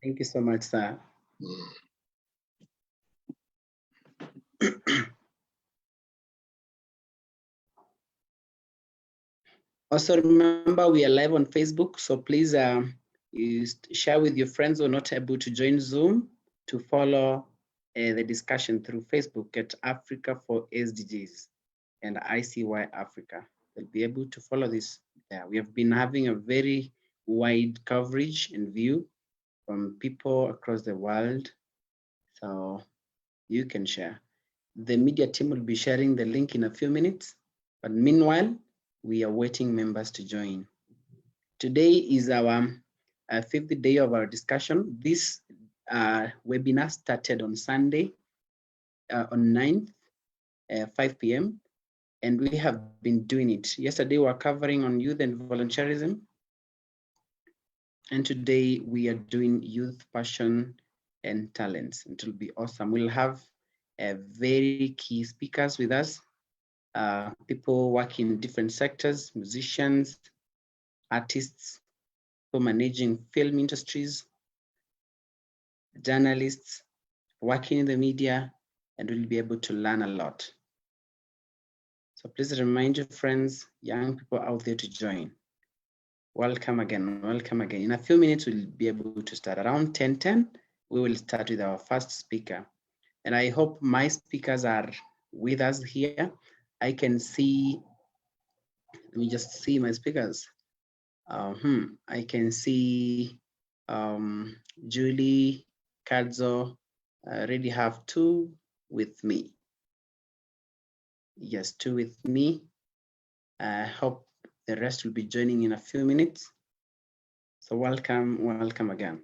Thank you so much, sir. Also, remember, we are live on Facebook, so please share with your friends who are not able to join Zoom to follow the discussion through Facebook at Africa for SDGs and ICY Africa. They'll be able to follow this there. We have been having a very wide coverage and view from people across the world, so you can share. The media team will be sharing the link in a few minutes, but meanwhile, we are waiting members to join. Today is our fifth day of our discussion. This webinar started on Sunday, on 9th, 5 p.m., and we have been doing it. Yesterday, we were covering on youth and volunteerism, and today we are doing youth passion and talents. It will be awesome. We'll have very key speakers with us, people working in different sectors, musicians, artists, people managing film industries, journalists, working in the media, and we'll be able to learn a lot. So please remind your friends, young people out there to join. Welcome again, welcome again. In a few minutes, we'll be able to start. Around 10:10, we will start with our first speaker. And I hope my speakers are with us here. I can see, let me just see my speakers. I can see Julie, Kadzo, I already have two with me. Yes, two with me. I hope the rest will be joining in a few minutes. So welcome, welcome again.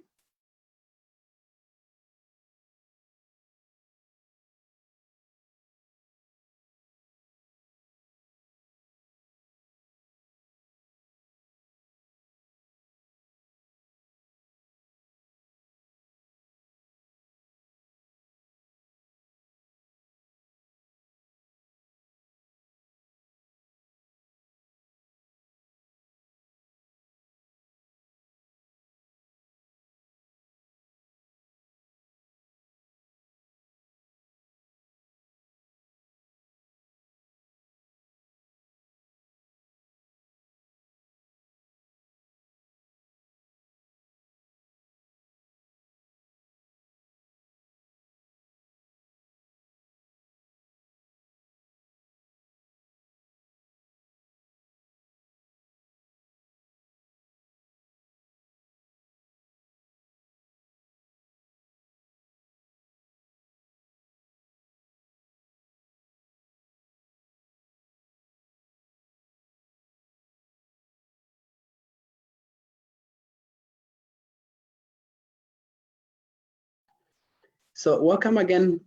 So welcome again.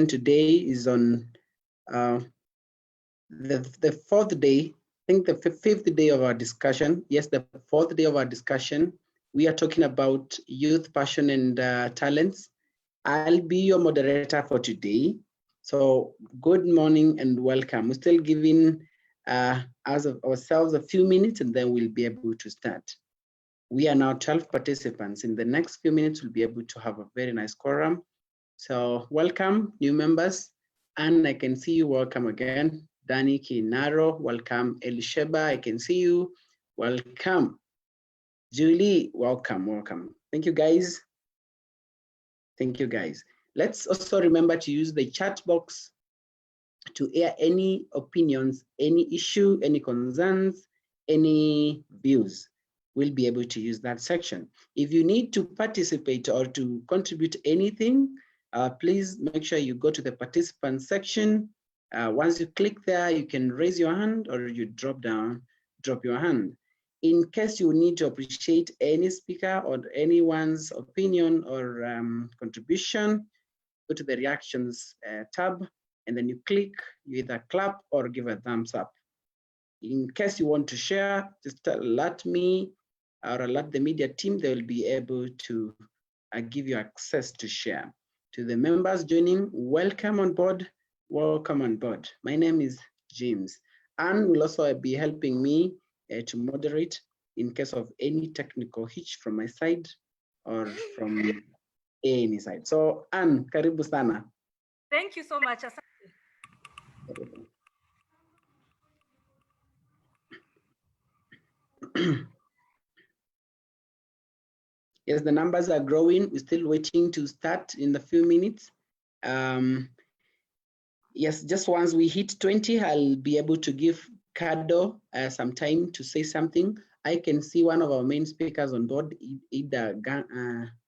Today is on the fourth day, I think the fifth day of our discussion. Yes, the fourth day of our discussion. We are talking about youth passion and talents. I'll be your moderator for today. So good morning and welcome. We're still giving ourselves a few minutes and then we'll be able to start. We are now 12 participants. In the next few minutes, we'll be able to have a very nice quorum. So welcome, new members. And I can see you, welcome again. Danny Kinaro, welcome. Elisheba, I can see you, welcome. Julie, welcome, welcome. Thank you, guys. Thank you, guys. Let's also remember to use the chat box to air any opinions, any issue, any concerns, any views. We'll be able to use that section. If you need to participate or to contribute anything, please make sure you go to the participant section. Once you click there, you can raise your hand or you drop your hand. In case you need to appreciate any speaker or anyone's opinion or contribution, go to the reactions tab, and then you click, you either clap or give a thumbs up. In case you want to share, just alert me or alert the media team, they will be able to give you access to share. To the members joining, welcome on board, welcome on board. My name is James. Anne will also be helping me to moderate in case of any technical hitch from my side or from any side. So Anne, karibu sana. Thank you so much. Yes, the numbers are growing. We're still waiting to start in a few minutes. Yes, just once we hit 20, I'll be able to give Kado some time to say something. I can see one of our main speakers on board, Ida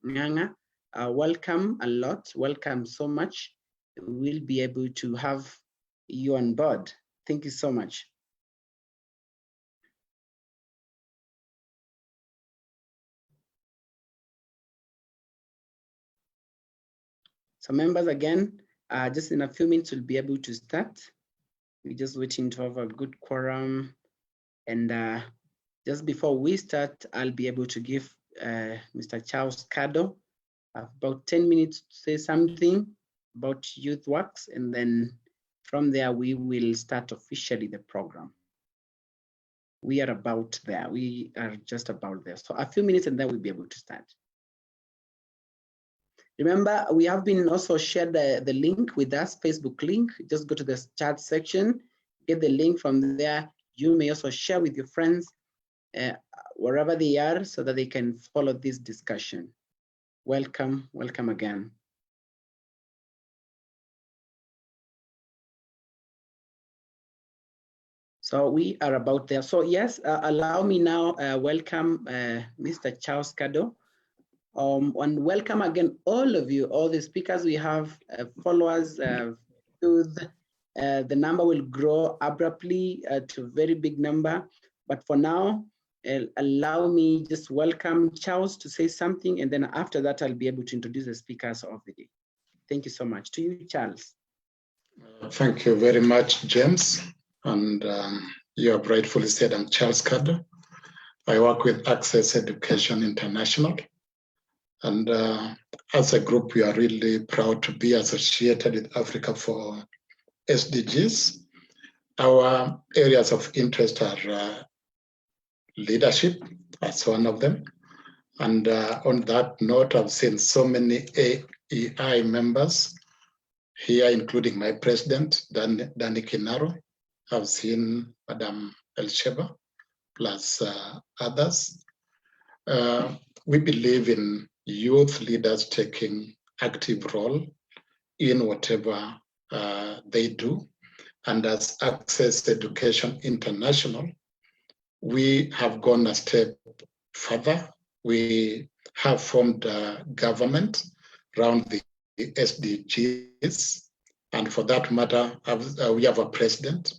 Nganga. Welcome a lot. Welcome so much. We'll be able to have you on board. Thank you so much. So members, again, just in a few minutes, we'll be able to start. We're just waiting to have a good quorum. And just before we start, I'll be able to give Mr. Charles Kado about 10 minutes to say something about youth works. And then from there, we will start officially the program. We are about there. We are just about there. So a few minutes and then we'll be able to start. Remember, we have been also shared the link with us, Facebook link. Just go to the chat section, get the link from there. You may also share with your friends wherever they are so that they can follow this discussion. Welcome, welcome again. So we are about there. So yes, allow me now welcome Mr. Charles Kado. And welcome again, all of you, all the speakers we have, followers. The number will grow abruptly to a very big number. But for now, allow me just welcome Charles to say something. And then after that, I'll be able to introduce the speakers of the day. Thank you so much. To you, Charles. Thank you very much, James. And you have rightfully said, I'm Charles Kado. I work with Access Education International. And as a group, we are really proud to be associated with Africa for SDGs. Our areas of interest are leadership, as one of them. And on that note, I've seen so many AEI members here, including my president, Danny Kinaro. I've seen Madam Elsheba, plus others. We believe in youth leaders taking active role in whatever they do. And as Access Education International, we have gone a step further. We have formed a government around the SDGs. And for that matter, we have a president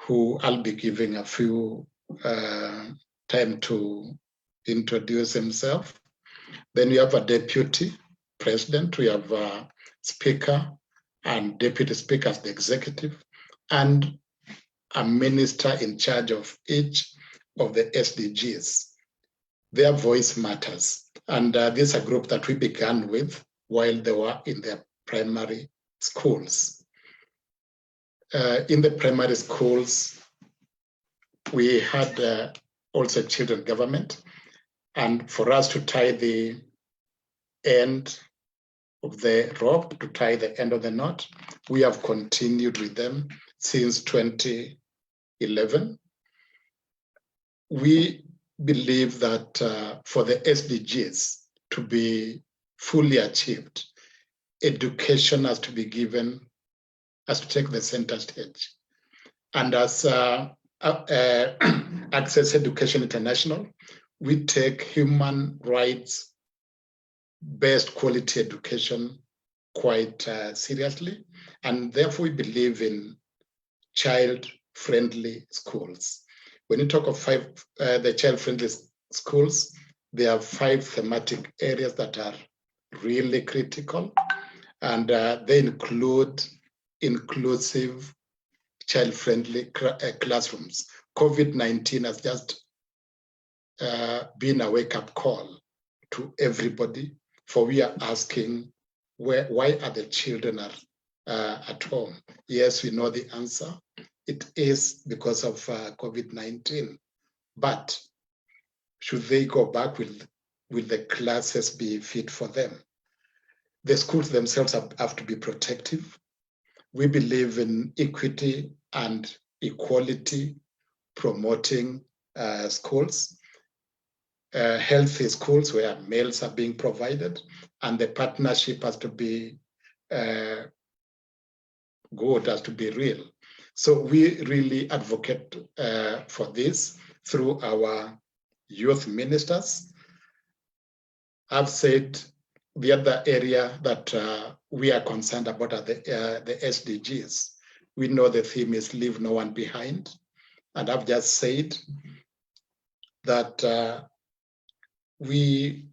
who I'll be giving a few time to introduce himself. Then we have a deputy president, we have a speaker and deputy speaker as the executive, and a minister in charge of each of the SDGs. Their voice matters. And this is a group that we began with while they were in their primary schools. In the primary schools, we had also children government. And for us to tie the end of the rope, to tie the end of the knot, we have continued with them since 2011. We believe that for the SDGs to be fully achieved, education has to be given, has to take the center stage. And as Access Education International, we take human rights based quality education quite seriously. And therefore we believe in child-friendly schools. When you talk of the child-friendly schools, there are 5 thematic areas that are really critical. And they include inclusive, child-friendly classrooms. COVID-19 has just been a wake-up call to everybody, for we are asking, why are the children at home? Yes, we know the answer. It is because of COVID-19. But should they go back with will the classes be fit for them? The schools themselves have to be protective. We believe in equity and equality, promoting schools, healthy schools where meals are being provided, and the partnership has to be good, has to be real. So we really advocate for this through our youth ministers. I've said the other area that we are concerned about are the SDGs. We know the theme is leave no one behind. And I've just said that we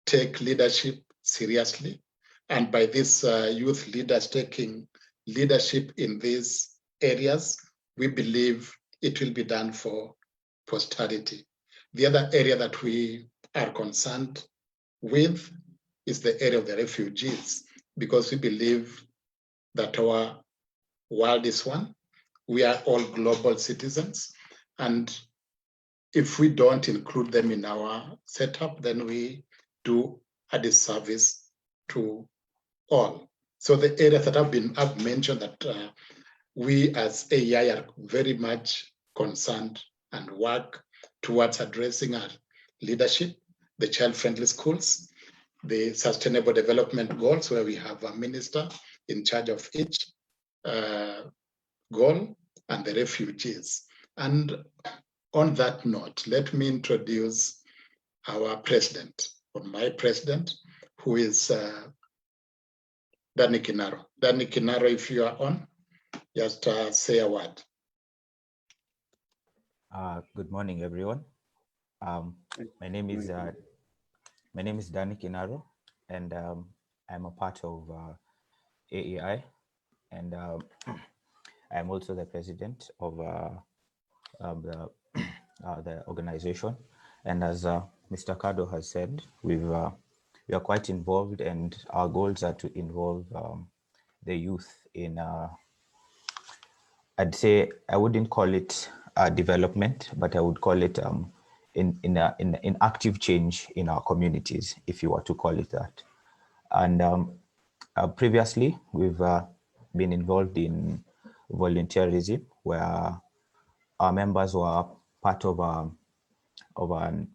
take leadership seriously. And by this youth leaders taking leadership in these areas, we believe it will be done for posterity. The other area that we are concerned with is the area of the refugees, because we believe that our world is one. We are all global citizens. And if we don't include them in our setup, then we do a disservice to all. So the areas that I've mentioned that we as AEI are very much concerned and work towards addressing our leadership, the child-friendly schools, the sustainable development goals, where we have a minister in charge of each goal, and the refugees. And on that note, let me introduce our president, or my president, who is Danny Kinaro. Danny Kinaro, if you are on, just say a word. Good morning, everyone. My name is Danny Kinaro, and I'm a part of AEI, and I'm also the president of the organization. And as Mr. Kado has said, we are quite involved, and our goals are to involve the youth in, I'd say, I wouldn't call it development, but I would call it in active change in our communities, if you were to call it that. And previously, we've been involved in volunteerism, where our members were part of an,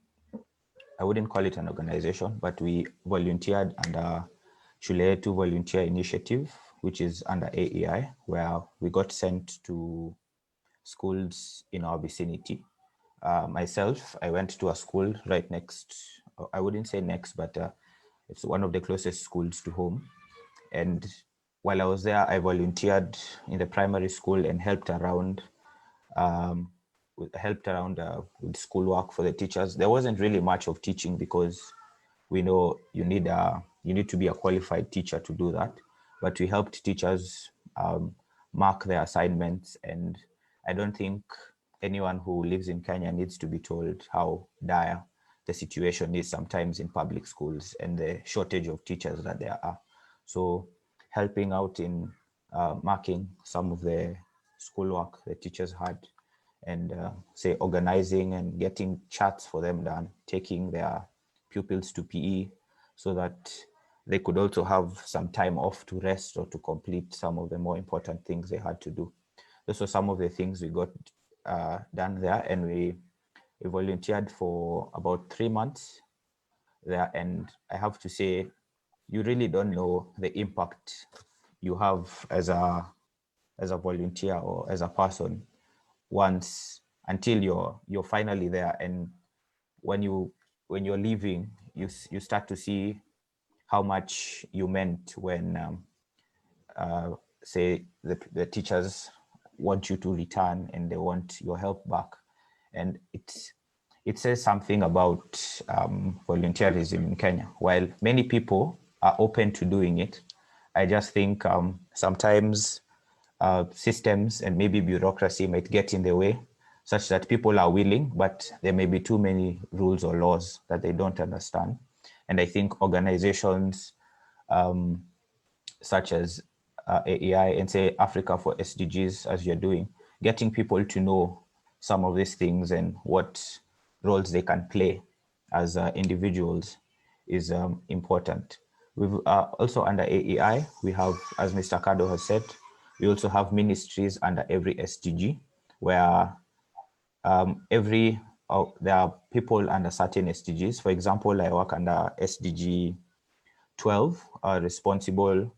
I wouldn't call it an organization, but we volunteered under Shule Yetu Volunteer Initiative, which is under AEI, where we got sent to schools in our vicinity. Myself, I went to a school right next, I wouldn't say next, but it's one of the closest schools to home. And while I was there, I volunteered in the primary school and helped around with schoolwork for the teachers. There wasn't really much of teaching, because we know you need to be a qualified teacher to do that. But we helped teachers mark their assignments, and I don't think anyone who lives in Kenya needs to be told how dire the situation is sometimes in public schools and the shortage of teachers that there are. So helping out in marking some of the schoolwork the teachers had, and say organizing and getting charts for them done, taking their pupils to PE so that they could also have some time off to rest or to complete some of the more important things they had to do. Those were some of the things we got done there, and we volunteered for about 3 months there. And I have to say, you really don't know the impact you have as a volunteer or as a person until you're finally there. And when you're leaving, you start to see how much you meant when say the teachers want you to return and they want your help back. And it says something about volunteerism in Kenya. While many people are open to doing it, I just think sometimes systems and maybe bureaucracy might get in the way, such that people are willing, but there may be too many rules or laws that they don't understand. And I think organizations such as AEI and say Africa for SDGs, as you're doing, getting people to know some of these things and what roles they can play as individuals is important. We've also under AEI, we have, as Mr. Kado has said, we also have ministries under every SDG where there are people under certain SDGs. For example, I work under SDG 12, responsible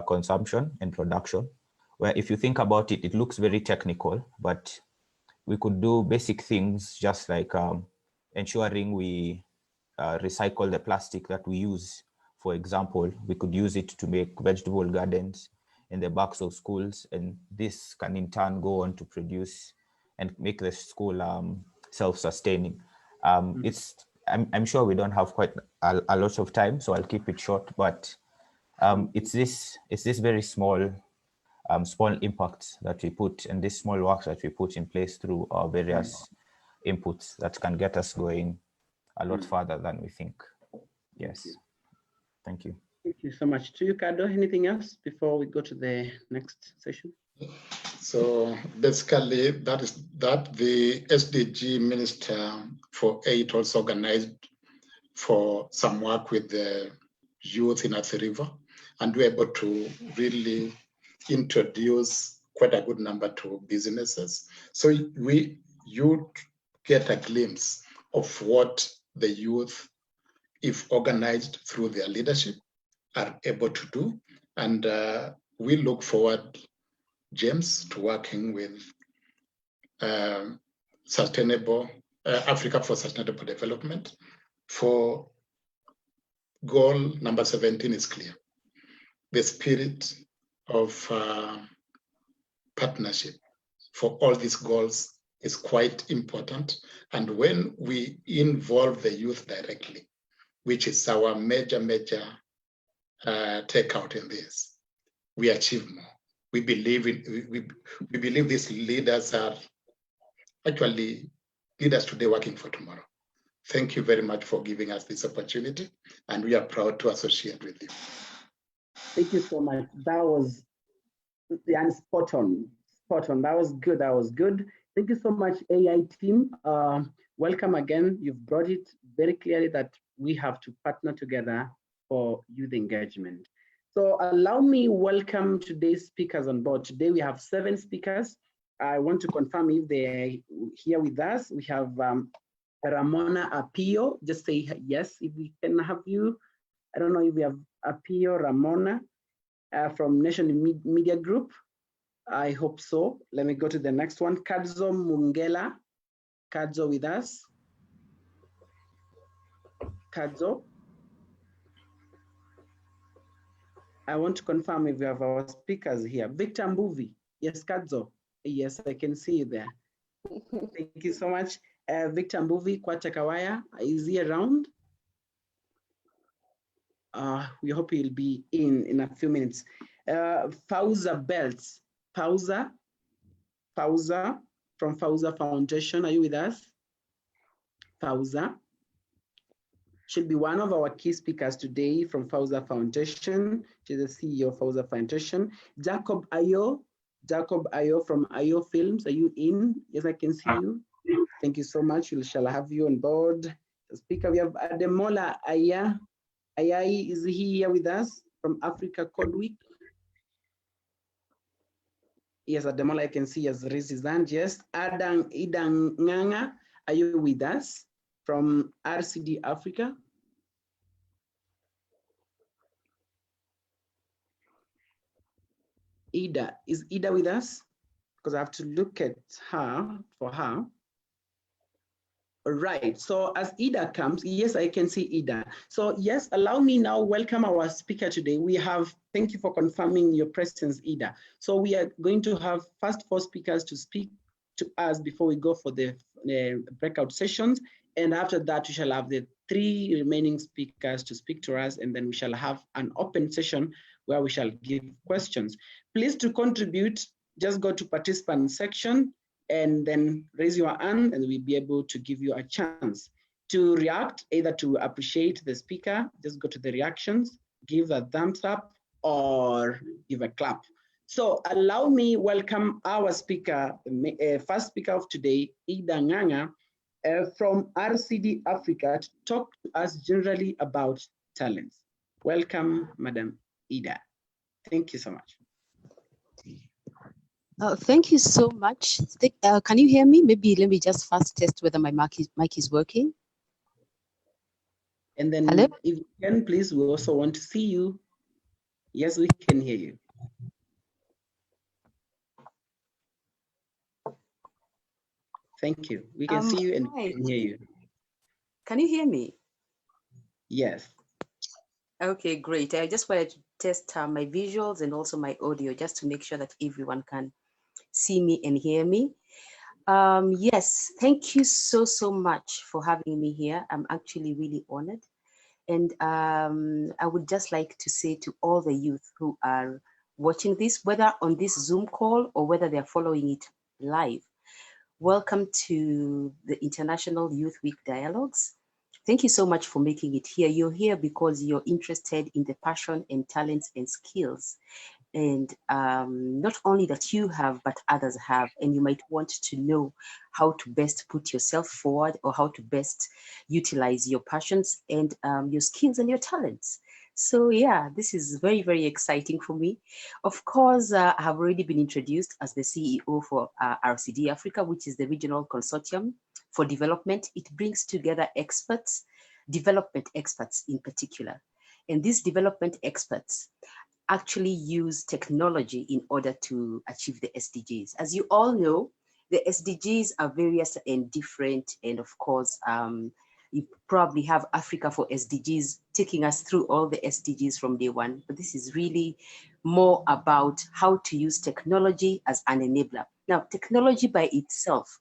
consumption and production, where if you think about it, it looks very technical, but we could do basic things just like ensuring we recycle the plastic that we use. For example, we could use it to make vegetable gardens in the backs of schools, and this can in turn go on to produce and make the school self-sustaining. I'm sure we don't have quite a lot of time, so I'll keep it short, but it's this very small impacts that we put, and this small works that we put in place through our various inputs that can get us going a lot further than we think. Yes. Thank you. Thank you so much. To you, Kado, anything else before we go to the next session? So basically, that the SDG Minister for Aid also organized for some work with the youth in Athi River, and we were able to really introduce quite a good number to businesses. So you get a glimpse of what the youth, if organized through their leadership, are able to do. And we look forward, James, to working with Africa for Sustainable Development. For goal number 17 is clear. The spirit of partnership for all these goals is quite important. And when we involve the youth directly, which is our major takeout in this, we achieve more. We believe these leaders are actually leaders today working for tomorrow. Thank you very much for giving us this opportunity, and we are proud to associate with you. Thank you so much. That was spot on. That was good. Thank you so much, AI team. Welcome again. You've brought it very clearly that we have to partner together for youth engagement. So allow me welcome today's speakers on board. Today we have 7 speakers. I want to confirm if they're here with us. We have Romana Apio. Just say yes if we can have you. I don't know if we have Apio Ramona from National Media Group. I hope so. Let me go to the next one. Kadzo Mungela. Kadzo with us. Kadzo. I want to confirm if we have our speakers here. Victor Mbuvi. Yes, Kadzo. Yes, I can see you there. Thank you so much. Victor Mbuvi Kwatakawaya, is he around? We hope he'll be in a few minutes. Fauza Belts. Fauza from Fauza Foundation. Are you with us? Fauza should be one of our key speakers today from Fauza Foundation. She's the CEO of Fauza Foundation. Jacob Ayo from Ayo Films. Are you in? Yes, I can see you. Thank you so much. We shall have you on board. The speaker, we have Ademola Aya. Ayai, is he here with us from Africa Code Week? Yes, Ademola, I can see he has raised his hand. Yes, Idan Nganga, are you with us from RCD Africa? Ida, is Ida with us? Because I have to look at her for her. All right, so as Ida comes, yes, I can see Ida. So yes, allow me now welcome our speaker today. We have, thank you for confirming your presence, Ida. So we are going to have first 4 speakers to speak to us before we go for the breakout sessions. And after that, we shall have the 3 remaining speakers to speak to us. And then we shall have an open session where we shall give questions. Please to contribute, just go to participant section and then raise your hand and we'll be able to give you a chance to react, either to appreciate the speaker, just go to the reactions, give a thumbs up or give a clap. So allow me welcome our speaker, first speaker of today, Ida Nganga. from RCD Africa to talk to us generally about talents. Welcome, Madam Ida. Thank you so much. Thank you so much. Can you hear me? Maybe let me just first test whether my mic is working. And then Hello? if you can, please, we also want to see you. Yes, we can hear you. Thank you. We can see you and we can hear you. Can you hear me? Yes. Okay, great. I just wanted to test my visuals and also my audio just to make sure that everyone can see me and hear me. Yes, thank you so much for having me here. I'm actually really honored. And I would just like to say to all the youth who are watching this, whether on this Zoom call or whether they're following it live, welcome to the International Youth Week Dialogues. Thank you so much for making it here. You're here because you're interested in the passion and talents and skills, and not only that you have, but others have, and you might want to know how to best put yourself forward or how to best utilize your passions and your skills and your talents. So yeah, this is very exciting for me. Of course, I have already been introduced as the CEO for RCD Africa, which is the regional consortium for development. It brings together experts, development experts in particular. And these development experts actually use technology in order to achieve the SDGs. As you all know, the SDGs are various and different. And of course, you probably have Africa for SDGs taking us through all the SDGs from day one. But this is really more about how to use technology as an enabler. Now, technology by itself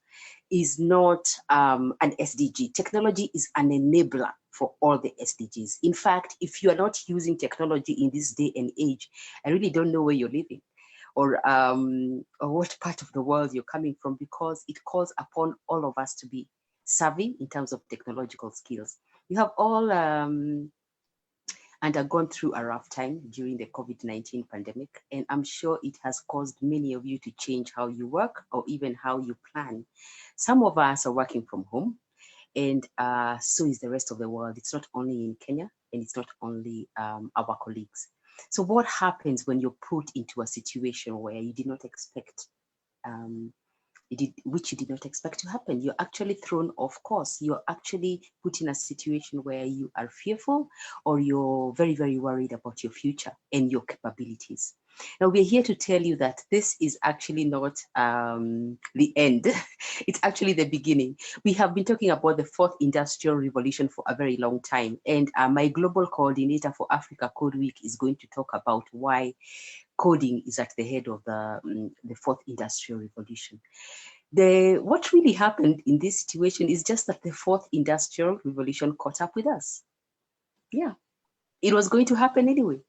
is not an SDG. Technology is an enabler for all the SDGs. In fact, if you are not using technology in this day and age, I really don't know where you're living or what part of the world you're coming from, because it calls upon all of us to be savvy in terms of technological skills. We have all undergone through a rough time during the COVID-19 pandemic, and I'm sure it has caused many of you to change how you work or even how you plan. Some of us are working from home, and so is the rest of the world. It's not only in Kenya, and it's not only our colleagues. So what happens when you're put into a situation where you did not expect, which you did not expect to happen? You're actually thrown off course. You're actually put in a situation where you are fearful, or you're very worried about your future and your capabilities. Now, we're here to tell you that this is actually not the end. It's actually the beginning. We have been talking about the fourth industrial revolution for a very long time. And my global coordinator for Africa Code Week is going to talk about why coding is at the head of the fourth industrial revolution. What really happened in this situation is just that the fourth industrial revolution caught up with us. Yeah, it was going to happen anyway.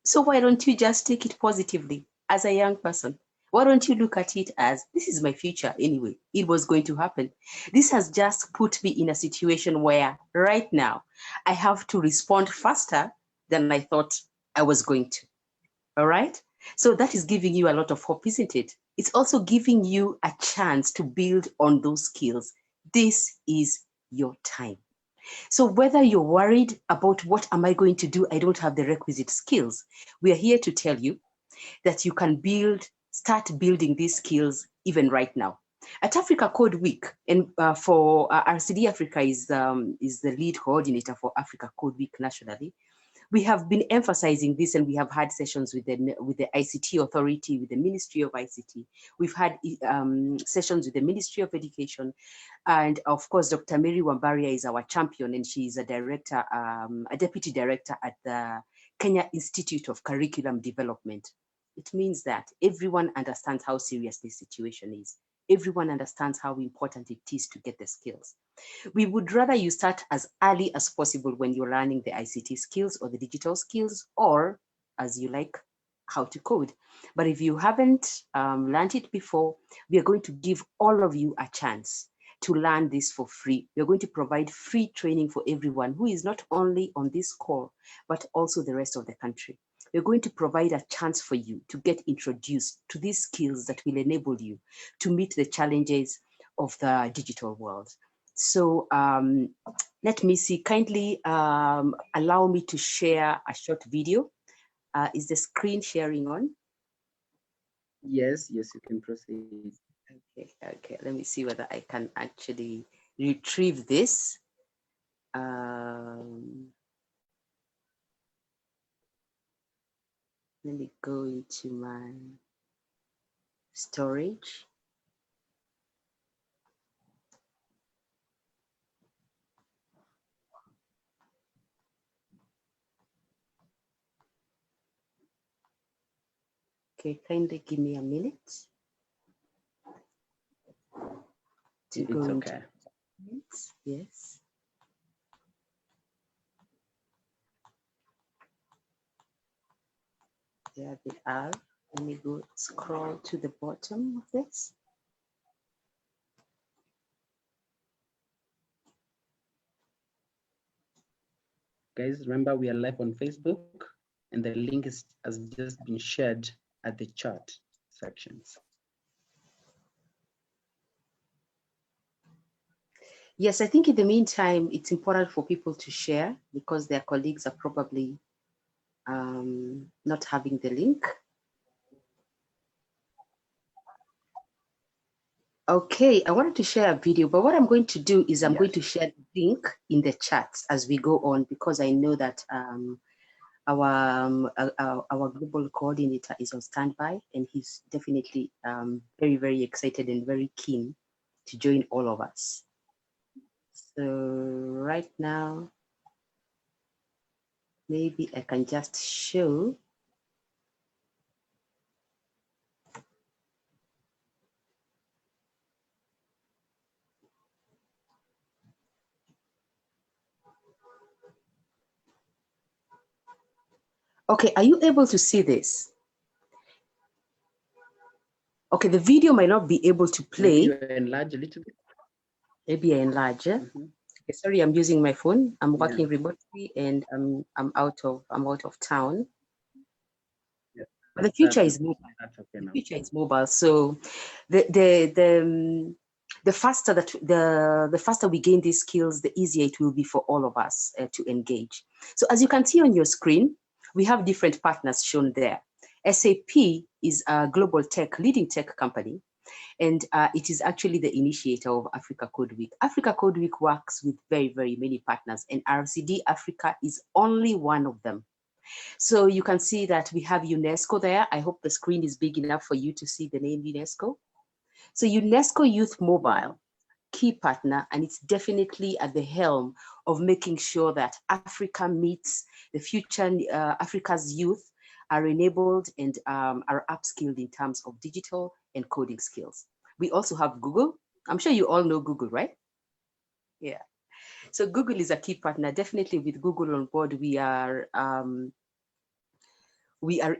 So why don't you just take it positively as a young person? Why don't you look at it as, this is my future anyway. It was going to happen. This has just put me in a situation where right now I have to respond faster than I thought I was going to. All right? So that is giving you a lot of hope, isn't it? It's also giving you a chance to build on those skills. This is your time. So whether you're worried about what am I going to do, I don't have the requisite skills, we are here to tell you that you can start building these skills even right now. At Africa Code Week, and for RCD Africa is the lead coordinator for Africa Code Week nationally, we have been emphasizing this, and we have had sessions with the ICT authority, with the Ministry of ICT. We've had sessions with the Ministry of Education, and of course, Dr. Mary Wambaria is our champion, and she is a director, a deputy director at the Kenya Institute of Curriculum Development. It means that everyone understands how serious this situation is. Everyone understands how important it is to get the skills. We would rather you start as early as possible when you're learning the ICT skills or the digital skills, or as you like, how to code. But if you haven't learned it before, we are going to give all of you a chance to learn this for free. We're going to provide free training for everyone who is not only on this call, but also the rest of the country. We're going to provide a chance for you to get introduced to these skills that will enable you to meet the challenges of the digital world. So let me see, kindly allow me to share a short video. Is the screen sharing on? Yes, yes, you can proceed. Okay, let me see whether I can actually retrieve this. Let me go into my storage. Okay, kindly give me a minute to It's go okay. into this. Yes. There they are. Let me go scroll to the bottom of this. Guys, remember we are live on Facebook and the link has just been shared at the chat sections. Yes, I think in the meantime, it's important for people to share because their colleagues are probably not having the link. Okay, I wanted to share a video, but what I'm going to do is I'm going to share the link in the chats as we go on, because I know that our global coordinator is on standby and he's definitely very, very excited and very keen to join all of us. So right now, maybe I can just show. Okay, are you able to see this? Okay, the video might not be able to play. Maybe you enlarge a little bit. Maybe I enlarge. Okay, sorry, I'm using my phone. I'm working remotely and I'm out of town. But the future is mobile. The future is mobile. So the faster that the faster we gain these skills, the easier it will be for all of us to engage. So as you can see on your screen, we have different partners shown there. SAP is a global leading tech company, and it is actually the initiator of Africa Code Week. Africa Code Week works with very, very many partners, and RCD Africa is only one of them. So you can see that we have UNESCO there. I hope the screen is big enough for you to see the name UNESCO. So UNESCO Youth Mobile, key partner, and it's definitely at the helm of making sure that Africa meets the future. Africa's youth are enabled and are upskilled in terms of digital and coding skills. We also have Google. I'm sure you all know Google, right? Yeah. So Google is a key partner. Definitely with Google on board, we are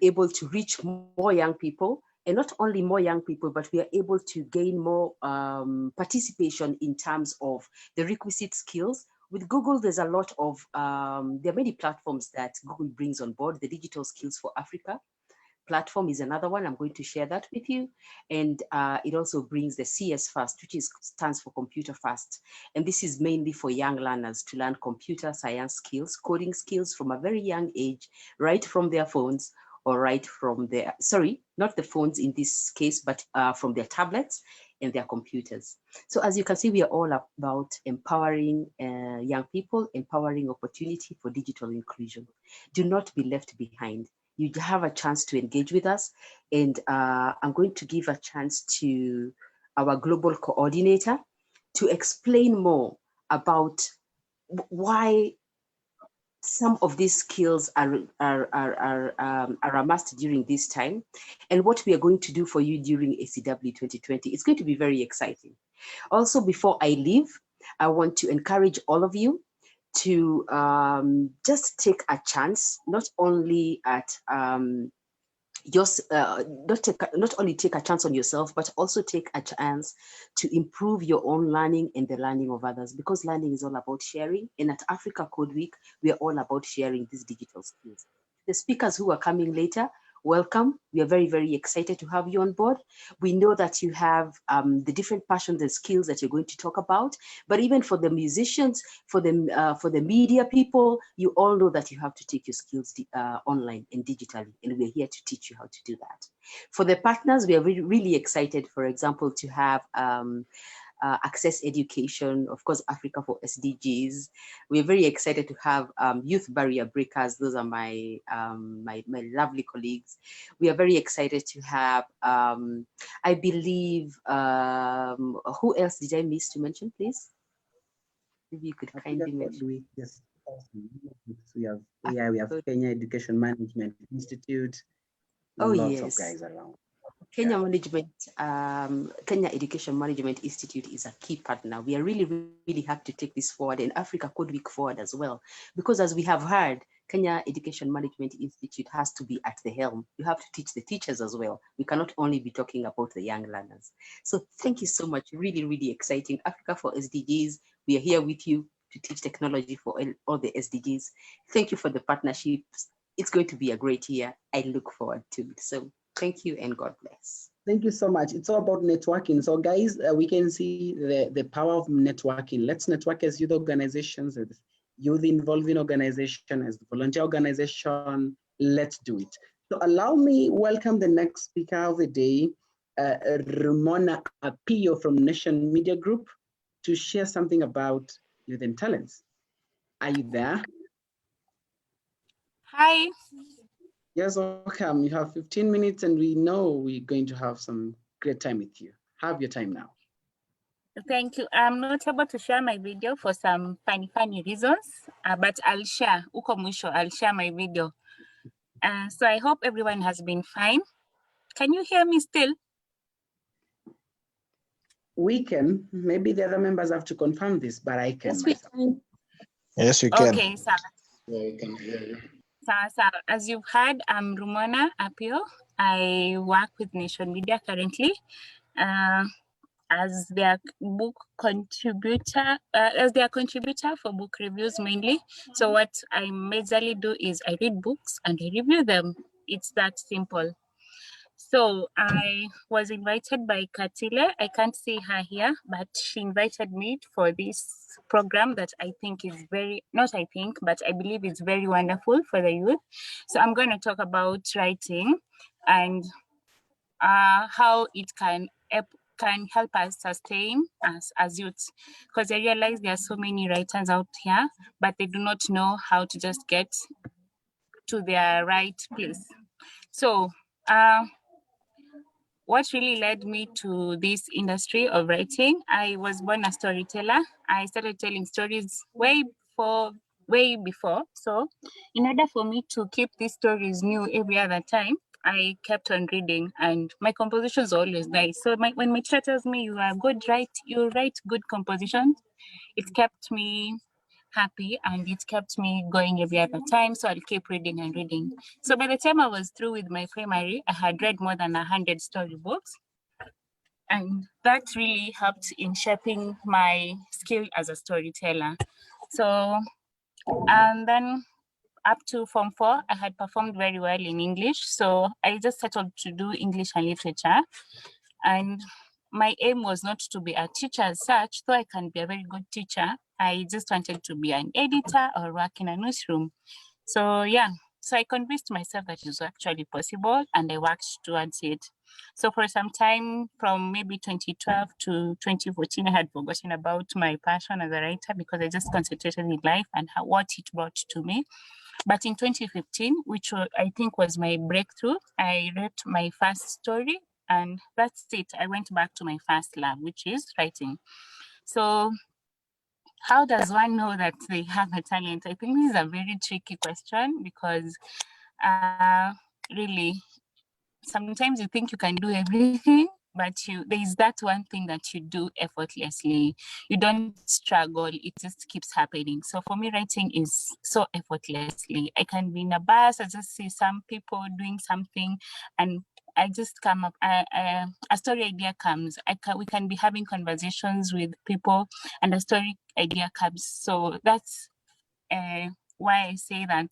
able to reach more young people, and not only more young people, but we are able to gain more participation in terms of the requisite skills. With Google, there's a lot of, there are many platforms that Google brings on board. The Digital Skills for Africa platform is another one. I'm going to share that with you. And it also brings the CS First, which stands for Computer First. And this is mainly for young learners to learn computer science skills, coding skills from a very young age, right from their phones or right from their, sorry, not the phones in this case, but from their tablets and their computers. So as you can see, we are all about empowering young people, empowering opportunity for digital inclusion. Do not be left behind. You have a chance to engage with us, and I'm going to give a chance to our global coordinator to explain more about why some of these skills are amassed during this time, and what we are going to do for you during ACW 2020. It's going to be very exciting. Also, before I leave, I want to encourage all of you to just take a chance, not only at not only take a chance on yourself, but also take a chance to improve your own learning and the learning of others, because learning is all about sharing. And at Africa Code Week, we are all about sharing these digital skills. The speakers who are coming later welcome. We are very, very excited to have you on board. We know that you have the different passions and skills that you're going to talk about, but even for the musicians, for the media people, you all know that you have to take your skills online and digitally, and we're here to teach you how to do that. For the partners, we are really, really excited, for example, to have Access Education, of course, Africa for SDGs. We're very excited to have Youth Barrier Breakers. Those are my my lovely colleagues. We are very excited to have, I believe, who else did I miss to mention, please? Maybe you could kindly mention. Yes, we have we have Kenya Education Management Institute. Oh, lots yes. of guys around. Kenya Management, Kenya Education Management Institute is a key partner. We are really, really happy to take this forward, and Africa Code Week forward as well, because as we have heard, Kenya Education Management Institute has to be at the helm. You have to teach the teachers as well. We cannot only be talking about the young learners. So thank you so much. Really, really exciting. Africa for SDGs, we are here with you to teach technology for all the SDGs. Thank you for the partnerships. It's going to be a great year. I look forward to it. So thank you and God bless. Thank you so much. It's all about networking. So guys, we can see the power of networking. Let's network as youth organizations, as youth involving organization, as volunteer organization. Let's do it. So allow me welcome the next speaker of the day, Romana Apio from Nation Media Group, to share something about youth and talents. Are you there? Hi. Yes, welcome. You have 15 minutes and we know we're going to have some great time with you. Have your time now. Thank you. I'm not able to share my video for some funny reasons, but I'll share. Uko mwisho, I'll share my video. So I hope everyone has been fine. Can you hear me still? We can. Maybe the other members have to confirm this, but I can. Yes, we can. Yes, you can. Okay, so. Yeah, we can hear you. So as you've heard, I'm Romana Apio. I work with Nation Media currently as their book contributor, for book reviews mainly. So what I majorly do is I read books and I review them. It's that simple. So I was invited by Katile. I can't see her here, but she invited me for this program that I think is but I believe it's very wonderful for the youth. So I'm going to talk about writing and how it can help us sustain us as youths, because I realize there are so many writers out here, but they do not know how to just get to their right place. So what really led me to this industry of writing, I was born a storyteller. I started telling stories way before. So in order for me to keep these stories new every other time, I kept on reading and my compositions are always nice. So when my teacher tells me you write good compositions, it kept me happy and it kept me going every other time. So I'll keep reading and reading. So by the time I was through with my primary, I had read more than 100 storybooks. And that really helped in shaping my skill as a storyteller. So, and then up to Form 4, I had performed very well in English. So I just settled to do English and literature. And my aim was not to be a teacher as such, though I can be a very good teacher. I just wanted to be an editor or work in a newsroom. So yeah, so I convinced myself that it was actually possible and I worked towards it. So for some time, from maybe 2012 to 2014, I had forgotten about my passion as a writer because I just concentrated in life and what it brought to me. But in 2015, which I think was my breakthrough, I wrote my first story and that's it. I went back to my first love, which is writing. So how does one know that they have a talent? I think this is a very tricky question because really, sometimes you think you can do everything, but there is that one thing that you do effortlessly. You don't struggle, it just keeps happening. So for me, writing is so effortlessly. I can be in a bus, I just see some people doing something and I just come up, a story idea comes. We can be having conversations with people and a story idea comes. So that's why I say that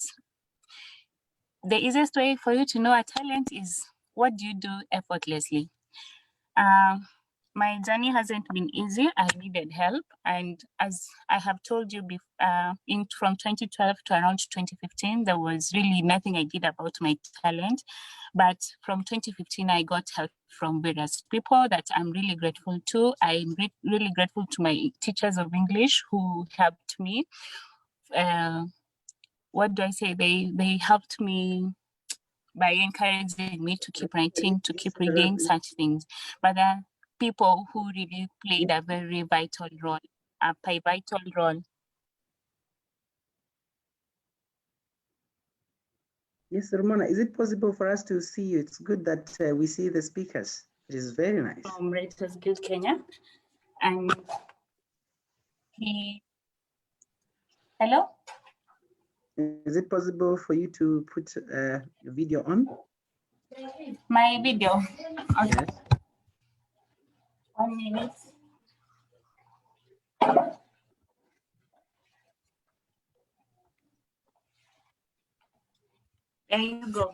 the easiest way for you to know a talent is what do you do effortlessly. My journey hasn't been easy. I needed help, and as I have told you from 2012 to around 2015, there was really nothing I did about my talent. But from 2015, I got help from various people that I'm really grateful to. I'm really grateful to my teachers of English who helped me. What do I say? They helped me by encouraging me to keep writing, to keep reading such things. But there are people who really played a very vital role, a pivotal role. Yes, Romana, is it possible for us to see you? It's good that we see the speakers. It is very nice. From Writers Guild Kenya. And hello? Is it possible for you to put your video on? My video. Okay. Yes. 1 minute. There you go.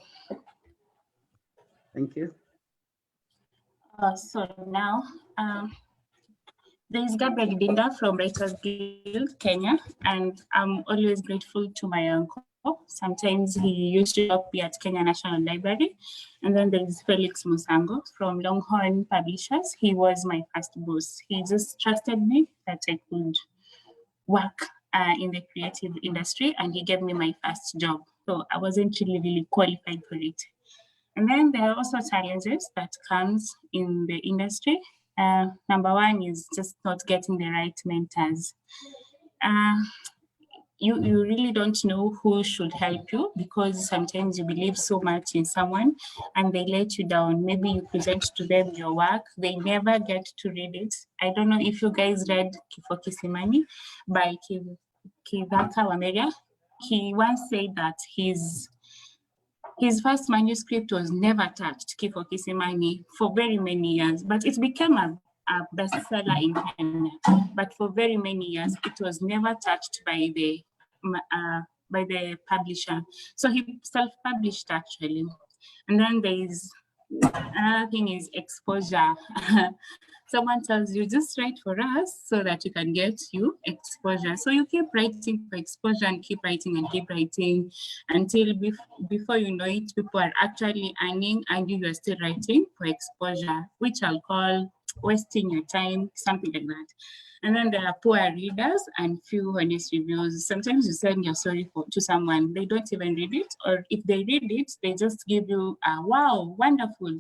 Thank you. So now, there's Gabriel Dinda from Writers Guild Kenya, and I'm always grateful to my uncle. Sometimes he used to help me at Kenya National Library. And then there's Felix Musango from Longhorn Publishers. He was my first boss. He just trusted me that I could work in the creative industry, and he gave me my first job. So I wasn't really qualified for it. And then there are also challenges that comes in the industry. Number one is just not getting the right mentors. You really don't know who should help you, because sometimes you believe so much in someone and they let you down. Maybe you present to them your work, they never get to read it. I don't know if you guys read Kifo Kisimani by Kivaka Wameria. He once said that his first manuscript was never touched, Kifo Kisimani, for very many years, but it became a bestseller in Kenya. But for very many years, it was never touched by the publisher. So he self-published actually. And then there's another thing is exposure. Someone tells you, just write for us so that you can get you exposure. So you keep writing for exposure and keep writing until before you know it, people are actually earning and you are still writing for exposure, which I'll call wasting your time, something like that. And then there are poor readers and few honest reviews. Sometimes you send your story to someone, they don't even read it, or if they read it, they just give you a wow, wonderful.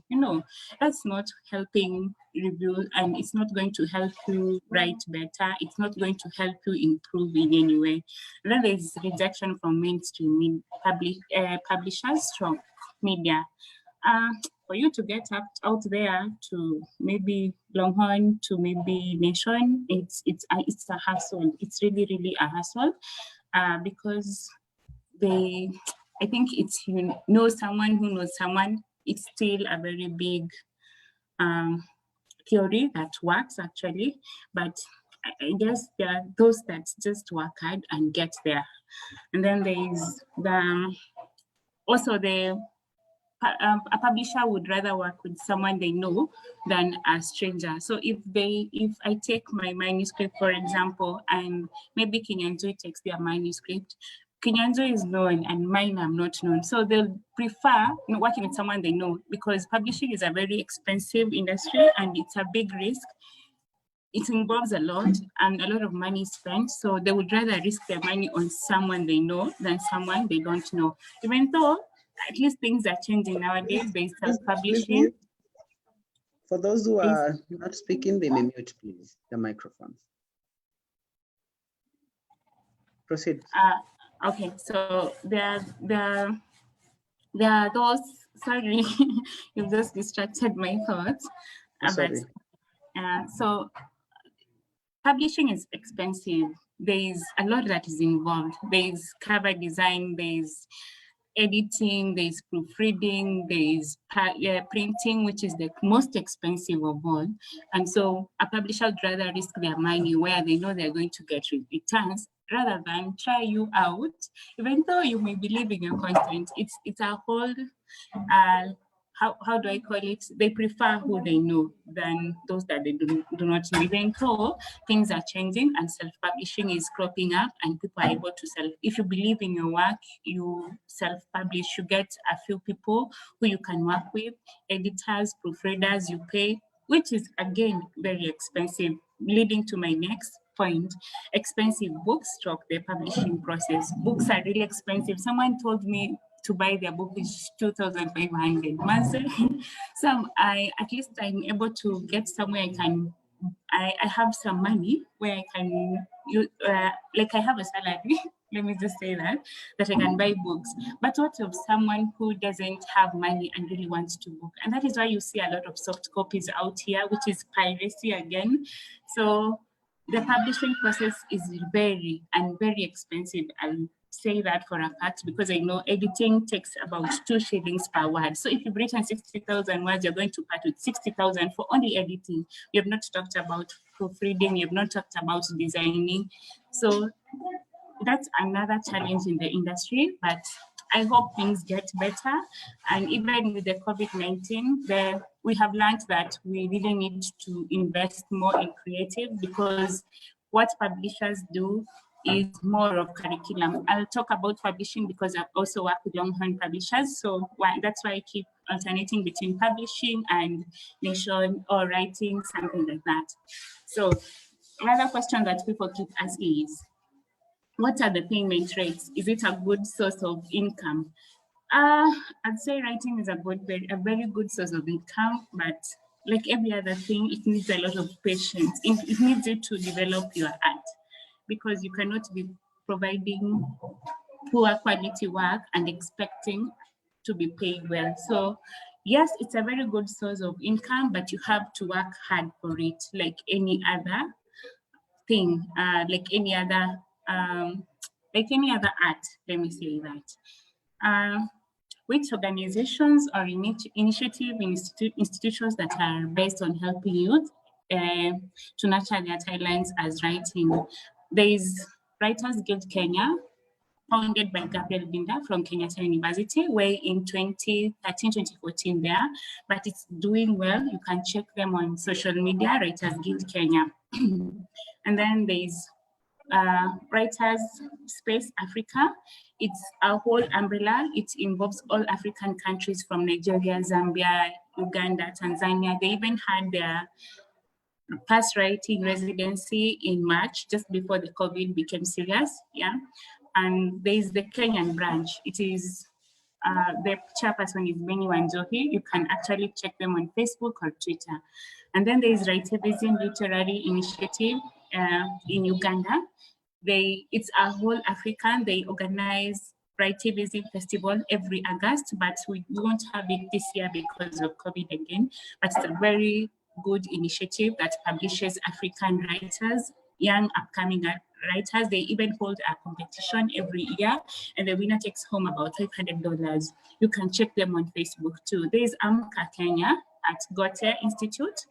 That's not helping review, and it's not going to help you write better. It's not going to help you improve in any way. And then there's rejection from mainstream publishers from media. For you to get out there to maybe Longhorn, to maybe Nation, it's a hassle. It's really a hassle because I think it's someone who knows someone. It's still a very big theory that works actually, but I guess there are those that just work hard and get there. And then there's a publisher would rather work with someone they know than a stranger. So if I take my manuscript, for example, and maybe Kinyanjui takes their manuscript, Kinyanjui is known and mine I'm not known. So they'll prefer working with someone they know, because publishing is a very expensive industry and it's a big risk. It involves a lot and a lot of money spent. So they would rather risk their money on someone they know than someone they don't know. Even though at least things are changing nowadays, they self-publishing. For those who are not speaking, they may mute, please, the microphones. Proceed. Okay, so there are those, sorry, you've just distracted my thoughts. Sorry. So publishing is expensive. There's a lot that is involved. There's cover design, there's editing, there's proofreading, there's printing, which is the most expensive of all. And so a publisher would rather risk their money where they know they're going to get returns rather than try you out, even though you may believe in your content. It's a whole, how do I call it? They prefer who they know than those that they do not know. Even though things are changing and self-publishing is cropping up and people are able to if you believe in your work, you self-publish, you get a few people who you can work with, editors, proofreaders, you pay, which is again very expensive, leading to my next point, expensive books stroke the publishing process. Books are really expensive. Someone told me to buy their book is 2,500. So at least I'm able to get somewhere I have some money where I can like I have a salary, let me just say that I can buy books. But what of someone who doesn't have money and really wants to book? And that is why you see a lot of soft copies out here, which is piracy again. So the publishing process is very expensive. I'll say that for a fact because I know editing takes about 2 shillings per word. So if you've written 60,000 words, you're going to part with 60,000 for only editing. You have not talked about proofreading, you have not talked about designing. So that's another challenge in the industry, but I hope things get better. And even with the COVID-19, we have learned that we really need to invest more in creative because what publishers do is more of curriculum. I'll talk about publishing because I've also worked with Longhorn publishers. So that's why I keep alternating between publishing and nation or writing, something like that. So another question that people keep asking is, what are the payment rates? Is it a good source of income? I'd say writing is a very good source of income, but like every other thing, it needs a lot of patience. It needs you to develop your art because you cannot be providing poor quality work and expecting to be paid well. So yes, it's a very good source of income, but you have to work hard for it like any other thing, like any other art, let me say that. Which organizations or institutions that are based on helping youth to nurture their talents as writing? There is Writers Guild Kenya, founded by Gabriel Binda from Kenyatta University, way in 2013, 2014 there, but it's doing well. You can check them on social media, Writers Guild Kenya. And then there's Writers Space Africa. It's a whole umbrella. It involves all African countries from Nigeria, Zambia, Uganda, Tanzania. They even had their past writing residency in March, just before the COVID became serious. Yeah. And there's the Kenyan branch. It is the chairperson is Benny Wanjohi. You can actually check them on Facebook or Twitter. And then there is Writivism Literary Initiative in Uganda. It's a whole African. They organize Writivism Festival every August, but we won't have it this year because of COVID again. But it's a very good initiative that publishes African writers, young upcoming writers. They even hold a competition every year, and the winner takes home about $500. You can check them on Facebook too. There's Amka Kenya at Goethe Institute.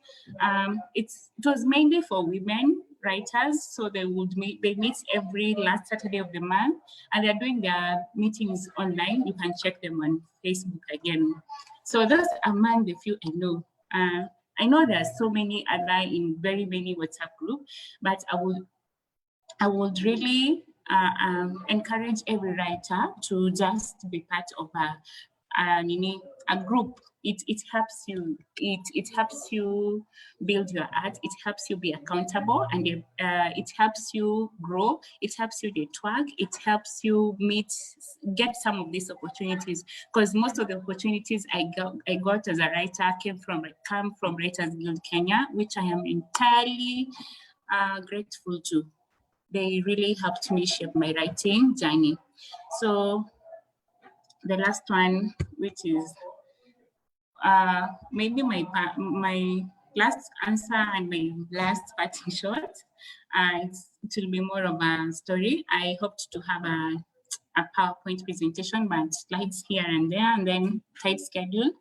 It was mainly for women writers, so they meet every last Saturday of the month, and they're doing their meetings online. You can check them on Facebook again. So those are among the few I know. I know there are so many other in very many WhatsApp groups, but I would really encourage every writer to just be part of a group. It helps you. It helps you build your art. It helps you be accountable, and it helps you grow. It helps you network. It helps you get some of these opportunities. Because most of the opportunities I got as a writer come from Writers Guild Kenya, which I am entirely grateful to. They really helped me shape my writing journey. So the last one, which is maybe my last answer and my last parting shot, it will be more of a story. I hoped to have a PowerPoint presentation, but slides here and there, and then tight schedule.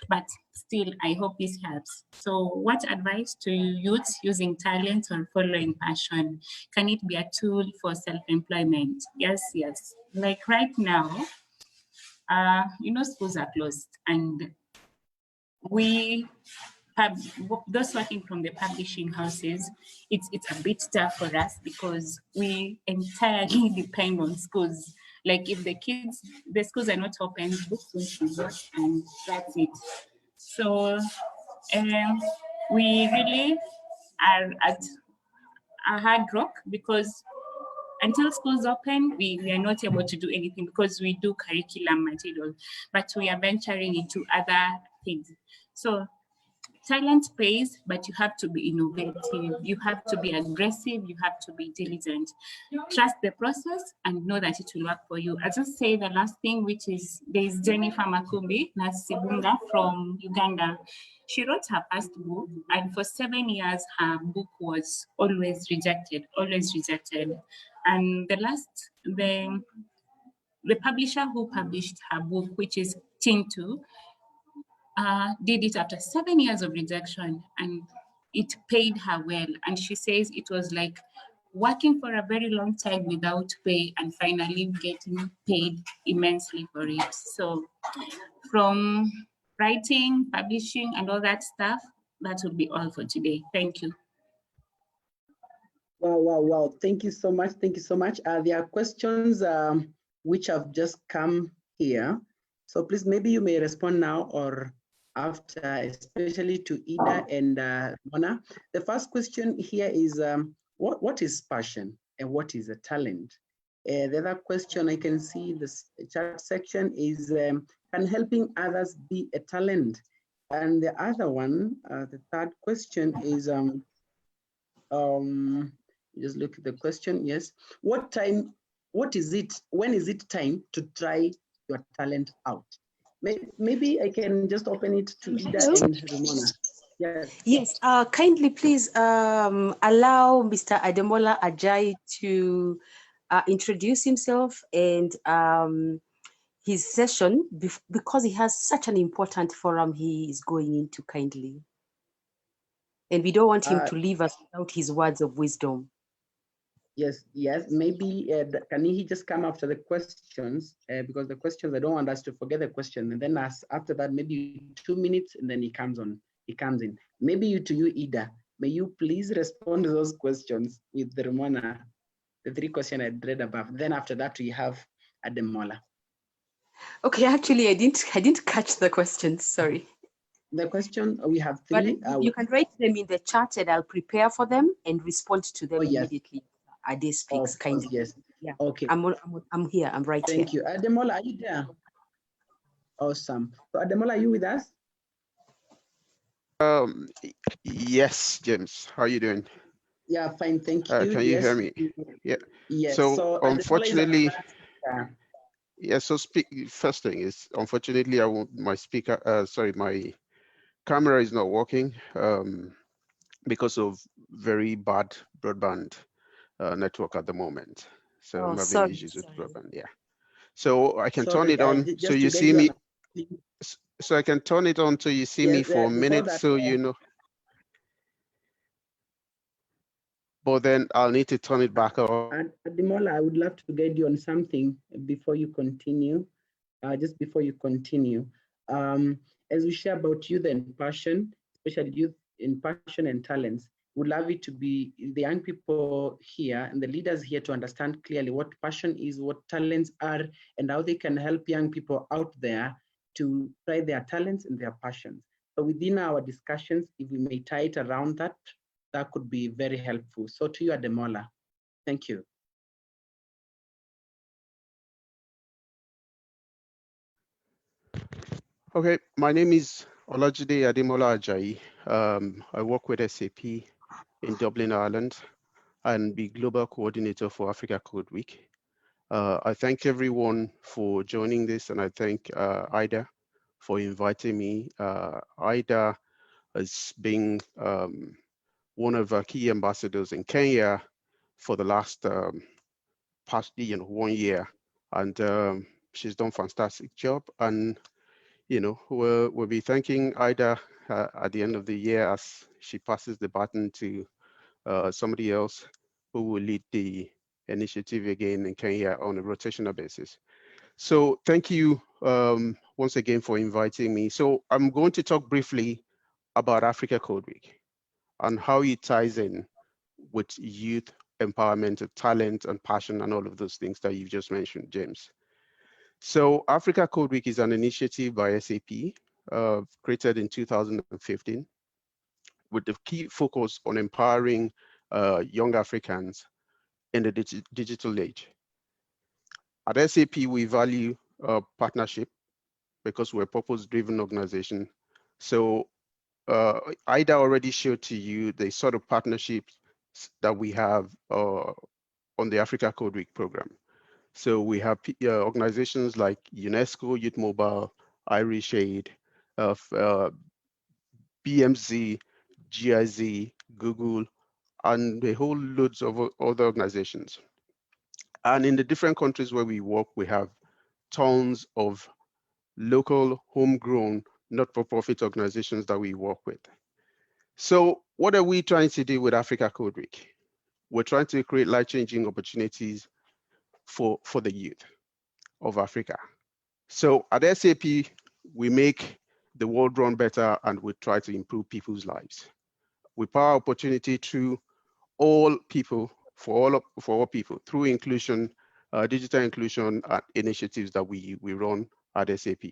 But still, I hope this helps. So what advice to youth using talent or following passion? Can it be a tool for self-employment? Yes, yes. Like right now, schools are closed, and those working from the publishing houses, it's a bit tough for us because we entirely depend on schools. Like if the schools are not open, books won't be bought, and that's it. So we really are at a hard rock because until schools open, we are not able to do anything because we do curriculum material, but we are venturing into other things. So talent pays, but you have to be innovative. You have to be aggressive. You have to be diligent. Trust the process and know that it will work for you. I'll just say the last thing, which is there's Jennifer Makumbi Nasibunga from Uganda. She wrote her first book, and for 7 years, her book was always rejected. And the publisher who published her book, which is Tintu, did it after 7 years of rejection, and it paid her well. And she says it was like working for a very long time without pay and finally getting paid immensely for it. So from writing, publishing, and all that stuff, that would be all for today. Thank you. Wow. Thank you so much. There are questions which have just come here. So please, maybe you may respond now or after, especially to Ida and Mona. The first question here is, what is passion and what is a talent? The other question I can see in this chat section is, can helping others be a talent? And the other one, the third question is, just look at the question. Yes. When is it time to try your talent out? Maybe I can just open it to Ida and Romana. Yes. Kindly please allow Mr. Ademola Ajayi to introduce himself and his session because he has such an important forum he is going into kindly. And we don't want him to leave us without his words of wisdom. Yes. Maybe can he just come after the questions? Because the questions, I don't want us to forget the question. And then after that, maybe 2 minutes, and then he comes in. Maybe to you, Ida, may you please respond to those questions with the Romana, the 3 questions I read above. Then after that, we have Ademola. Okay, actually, I didn't catch the questions. Sorry. The question, we have 3. But you can write them in the chat and I'll prepare for them and respond to them immediately. Ade speaks kindly. Yes. Yeah. Okay. I'm here. I'm right here. Thank you. Ademola, are you there? Awesome. So Ademola, are you with us? Yes, James. How are you doing? Yeah, fine. Thank you. Can you hear me? Yeah. Yes. So unfortunately, first thing is, unfortunately, my camera is not working because of very bad broadband network at the moment. So I'm having issues with broadband. Yeah. So I can turn it on so you see me. So I can turn it on so you see me for a minute, so you know. But then I'll need to turn it back on. Ademola, I would love to guide you on something before you continue. Just before you continue, as we share about youth and passion, especially youth in passion and talents, would love it to be the young people here and the leaders here to understand clearly what passion is, what talents are, and how they can help young people out there to try their talents and their passions. So within our discussions, if we may tie it around that, that could be very helpful. So to you, Ademola, thank you. Okay, my name is Olajide Ademola Ajayi. I work with SAP in Dublin, Ireland, and be Global Coordinator for Africa Code Week. I thank everyone for joining this, and I thank Ida for inviting me. Ida has been one of our key ambassadors in Kenya for the last past 1 year and she's done a fantastic job. And we'll be thanking Ida at the end of the year as she passes the baton to somebody else who will lead the initiative again in Kenya on a rotational basis. So thank you once again for inviting me. So I'm going to talk briefly about Africa Code Week and how it ties in with youth empowerment, talent, and passion, and all of those things that you've just mentioned, James. So Africa Code Week is an initiative by SAP created in 2015 with the key focus on empowering young Africans in the digital age. At SAP, we value partnership because we're a purpose-driven organization. So Ida already showed to you the sort of partnerships that we have on the Africa Code Week program. So we have organizations like UNESCO, Youth Mobile, Irish Aid, BMZ, GIZ, Google, and a whole loads of other organizations. And in the different countries where we work, we have tons of local, homegrown, not-for-profit organizations that we work with. So what are we trying to do with Africa Code Week? We're trying to create life-changing opportunities for the youth of Africa. So at SAP, we make the world run better and we try to improve people's lives. We power opportunity through all people, for all people, through inclusion, digital inclusion initiatives that we run at SAP.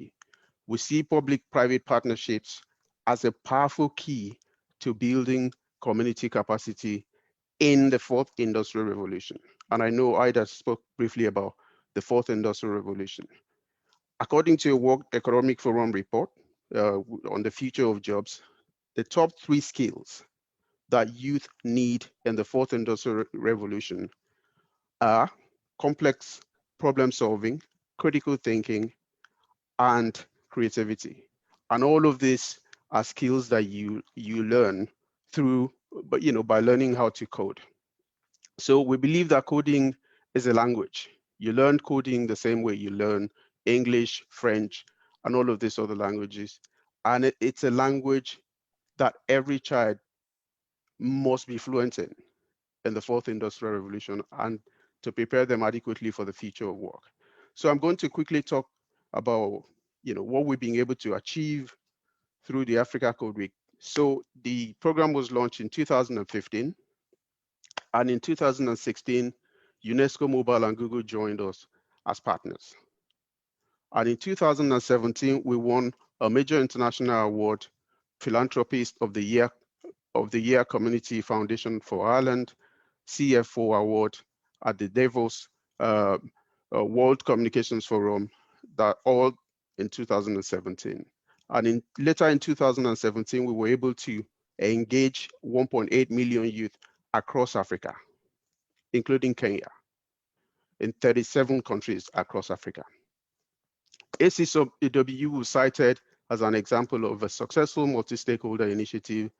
We see public-private partnerships as a powerful key to building community capacity in the fourth industrial revolution. And I know Ida spoke briefly about the fourth industrial revolution. According to a World Economic Forum report on the future of jobs, the top 3 skills that youth need in the fourth industrial revolution are complex problem solving, critical thinking, and creativity. And all of these are skills that you learn through, by learning how to code. So we believe that coding is a language. You learn coding the same way you learn English, French, and all of these other languages. And it's a language that every child must be fluent in the fourth industrial revolution and to prepare them adequately for the future of work. So I'm going to quickly talk about what we've been able to achieve through the Africa Code Week. So the program was launched in 2015. And in 2016, UNESCO Mobile and Google joined us as partners. And in 2017, we won a major international award, Philanthropist of the Year Community Foundation for Ireland, CFO Award at the Davos World Communications Forum, that all in 2017. And later in 2017, we were able to engage 1.8 million youth across Africa, including Kenya, in 37 countries across Africa. ACW was cited as an example of a successful multi-stakeholder initiative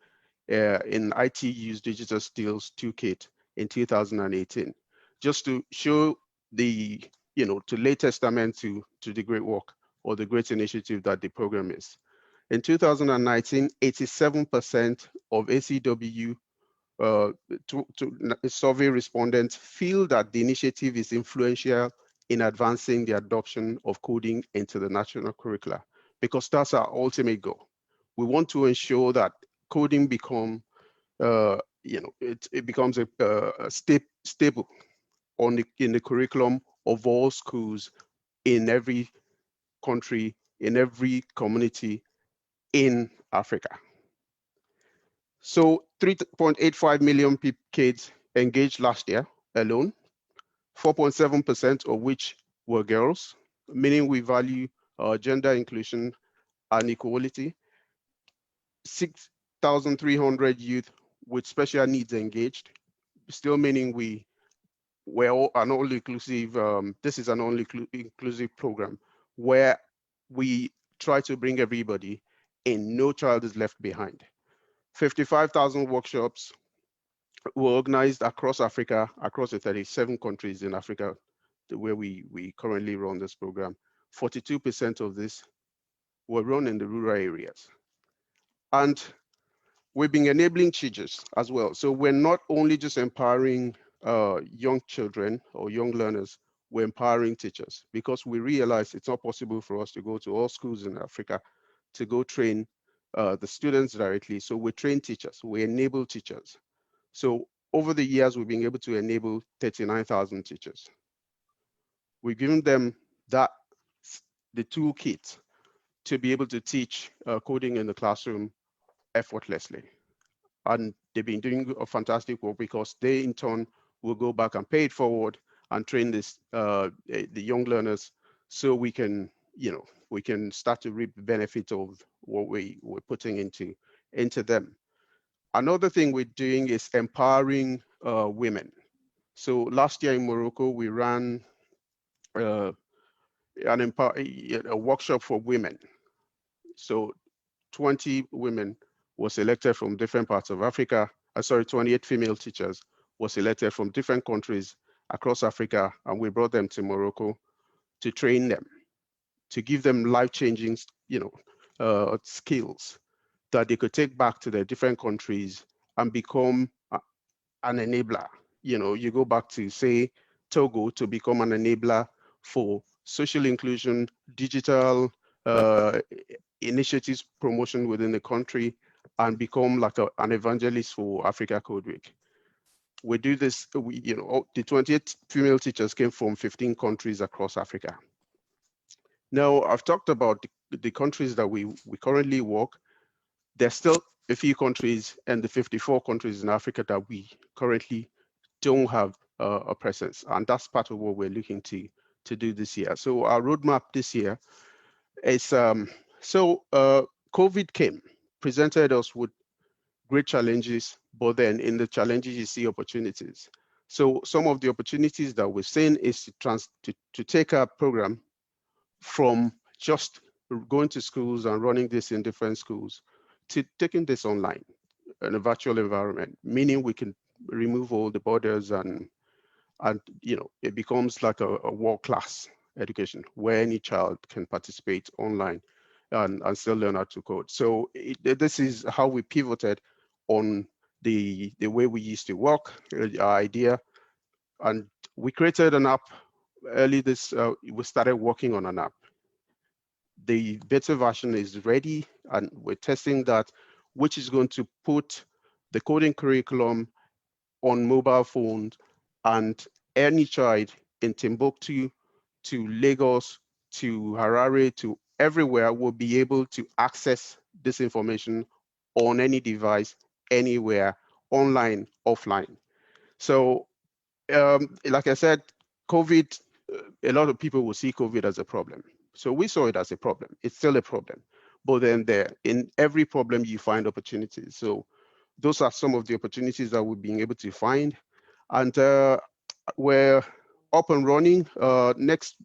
in ITU's Digital Skills Toolkit in 2018, just to show to lay testament to the great work or the great initiative that the program is. In 2019, 87% of ACW survey respondents feel that the initiative is influential in advancing the adoption of coding into the national curricula, because that's our ultimate goal. We want to ensure that coding becomes a staple in the curriculum of all schools in every country, in every community in Africa. So 3.85 million kids engaged last year alone, 4.7% of which were girls, meaning we value gender inclusion and equality. 6,300 youth with special needs engaged, still meaning we're an all-inclusive, this is an all-inclusive program where we try to bring everybody in, no child is left behind. 55,000 workshops were organized across Africa, across the 37 countries in Africa where we currently run this program, 42% of this were run in the rural areas. And we've been enabling teachers as well. So we're not only just empowering young children or young learners, we're empowering teachers, because we realize it's not possible for us to go to all schools in Africa to go train the students directly. So we train teachers, we enable teachers. So over the years, we've been able to enable 39,000 teachers. We've given them the toolkit to be able to teach coding in the classroom effortlessly. And they've been doing a fantastic work, because they in turn will go back and pay it forward and train the young learners, so we can, we can start to reap the benefit of what we're putting into them. Another thing we're doing is empowering women. So last year in Morocco, we ran a workshop for women. So 20 women were selected from different parts of Africa. 28 female teachers were selected from different countries across Africa, and we brought them to Morocco to train them, to give them life-changing, skills that they could take back to their different countries and become an enabler. You go back to, say, Togo, to become an enabler for social inclusion, digital initiatives promotion within the country, and become like an evangelist for Africa Code Week. We do this, the 28 female teachers came from 15 countries across Africa. Now, I've talked about the countries that we currently work. There's still a few countries and the 54 countries in Africa that we currently don't have a presence. And that's part of what we're looking to do this year. So our roadmap this year is, COVID came, presented us with great challenges, but then in the challenges, you see opportunities. So some of the opportunities that we're seeing is to take our program from just going to schools and running this in different schools to taking this online in a virtual environment, meaning we can remove all the borders and it becomes like a world-class education where any child can participate online and still learn how to code. So this is how we pivoted on the way we used to work, our idea, and we created an app early this, we started working on an app. The beta version is ready and we're testing that, which is going to put the coding curriculum on mobile phones, and any child in Timbuktu to Lagos to Harare to everywhere will be able to access this information on any device, anywhere, online, offline. So like I said, COVID, a lot of people will see COVID as a problem. So we saw it as a problem. It's still a problem. But then in every problem, you find opportunities. So those are some of the opportunities that we're being able to find. And we're up and running. Next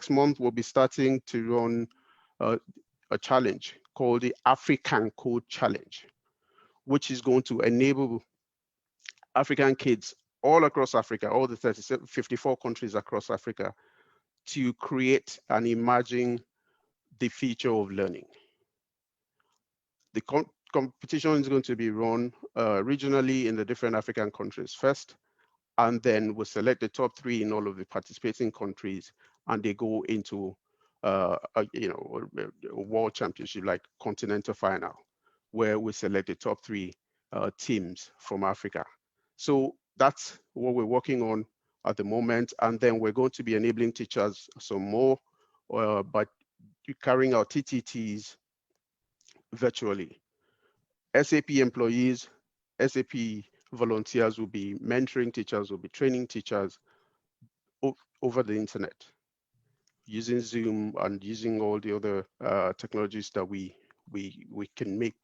month, we'll be starting to run a challenge called the African Code Challenge, which is going to enable African kids all across Africa, all the 54 countries across Africa, to create and imagine the future of learning. The competition is going to be run regionally in the different African countries first, and then we'll select the top 3 in all of the participating countries, and they go into a world championship like continental final, where we select the top 3 teams from Africa. So that's what we're working on at the moment. And then we're going to be enabling teachers some more by carrying out TTTs virtually. SAP employees, SAP volunteers will be mentoring teachers, will be training teachers over the internet, using Zoom and using all the other technologies that we can make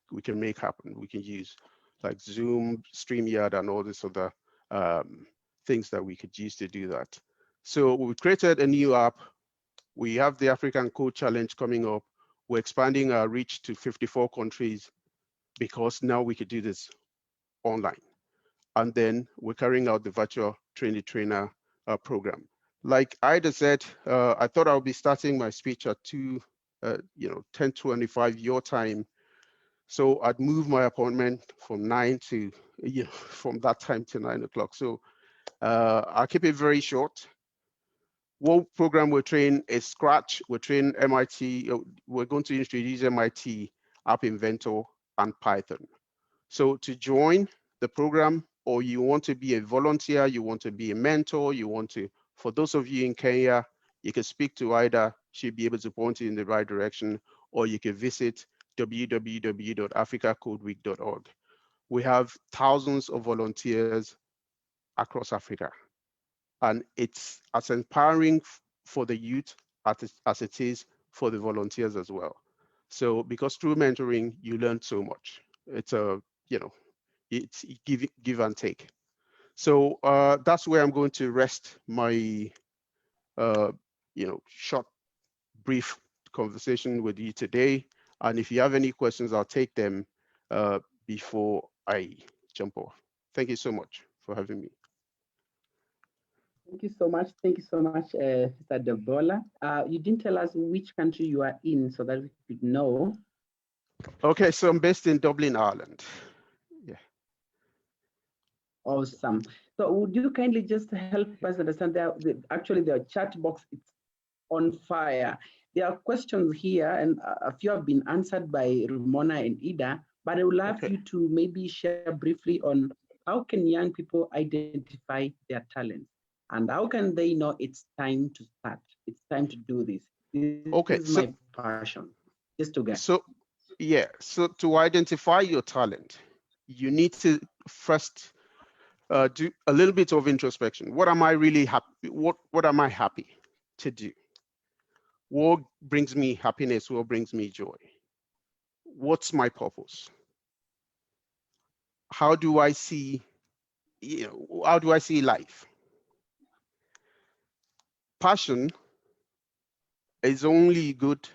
happen. We can use like Zoom, StreamYard, and all these other things that we could use to do that. So we created a new app. We have the African Code Challenge coming up. We're expanding our reach to 54 countries because now we could do this online. And then we're carrying out the virtual train-the-trainer program. Like Ida said, I thought I would be starting my speech at 10:25 your time. So I'd move my appointment from 9 to, from that time to 9 o'clock. So I'll keep it very short. What program we're training is Scratch. We're training MIT. We're going to introduce MIT App Inventor and Python. So to join the program, or you want to be a volunteer, you want to be a mentor, for those of you in Kenya, you can speak to Ida. She'll be able to point you in the right direction, or you can visit www.africacodeweek.org. We have thousands of volunteers across Africa, and it's as empowering for the youth as it is for the volunteers as well. So because through mentoring, you learn so much. It's it's give and take. So that's where I'm going to rest my short, brief conversation with you today. And if you have any questions, I'll take them before I jump off. Thank you so much for having me. Thank you so much. Thank you so much, Mr. Debola. You didn't tell us which country you are in so that we could know. Okay, so I'm based in Dublin, Ireland. Yeah. Awesome. So would you kindly just help us understand actually the chat box is on fire. There are questions here and a few have been answered by Romana and Ida, but I would love you to maybe share briefly on how can young people identify their talents and how can they know it's time to start, it's time to do this. This is my passion, just to get. So to identify your talent, you need to first do a little bit of introspection. What am I really happy? What am I happy to do? What brings me happiness? What brings me joy? What's my purpose? How do I see, how do I see life? Passion is only good,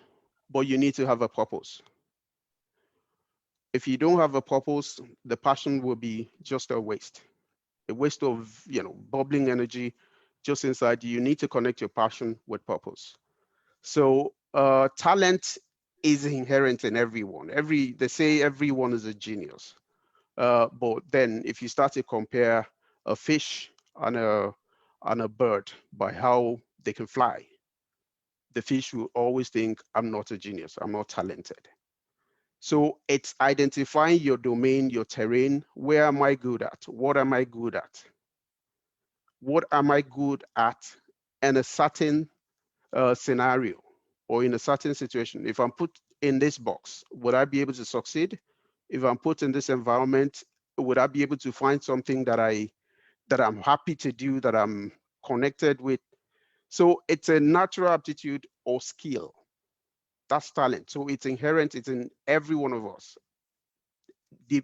but you need to have a purpose. If you don't have a purpose, the passion will be just a waste of, bubbling energy just inside you. You need to connect your passion with purpose. So talent is inherent in everyone. They say everyone is a genius. But then if you start to compare a fish and a bird by how they can fly, the fish will always think, I'm not a genius, I'm not talented. So it's identifying your domain, your terrain. Where am I good at? What am I good at? What am I good at in a certain scenario or in a certain situation? If I'm put in this box, would I be able to succeed? If I'm put in this environment, would I be able to find something that I'm happy to do, that I'm connected with? So it's a natural aptitude or skill. That's talent. So it's inherent, it's in every one of us. The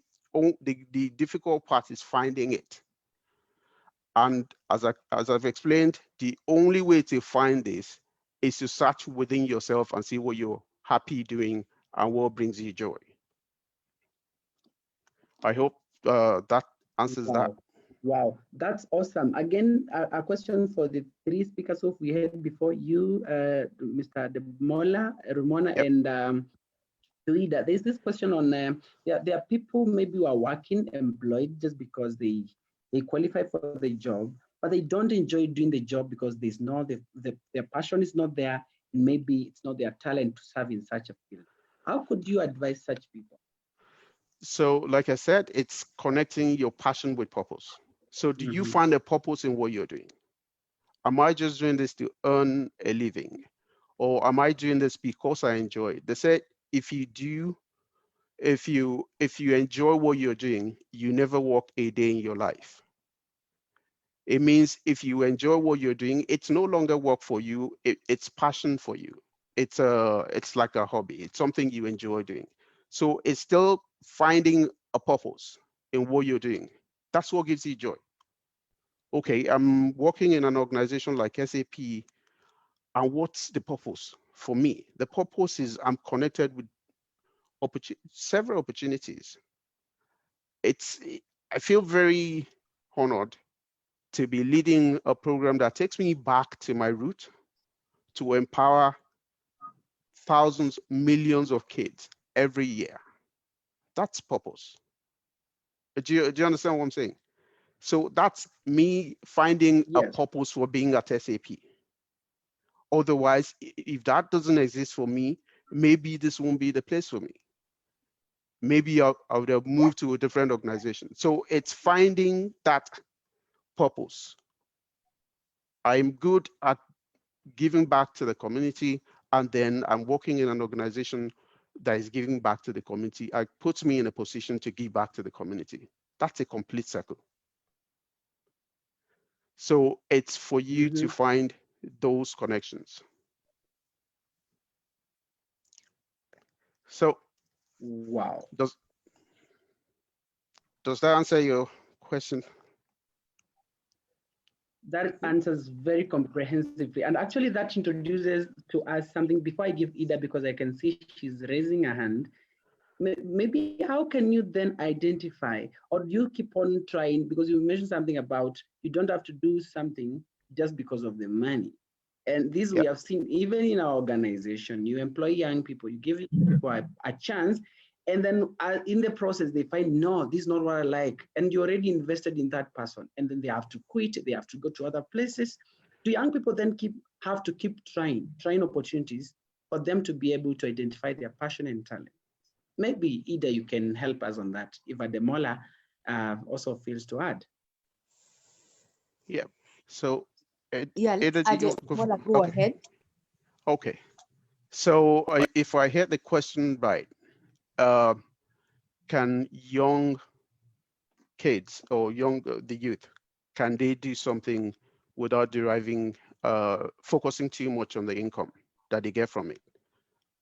difficult part is finding it. And as I've explained, the only way to find this is to search within yourself and see what you're happy doing and what brings you joy. I hope that answers that. Wow, that's awesome. Again, a question for the three speakers who we had before you, Mr. Demola, Romana, and Tuida. There's this question on, there are people maybe who are working, employed just because they qualify for the job, but they don't enjoy doing the job because there's no, their passion is not there, and maybe it's not their talent to serve in such a field. How could you advise such people? So like I said, it's connecting your passion with purpose. So do you find a purpose in what you're doing? Am I just doing this to earn a living? Or am I doing this because I enjoy it? They said, if you enjoy what you're doing, you never work a day in your life. It means if you enjoy what you're doing, it's no longer work for you, it's passion for you. It's like a hobby. It's something you enjoy doing. So it's still finding a purpose in what you're doing. That's what gives you joy. Okay, I'm working in an organization like SAP, and what's the purpose for me? The purpose is I'm connected with several opportunities. I feel very honored to be leading a program that takes me back to my root, to empower thousands, millions of kids every year. That's purpose. Do you understand what I'm saying? So that's me finding a purpose for being at SAP. Otherwise, if that doesn't exist for me, maybe this won't be the place for me. Maybe I would have moved to a different organization. So it's finding that purpose. I'm good at giving back to the community, and then I'm working in an organization that is giving back to the community. It puts me in a position to give back to the community. That's a complete circle. So it's for you to find those connections. So wow, does that answer your question? that answers very comprehensively. And actually that introduces to us something before I give Ida, because I can see she's raising her hand. Maybe how can you then identify, or do you keep on trying? Because you mentioned something about you don't have to do something just because of the money. And this we have seen even in our organization. You employ young people, you give people a chance, and then in the process they find, no, this is not what I like, and you already invested in that person, and then they have to quit, they have to go to other places. Do young people then have to keep trying opportunities for them to be able to identify their passion and talent? Maybe either you can help us on that if Ademola also feels to add. Yeah. So Ademola, go ahead. Okay. So if I heard the question right, can young kids or the youth, can they do something without focusing too much on the income that they get from it?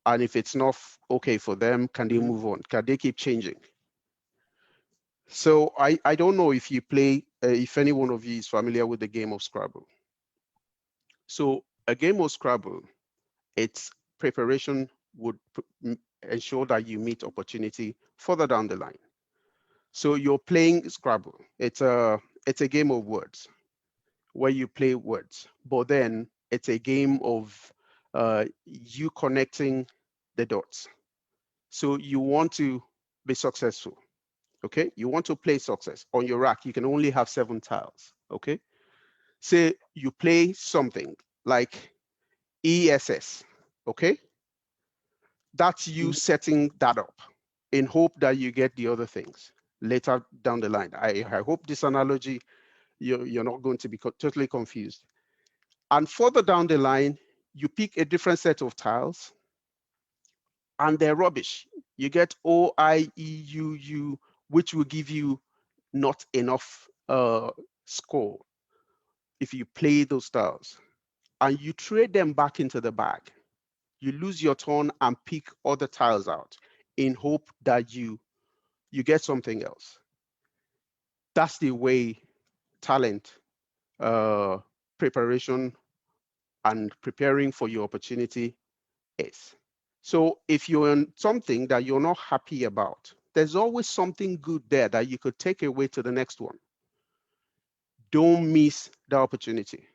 And if it's not okay for them, can they move on? Can they keep changing? So I don't know if you play, if any one of you is familiar with the game of Scrabble. So a game of Scrabble, its preparation would ensure that you meet opportunity further down the line. So you're playing Scrabble. It's a game of words where you play words, but then it's a game of you connecting the dots. So you want to be successful, okay? You want to play success. On your rack, you can only have 7 tiles, okay? Say you play something like ESS, okay? That's you setting that up in hope that you get the other things later down the line. I hope this analogy, you're not going to be totally confused. And further down the line, you pick a different set of tiles and they're rubbish. You get O, I, E, U, U, which will give you not enough score if you play those tiles. And you trade them back into the bag. You lose your turn and pick other tiles out in hope that you get something else. That's the way talent, preparation, and preparing for your opportunity is. So if you're in something that you're not happy about, there's always something good there that you could take away to the next one. Don't miss the opportunity.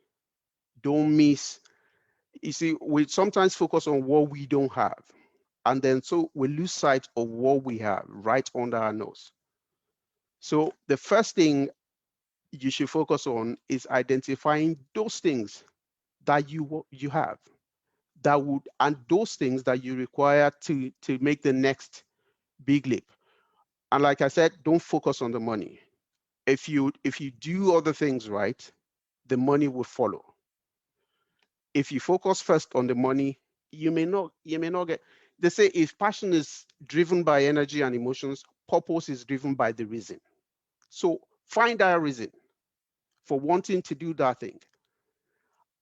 Don't miss. You see, we sometimes focus on what we don't have. And then so we lose sight of what we have right under our nose. So the first thing you should focus on is identifying those things that you have that would, and those things that you require to make the next big leap. And like I said, don't focus on the money. If you do other things right, the money will follow. If you focus first on the money, you may not get. They say if passion is driven by energy and emotions, purpose is driven by the reason. So find that reason for wanting to do that thing.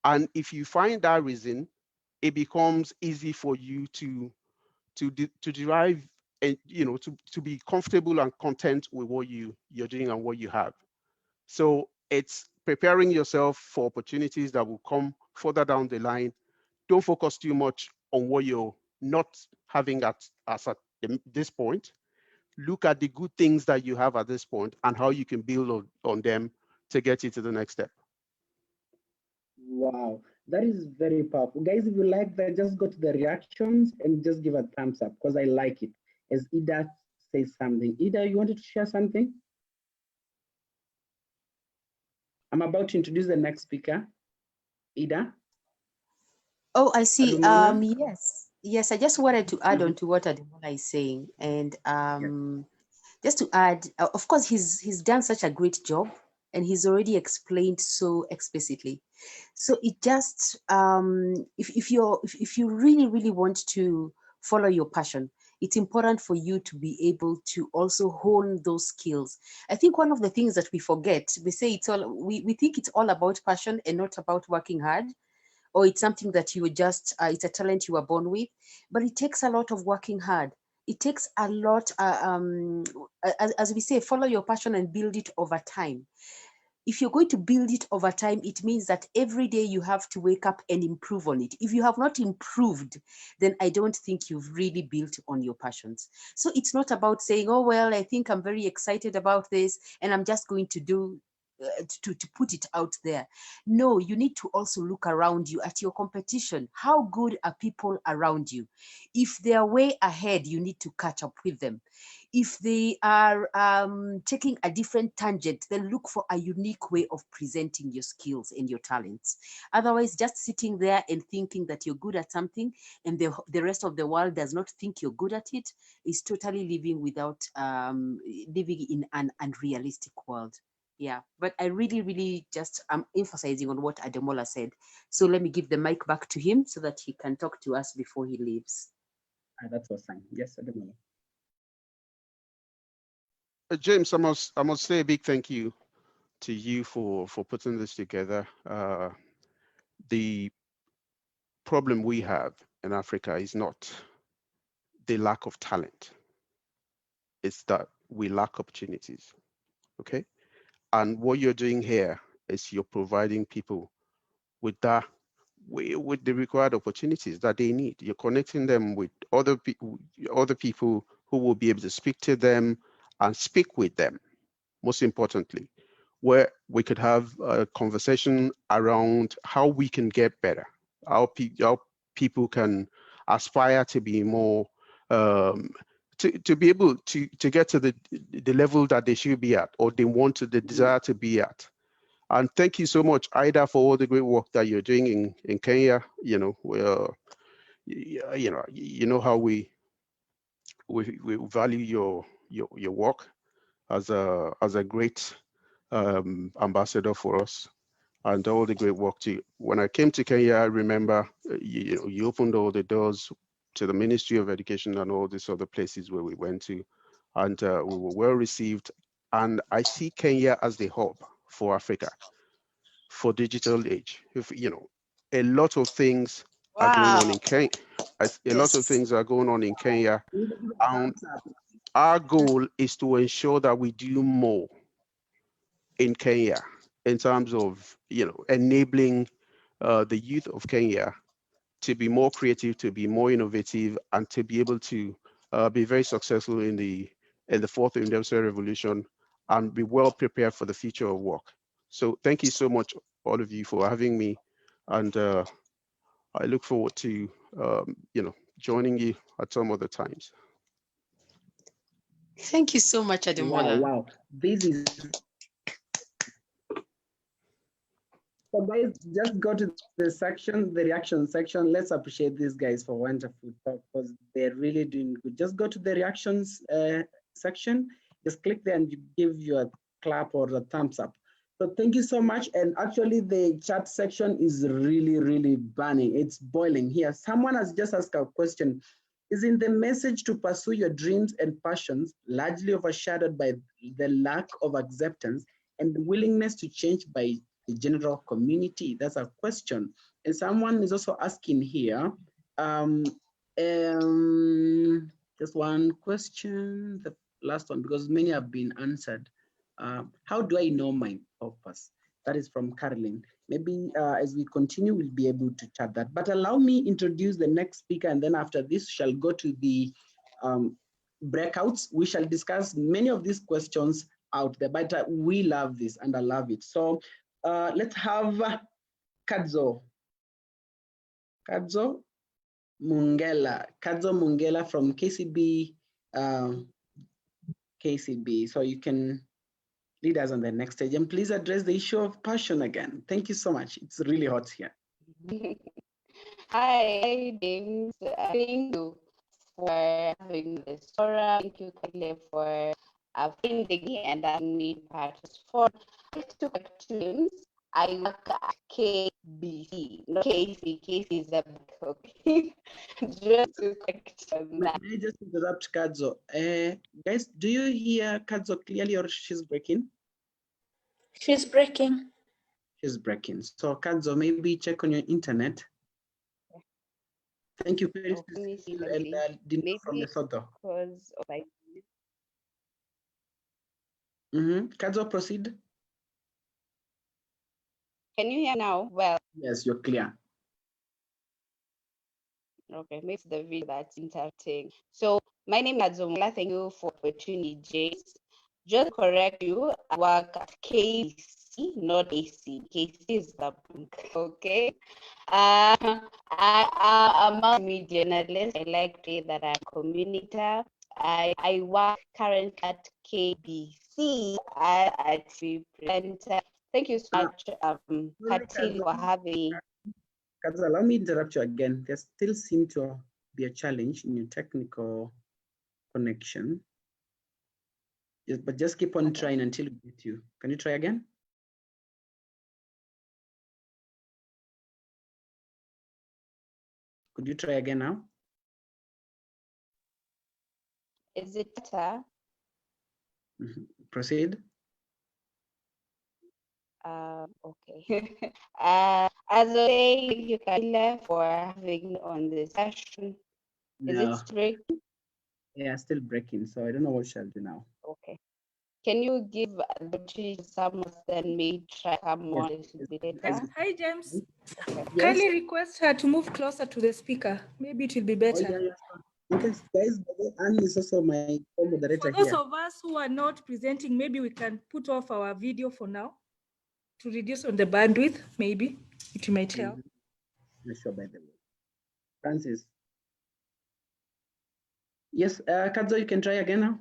And if you find that reason, it becomes easy for you to derive and to be comfortable and content with what you're doing and what you have. So it's preparing yourself for opportunities that will come further down the line. Don't focus too much on what you're not having at this point. Look at the good things that you have at this point and how you can build on them to get you to the next step. Wow, that is very powerful. Guys, if you like that, just go to the reactions and just give a thumbs up because I like it. As Ida says something. Ida, you wanted to share something? I'm about to introduce the next speaker. Ida? Oh, I see. Romana? Yes, I just wanted to add on to what Ademola is saying. And just to add, of course, he's done such a great job and he's already explained so explicitly. So it just, if you really want to follow your passion, it's important for you to be able to also hone those skills. I think one of the things that we forget, we say we think it's all about passion and not about working hard, or it's something that you just, it's a talent you were born with, but it takes a lot of working hard. It takes a lot, as we say, follow your passion and build it over time. If you're going to build it over time, it means that every day you have to wake up and improve on it. If you have not improved, then I don't think you've really built on your passions. So it's not about saying, oh, well, I think I'm very excited about this and I'm just going to do to put it out there. No, you need to also look around you at your competition. How good are people around you? If they are way ahead, you need to catch up with them. If they are taking a different tangent, then look for a unique way of presenting your skills and your talents. Otherwise, just sitting there and thinking that you're good at something and the rest of the world does not think you're good at it is totally living in an unrealistic world. Yeah, but I really just am emphasizing on what Ademola said. So let me give the mic back to him so that he can talk to us before he leaves. That's awesome. Yes, Ademola. James, I must say a big thank you to you for putting this together. The problem we have in Africa is not the lack of talent. It's that we lack opportunities, okay? And what you're doing here is you're providing people with the required opportunities that they need. You're connecting them with other people who will be able to speak to them and speak with them, most importantly, where we could have a conversation around how we can get better, how people can aspire to be more, to be able to get to the level that they should be at, or they want to, the desire to be at. And thank you so much, Ida, for all the great work that you're doing in Kenya. You know how we value your work as a great ambassador for us, and all the great work too. When I came to Kenya, I remember you opened all the doors to the Ministry of Education and all these other places where we went to, and we were well received. And I see Kenya as the hub for Africa, for digital age. If a lot of things are going on in Kenya. A lot of things are going on in Kenya, and our goal is to ensure that we do more in Kenya in terms of enabling the youth of Kenya to be more creative, to be more innovative, and to be able to be very successful in the fourth industrial revolution and be well prepared for the future of work. So thank you so much, all of you, for having me, and I look forward to joining you at some other times. Thank you so much, Ademola. Wow. This is, so guys, just go to the reaction section. Let's appreciate these guys for wonderful talk because they're really doing good. Just go to the reactions section, just click there and you give your clap or a thumbs up. So thank you so much. And actually the chat section is really burning. It's boiling here. Someone has just asked a question. Is in the message to pursue your dreams and passions largely overshadowed by the lack of acceptance and the willingness to change by the general community? That's a question. And someone is also asking here, just one question, the last one, because many have been answered. How do I know my purpose? That is from Caroline. Maybe as we continue, we'll be able to chat that. But allow me introduce the next speaker, and then after this, shall go to the breakouts. We shall discuss many of these questions out there, but we love this and I love it. So let's have Kadzo Mungela from KCB. KCB. So you can lead us on the next stage, and please address the issue of passion again. Thank you so much. It's really hot here. Hi, James. Thank you for having this forum. Thank you, Kyle, for finding me and asking me part of this forum. I have two questions. I work at KBC, no KC. KC is a okay. Just to correct on that. May I just interrupt Kadzo? Guys, do you hear Kadzo clearly or she's breaking? She's breaking. She's breaking. So Kadzo, maybe check on your internet. Thank you, Paris. Let me see. Maybe from Lesotho. Because of my Kadzo, proceed. Can you hear now? Well, yes, you're clear. Okay, maybe it's the video that's interrupting. So my name is Zomala. Thank you for opportunity, James. Just to correct you, I work at KC, not AC. KC is the bank. Okay. I'm a multimedia journalist. I like to say that I'm a communicator. I work currently at KBC at the presenter. Thank you so much, Katil, for having me. Kadzo, allow me to interrupt you again. There still seems to be a challenge in your technical connection. Yes, but just keep on trying until we get you. Can you try again? Could you try again now? Is it better? Proceed. Okay. As I say, thank you, Camila, for having me on this session. Is No. it breaking? Yeah, still breaking. So I don't know what shall do now. Okay. Can you give the opportunity to someone, then maybe try come on a little bit later? Hi, James. Okay. Yes. Kindly request her to move closer to the speaker. Maybe it will be better. Oh, yeah. Okay, guys, Anne is also my co-moderator For those here. of us who are not presenting, maybe we can put off our video for now to reduce on the bandwidth. Maybe it might help. Not sure, by the way. Francis. Yes, Kadzo, you can try again now.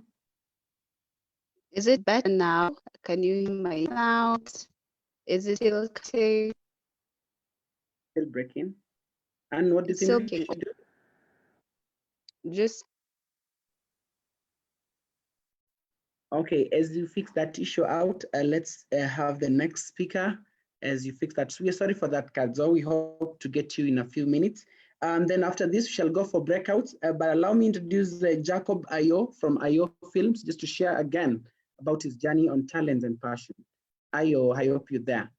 Is it better now? Can you hear my sound? Is it still cutting? Still breaking. And what do you think we should do? Just okay, as you fix that issue out, let's have the next speaker as you fix that. So we are sorry for that, Kadzo. We hope to get you in a few minutes. Then after this, we shall go for breakouts. But allow me to introduce Jacob Apio from Apio Films, just to share again about his journey on talent and passion. Apio, I hope you're there.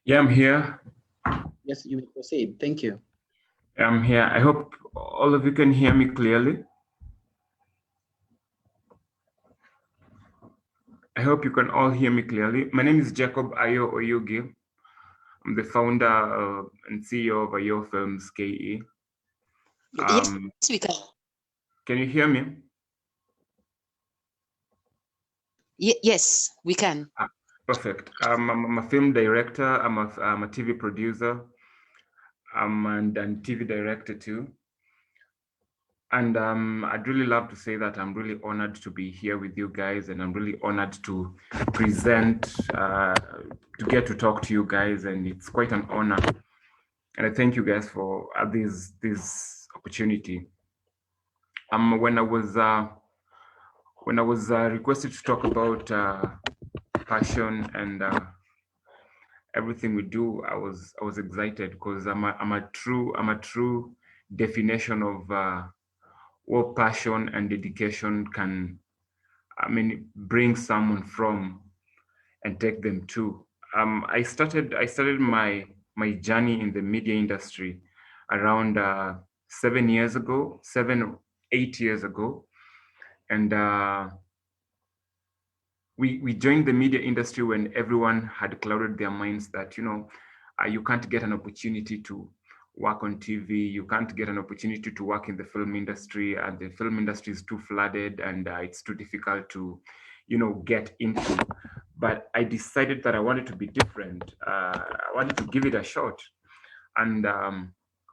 Yeah, I'm here. Yes, you may proceed. Thank you. I'm here. I hope all of you can hear me clearly. I hope you can all hear me clearly. My name is Jacob Apio Oyugi. I'm the founder and CEO of Apio Films KE. Yes, we can. Can you hear me? Yes, we can. Perfect. I'm a film director. I'm a TV producer. And TV director too. And I'd really love to say that I'm really honored to be here with you guys, and I'm really honored to present, to get to talk to you guys, and it's quite an honor. And I thank you guys for this opportunity. When I was requested to talk about passion and everything we do, I was excited because I'm a true definition of what passion and dedication can, bring someone from and take them to. I started my journey in the media industry around 8 years ago, and we joined the media industry when everyone had clouded their minds that you can't get an opportunity to work on TV. You can't get an opportunity to work in the film industry, and the film industry is too flooded, and it's too difficult to, get into. But I decided that I wanted to be different. I wanted to give it a shot. And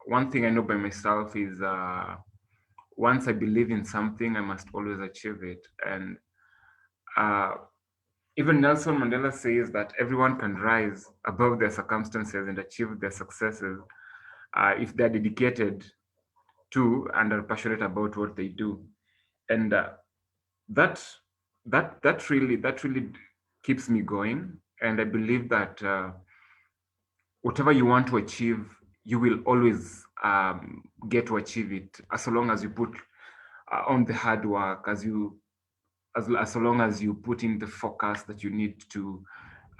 one thing I know by myself is once I believe in something, I must always achieve it. And even Nelson Mandela says that everyone can rise above their circumstances and achieve their successes if they're dedicated to and are passionate about what they do. And that really keeps me going. And I believe that whatever you want to achieve, you will always get to achieve it, as long as you put on the hard work, as long as you put in the focus that you need to,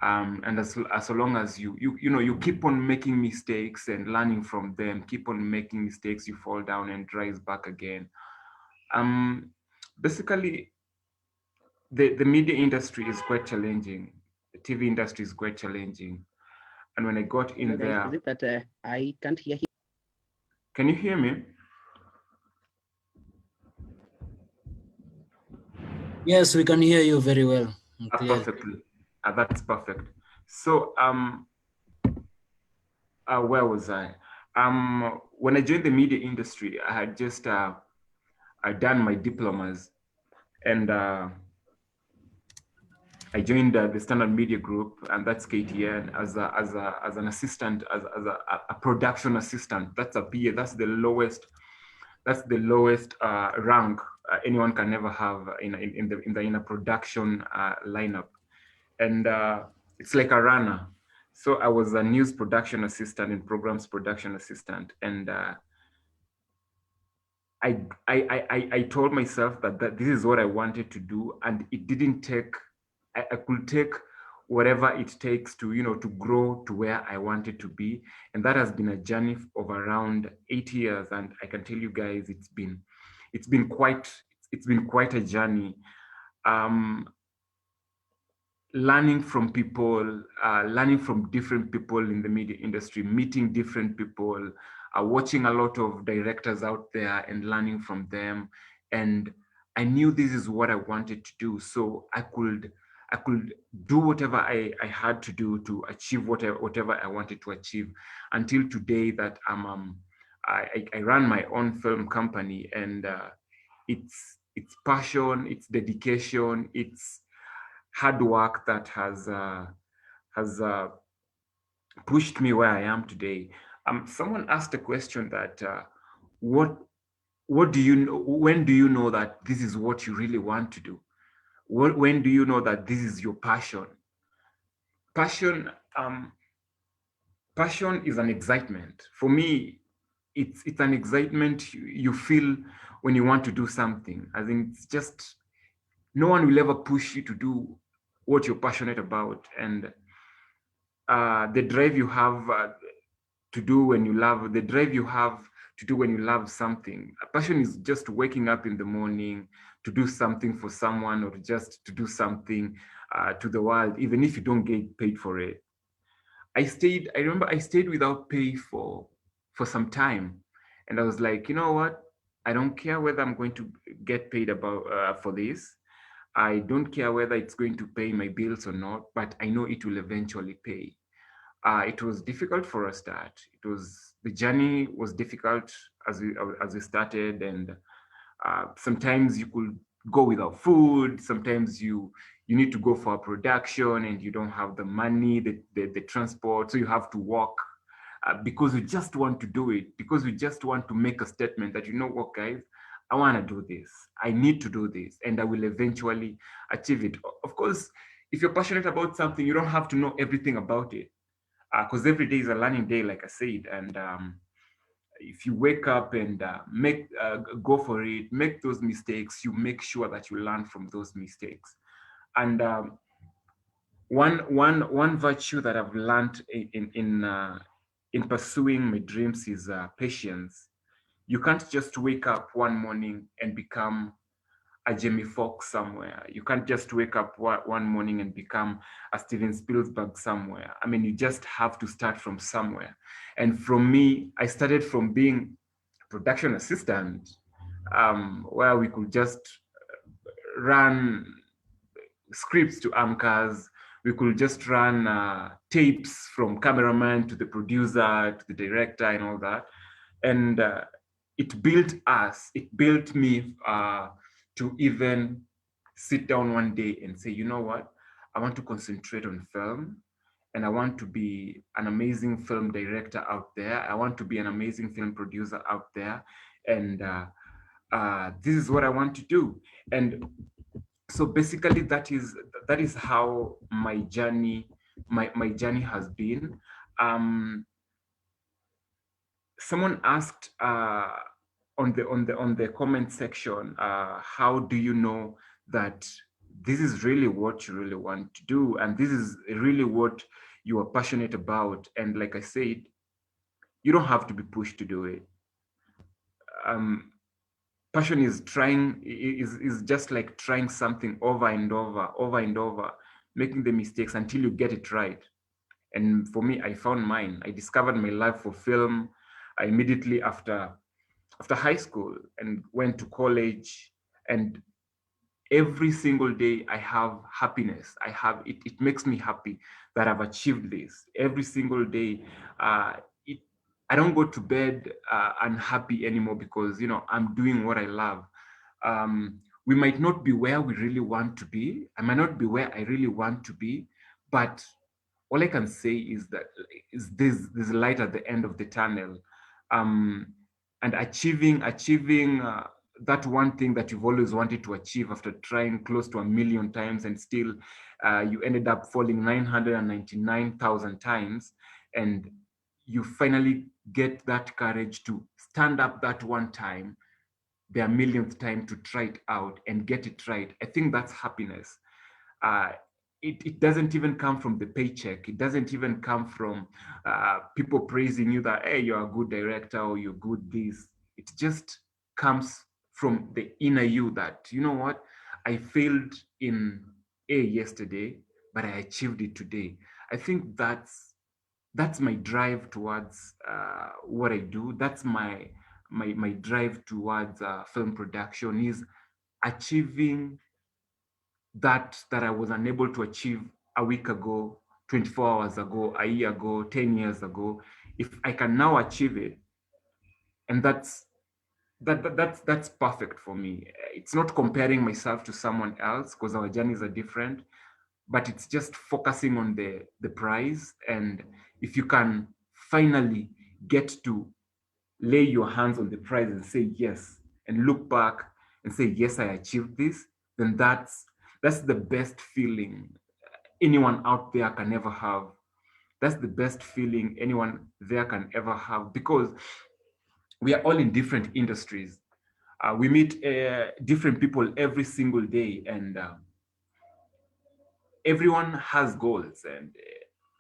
and as long as you keep on making mistakes and learning from them, keep on making mistakes, you fall down and rise back again. Basically, the media industry is quite challenging. The TV industry is quite challenging. And when I got in there, is it that I can't hear him? Can you hear me? Yes, we can hear you very well. Perfectly. That's perfect. So, where was I? When I joined the media industry, I had just done my diplomas, and I joined the Standard Media Group, and that's KTN, as an assistant, as a production assistant. That's a PA. That's the lowest rank anyone can ever have in a production lineup, and it's like a runner. So I was a news production assistant and programs production assistant, and I told myself that this is what I wanted to do, and it didn't take. I could take whatever it takes to to grow to where I wanted to be, and that has been a journey of around 8 years. And I can tell you guys, it's been quite a journey. Learning from people, learning from different people in the media industry, meeting different people, watching a lot of directors out there and learning from them. And I knew this is what I wanted to do, so I could do whatever I had to do to achieve whatever I wanted to achieve, until today that I run my own film company, and it's passion, it's dedication, it's hard work that has pushed me where I am today. Someone asked a question that what do you know? When do you know that this is what you really want to do? When do you know that this is your passion? Passion is an excitement. For me, it's an excitement you feel when you want to do something. I think it's just, no one will ever push you to do what you're passionate about, and the drive you have to do when you love, the drive you have to do when you love something. A passion is just waking up in the morning to do something for someone, or just to do something to the world, even if you don't get paid for it. I remember I stayed without pay for some time, and I was like, you know what? I don't care whether I'm going to get paid for this. I don't care whether it's going to pay my bills or not, but I know it will eventually pay. It was difficult for a start. The journey was difficult as we started, and sometimes you could go without food. Sometimes you need to go for a production and you don't have the money, the transport, so you have to walk because you just want to do it, because you just want to make a statement that, you know what, guys, I want to do this. I need to do this, and I will eventually achieve it. Of course, if you're passionate about something, you don't have to know everything about it, because every day is a learning day, like I said. And if you wake up and go for it, make those mistakes, you make sure that you learn from those mistakes. And one virtue that I've learned in pursuing my dreams is patience. You can't just wake up one morning and become a Jamie Foxx somewhere. You can't just wake up one morning and become a Steven Spielberg somewhere. I mean, you just have to start from somewhere. And from me, I started from being a production assistant, where we could just run scripts to anchors. We could just run tapes from cameraman to the producer to the director and all that. And it built us, it built me to even sit down one day and say, you know what, I want to concentrate on film, and I want to be an amazing film director out there. I want to be an amazing film producer out there. And this is what I want to do. And so basically that is how my journey has been. Someone asked on the comment section, how do you know that this is really what you really want to do, and this is really what you are passionate about? And like I said, you don't have to be pushed to do it. Passion is just like trying something over and over, making the mistakes until you get it right. And for me, I found mine. I discovered my love for film immediately after high school, and went to college. And every single day I have happiness. It makes me happy that I've achieved this. Every single day, I don't go to bed unhappy anymore, because I'm doing what I love. We might not be where we really want to be. I might not be where I really want to be, but all I can say is that there's light at the end of the tunnel. And achieving that one thing that you've always wanted to achieve after trying close to 1,000,000 times, and still you ended up falling 999,000 times, and you finally get that courage to stand up that one time, the millionth time, to try it out and get it right. I think that's happiness. It doesn't even come from the paycheck. It doesn't even come from people praising you that, hey, you're a good director, or you're good this. It just comes from the inner you that, you know what, I failed in A yesterday, but I achieved it today. I think that's my drive towards what I do. That's my drive towards film production, is achieving that I was unable to achieve a week ago, 24 hours ago, a year ago, 10 years ago. If I can now achieve it, and that's perfect for me. It's not comparing myself to someone else, because our journeys are different, but it's just focusing on the prize. And if you can finally get to lay your hands on the prize and say yes, and look back and say, yes, I achieved this, then that's the best feeling anyone out there can ever have. That's the best feeling anyone there can ever have, because we are all in different industries. We meet different people every single day, and everyone has goals, and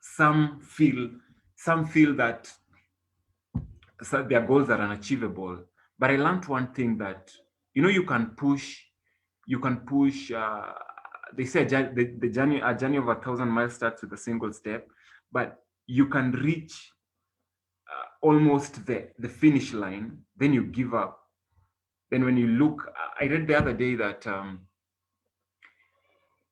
some feel that their goals are unachievable. But I learned one thing, that you can push. They say a journey of 1,000 miles starts with a single step, but you can reach almost the finish line, then you give up. Then when you look, I read the other day that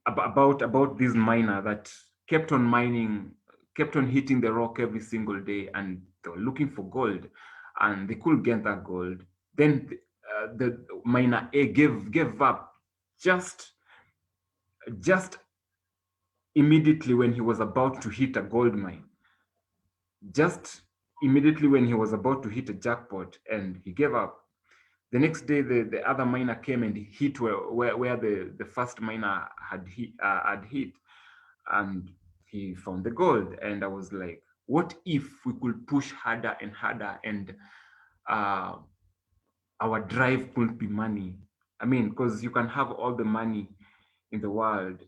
about this miner that kept on mining, kept on hitting the rock every single day, and they were looking for gold, and they couldn't get that gold. Then the miner A gave up just immediately when he was about to hit a gold mine. Just immediately when he was about to hit a jackpot, and he gave up. The next day, the other miner came and hit where the first miner had hit, and he found the gold. And I was like, what if we could push harder and harder, and our drive couldn't be money? I mean, because you can have all the money in the world,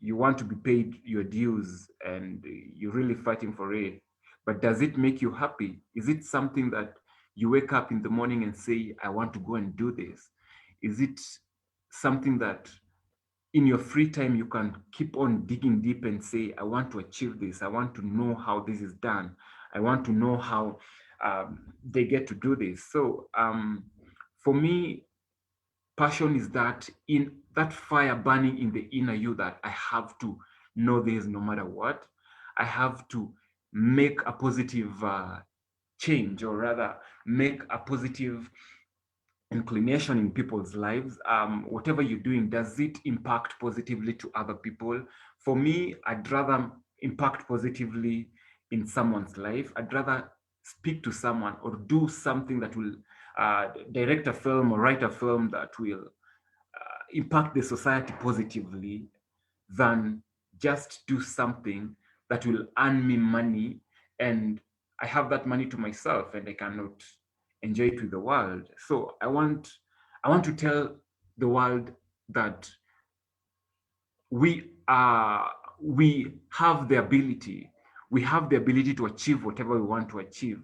you want to be paid your dues, and you're really fighting for it. But does it make you happy? Is it something that you wake up in the morning and say, I want to go and do this? Is it something that in your free time you can keep on digging deep and say, I want to achieve this. I want to know how this is done. I want to know how they get to do this. So for me, passion is that fire burning in the inner you that I have to know this no matter what. I have to make a positive change, or rather make a positive inclination in people's lives. Whatever you're doing, does it impact positively to other people? For me, I'd rather impact positively in someone's life. I'd rather speak to someone or do something that will direct a film or write a film that will impact the society positively than just do something that will earn me money and I have that money to myself and I cannot enjoy it with the world. So I want to tell the world that we have the ability to achieve whatever we want to achieve,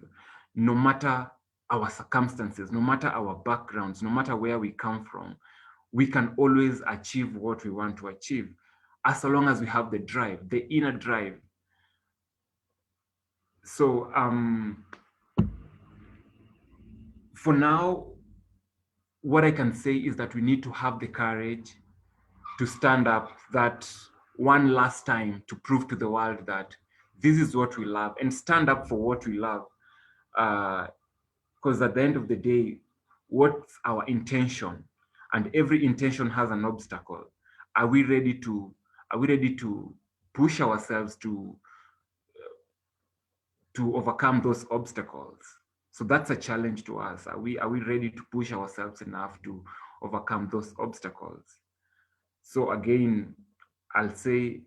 no matter our circumstances, no matter our backgrounds, no matter where we come from. We can always achieve what we want to achieve as long as we have the drive, the inner drive. So for now, what I can say is that we need to have the courage to stand up that one last time to prove to the world that this is what we love, and stand up for what we love. Because at the end of the day, what's our intention? And every intention has an obstacle. Are we ready to push ourselves to overcome those obstacles? So that's a challenge to us. Are we ready to push ourselves enough to overcome those obstacles? So again, I'll say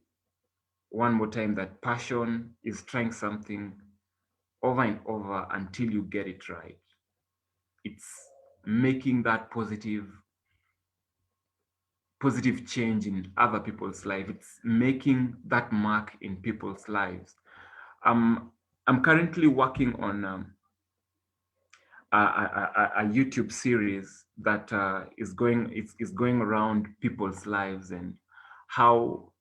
one more time that passion is trying something over and over until you get it right. It's making that positive change in other people's lives. It's making that mark in people's lives. I'm currently working on a YouTube series that is going around people's lives and how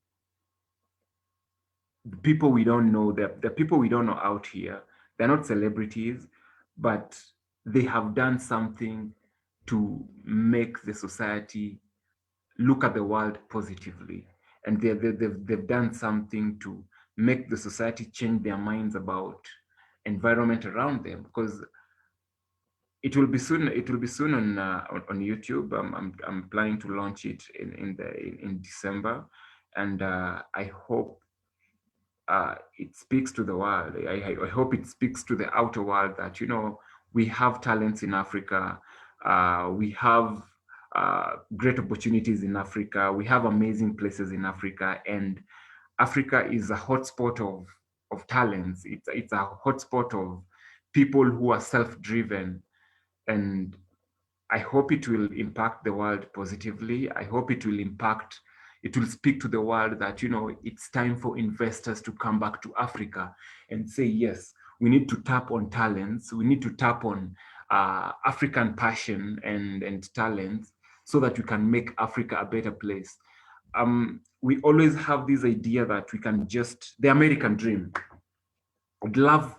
the people we don't know, the people we don't know out here, they're not celebrities, but they have done something to make the society look at the world positively. And they've done something to make the society change their minds about environment around them, because it will be soon on YouTube. I'm planning to launch it in December, and I hope it speaks to the world. I hope it speaks to the outer world that, you know, we have talents in Africa. We have great opportunities in Africa. We have amazing places in Africa, and Africa is a hotspot of talents. It's a hotspot of people who are self-driven, and I hope it will impact the world positively. I hope it will speak to the world that, you know, it's time for investors to come back to Africa and say, yes, we need to tap on talents. We need to tap on African passion and talents so that we can make Africa a better place. We always have this idea that we can the American dream. I'd love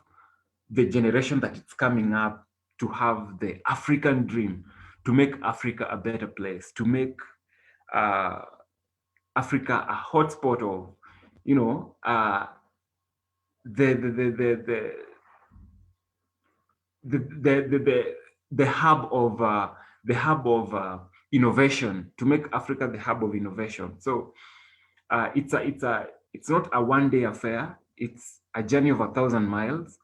the generation that is coming up to have the African dream, to make Africa a better place, to make Africa a hotspot of, you know, the hub of innovation, to make Africa the hub of innovation. So it's not a one-day affair. It's a journey of 1,000 miles,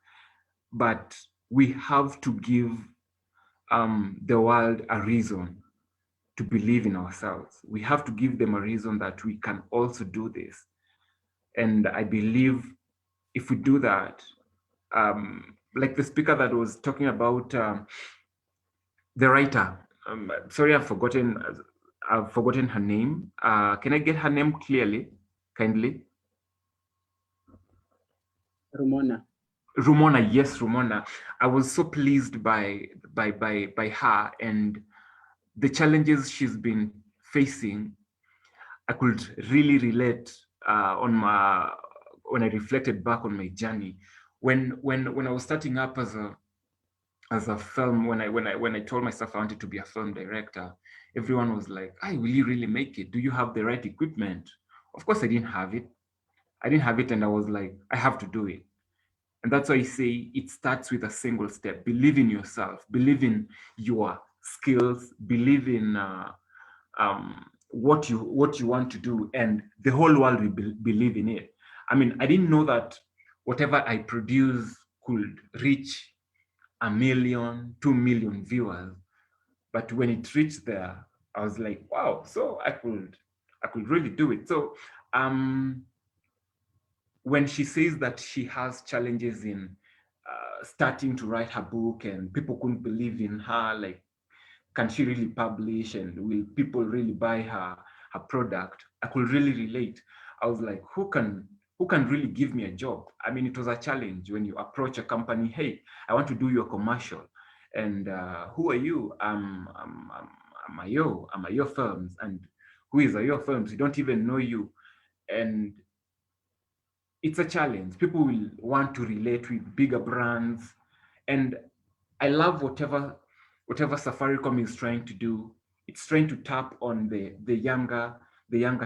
but we have to give the world a reason to believe in ourselves. We have to give them a reason that we can also do this. And I believe if we do that, like the speaker that was talking about, the writer, sorry, I've forgotten her name. Can I get her name clearly, kindly? Romana, yes, Romana. I was so pleased by her and the challenges she's been facing, I could really relate when I reflected back on my journey. When I was starting up as a film, when I told myself I wanted to be a film director, everyone was like, "Hey, will you really make it? Do you have the right equipment?" Of course, I didn't have it. And I was like, I have to do it. And that's why I say it starts with a single step. Believe in yourself, believe in your skills, believe in what you want to do, and the whole world will believe in it. I mean, I didn't know that whatever I produce could reach 1 million, 2 million viewers. But when it reached there, I was like, wow, so I could really do it. So when she says that she has challenges in starting to write her book and people couldn't believe in her, like, can she really publish and will people really buy her product? I could really relate. I was like, who can really give me a job? I mean, it was a challenge when you approach a company, hey, I want to do your commercial. And who are you? I'm Ayo Films. And who is Ayo Films? We don't even know you. And it's a challenge. People will want to relate with bigger brands. And I love whatever Safaricom is trying to do. It's trying to tap on the younger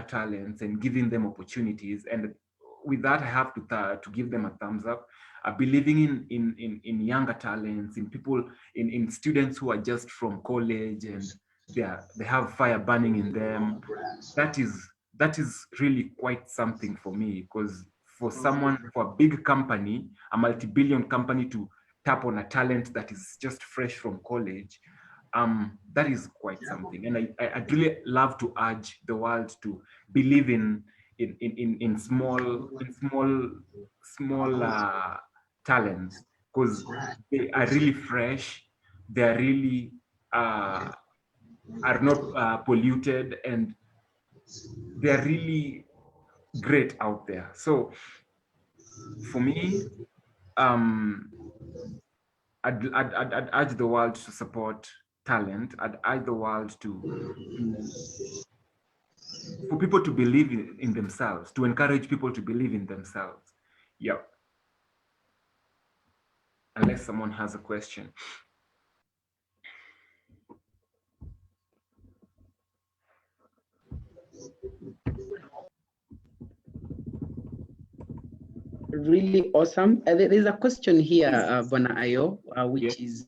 talents and giving them opportunities. And with that, I have to give them a thumbs up. Believing in younger talents, in people, in students who are just from college and they have fire burning in them. That is really quite something for me, because for a big company, a multi-billion company, to tap on a talent that is just fresh from college, that is quite something. And I'd really love to urge the world to believe in small talents, because they are really fresh, they are really are not polluted, and they are really great out there. So for me, I'd urge the world to support talent. I'd urge the world for people to believe in themselves, to encourage people to believe in themselves. Yeah. Unless someone has a question. Really awesome. There is a question here, Bona Ayo, which is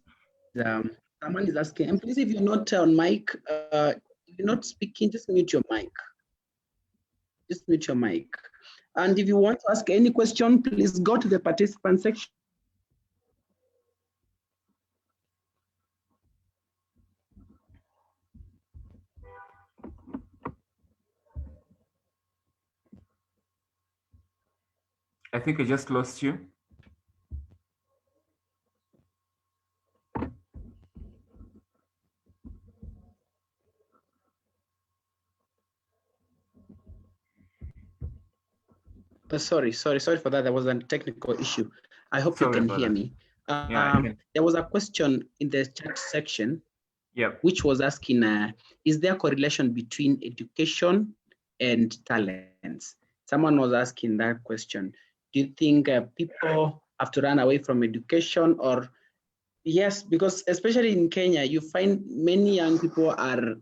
someone is asking, and please, if you're not on mic, if you're not speaking, just mute your mic. Just mute your mic. And if you want to ask any question, please go to the participant section. I think I just lost you. Sorry for that. There was a technical issue. I hope you can hear me. Yeah, I can. There was a question in the chat section, which was asking, is there a correlation between education and talents? Someone was asking that question. Do you think people have to run away from education? Or yes, because especially in Kenya, you find many young people are,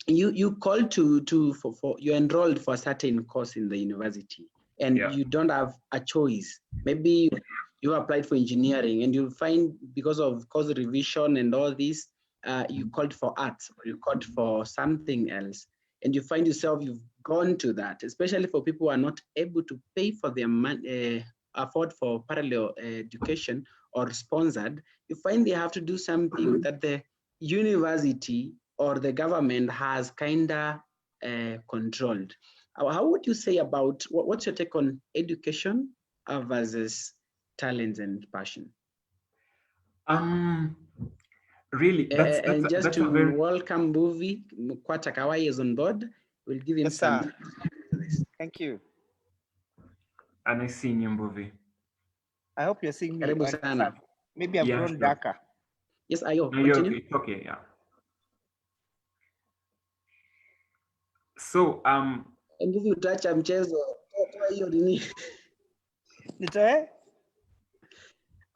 you call you're enrolled for a certain course in the university, and you don't have a choice. Maybe you applied for engineering, and you find because of course revision and all this, you called for arts, or you called for something else, and you find yourself you've gone to that, especially for people who are not able to pay for their money, afford for parallel education or sponsored. You find they have to do something that the university or the government has kind of controlled. How would you say about, what's your take on education versus talents and passion? Really, and just to welcome Mbuvi, Mkwata Kawai is on board. We'll give him some. Thank you. And I see you, Mbuvi. I hope you're seeing me. Sana. Maybe I've grown darker. Yes, Ayo, continue. It's okay, yeah. So and if you touch mchezo toa hiyo nini. Nitoe?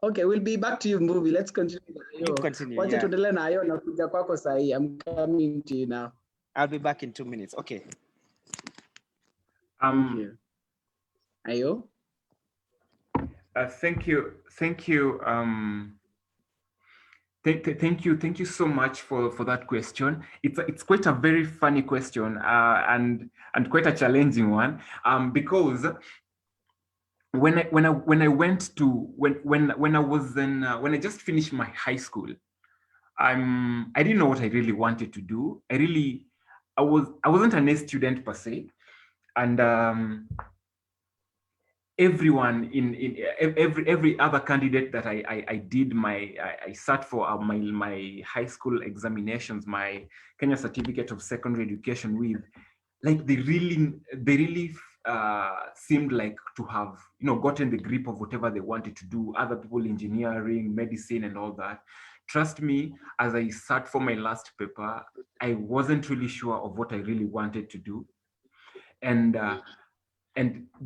Okay, we'll be back to you, Movie. Let's continue. You continue, Wacha yeah. tuendelee na Ayo na kuja kwako sahi. I'm coming to you now. I'll be back in 2 minutes. Okay. Thank you. Ayo? Thank you. Thank you. Thank you so much for that question. It's quite a very funny question and quite a challenging one because when I just finished my high school, I didn't know what I really wanted to do. I wasn't an A student per se, and everyone in every other candidate that I sat for my high school examinations, my Kenya Certificate of Secondary Education with, like they really seemed like to have gotten the grip of whatever they wanted to do. Other people engineering, medicine, and all that. Trust me, as I sat for my last paper, I wasn't really sure of what I really wanted to do, and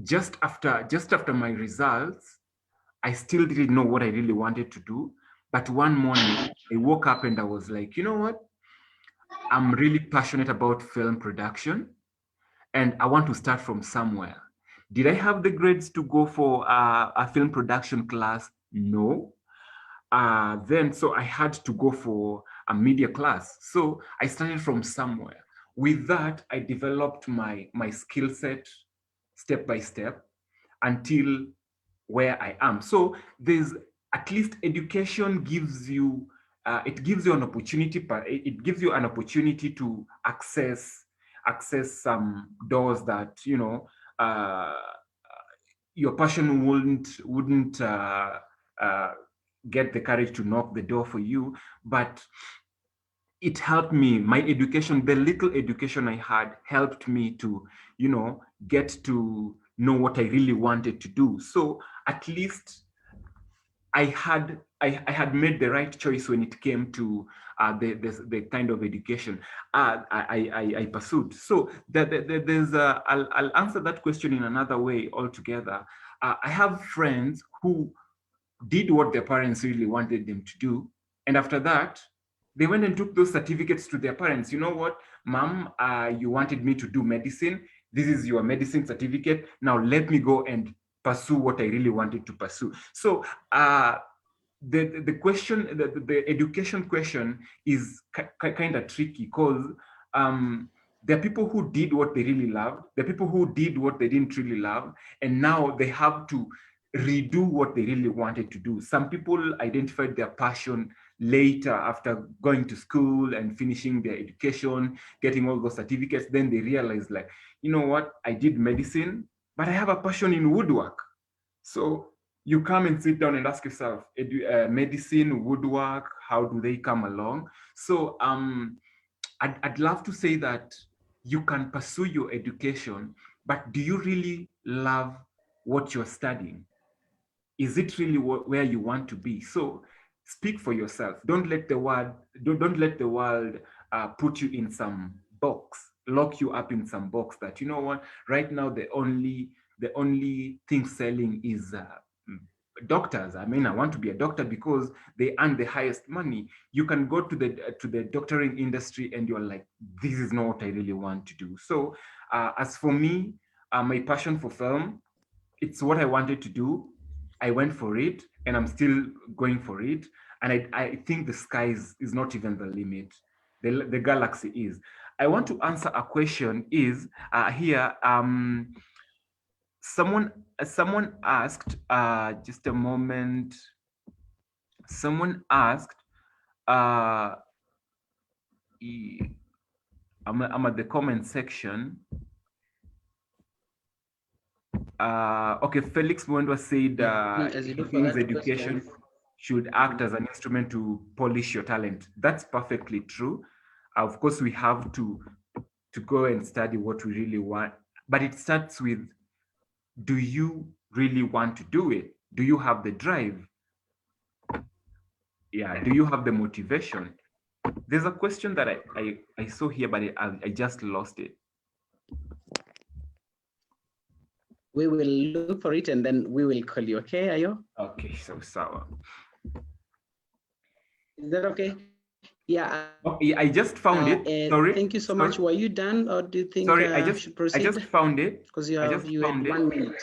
just after my results, I still didn't know what I really wanted to do. But one morning, I woke up and I was like, you know what? I'm really passionate about film production, and I want to start from somewhere. Did I have the grades to go for a film production class? No. Then, so I had to go for a media class. So I started from somewhere. With that, I developed my skill set step by step until where I am. So there's at least education gives you it gives you an opportunity, but it gives you an opportunity to access some doors that your passion wouldn't get the courage to knock the door for you. But it helped me. My education, the little education I had, helped me to get to know what I really wanted to do. So at least I had made the right choice when it came to the kind of education I pursued. So there's I'll answer that question in another way altogether. I have friends who did what their parents really wanted them to do, and after that, they went and took those certificates to their parents. You know what, mom, you wanted me to do medicine. This is your medicine certificate. Now let me go and pursue what I really wanted to pursue. So the question, the education question is kind of tricky because there are people who did what they really loved. There are people who did what they didn't really love, and now they have to redo what they really wanted to do. Some people identified their passion later after going to school and finishing their education, getting all those certificates. Then they realized, like, you know what, I did medicine, but I have a passion in woodwork. So you come and sit down and ask yourself, medicine, woodwork, how do they come along? So I'd love to say that you can pursue your education, but do you really love what you're studying? Is it really where you want to be? So speak for yourself. Don't let the world put you in some box, lock you up in some box that, you know what, right now the only thing selling is doctors. I mean, I want to be a doctor because they earn the highest money. You can go to the doctoring industry and you're like, this is not what I really want to do. So as for me, my passion for film, it's what I wanted to do. I went for it and I'm still going for it. And I think the sky is not even the limit. The galaxy is. I want to answer a question is here. Someone asked, just a moment. Someone asked, I'm at the comment section. Okay, Felix Mwendwa said As you he look for thinks that education question. should act as an instrument to polish your talent. That's perfectly true. Of course, we have to go and study what we really want, but it starts with, do you really want to do it? Do you have the drive? Yeah, do you have the motivation? There's a question that I saw here, but I just lost it. We will look for it and then we will call you. Okay, Ayo? Okay, so sour. Is that okay? Yeah. Oh, yeah, I just found it. Sorry. Thank you so much. Were you done, or do you think Sorry, I should proceed? I just found it. Because you had 1 minute.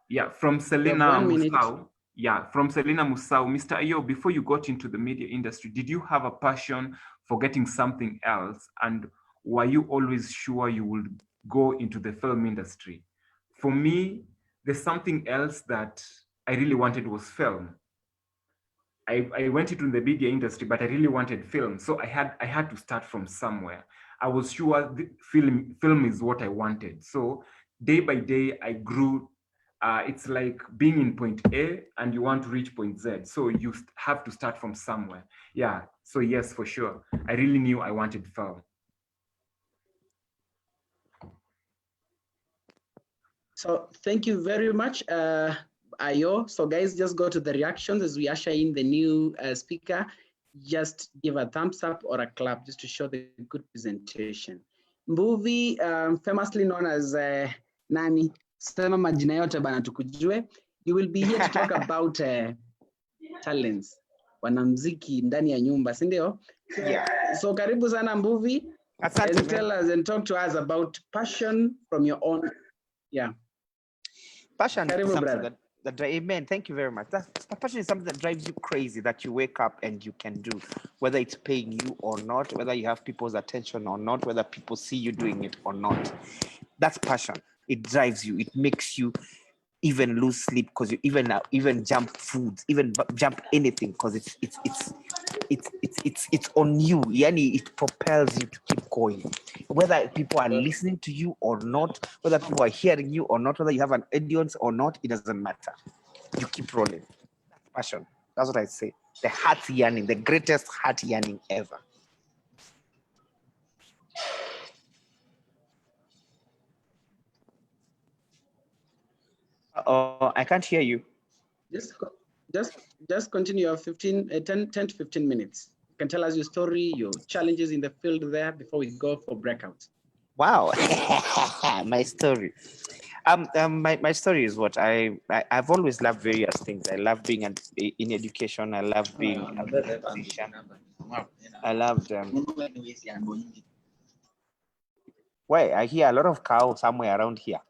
Yeah, from Selena 1 minute. Musau. Yeah, from Selena Musau. Mr. Ayo, before you got into the media industry, did you have a passion for getting something else? And were you always sure you would go into the film industry? For me, there's something else that I really wanted was film. I went into the media industry, but I really wanted film. So I had to start from somewhere. I was sure the film is what I wanted. So day by day, I grew. It's like being in point A and you want to reach point Z. So you have to start from somewhere. Yeah. So yes, for sure. I really knew I wanted film. So thank you very much, Ayo. So guys, just go to the reactions as we usher in the new speaker. Just give a thumbs up or a clap just to show the good presentation. Mbuvi, famously known as Nani, sema majina yote bana tukujue. You will be here to talk about talents, wanamziki ndani ya nyumba, si ndio? So karibu sana Mbuvi, and tell us and talk to us about passion from your own. Yeah. Passion is something that amen. Thank you very much. Passion is something that drives you crazy, that you wake up and you can do, whether it's paying you or not, whether you have people's attention or not, whether people see you doing it or not. That's passion. It drives you. It makes you even lose sleep because you even jump foods, even jump anything because it's on you. Yani, it propels you to keep going, whether people are listening to you or not, whether people are hearing you or not, whether you have an audience or not, it doesn't matter. You keep rolling. That's passion. That's what I say. The heart yearning, the greatest heart yearning ever. I can't hear you. Just continue your 10 to 15 minutes. You can tell us your story, your challenges in the field there before we go for breakouts. Wow. My story. My story is what I've always loved various things. I love being in education. I love being a musician. I loved wait, I hear a lot of cow somewhere around here.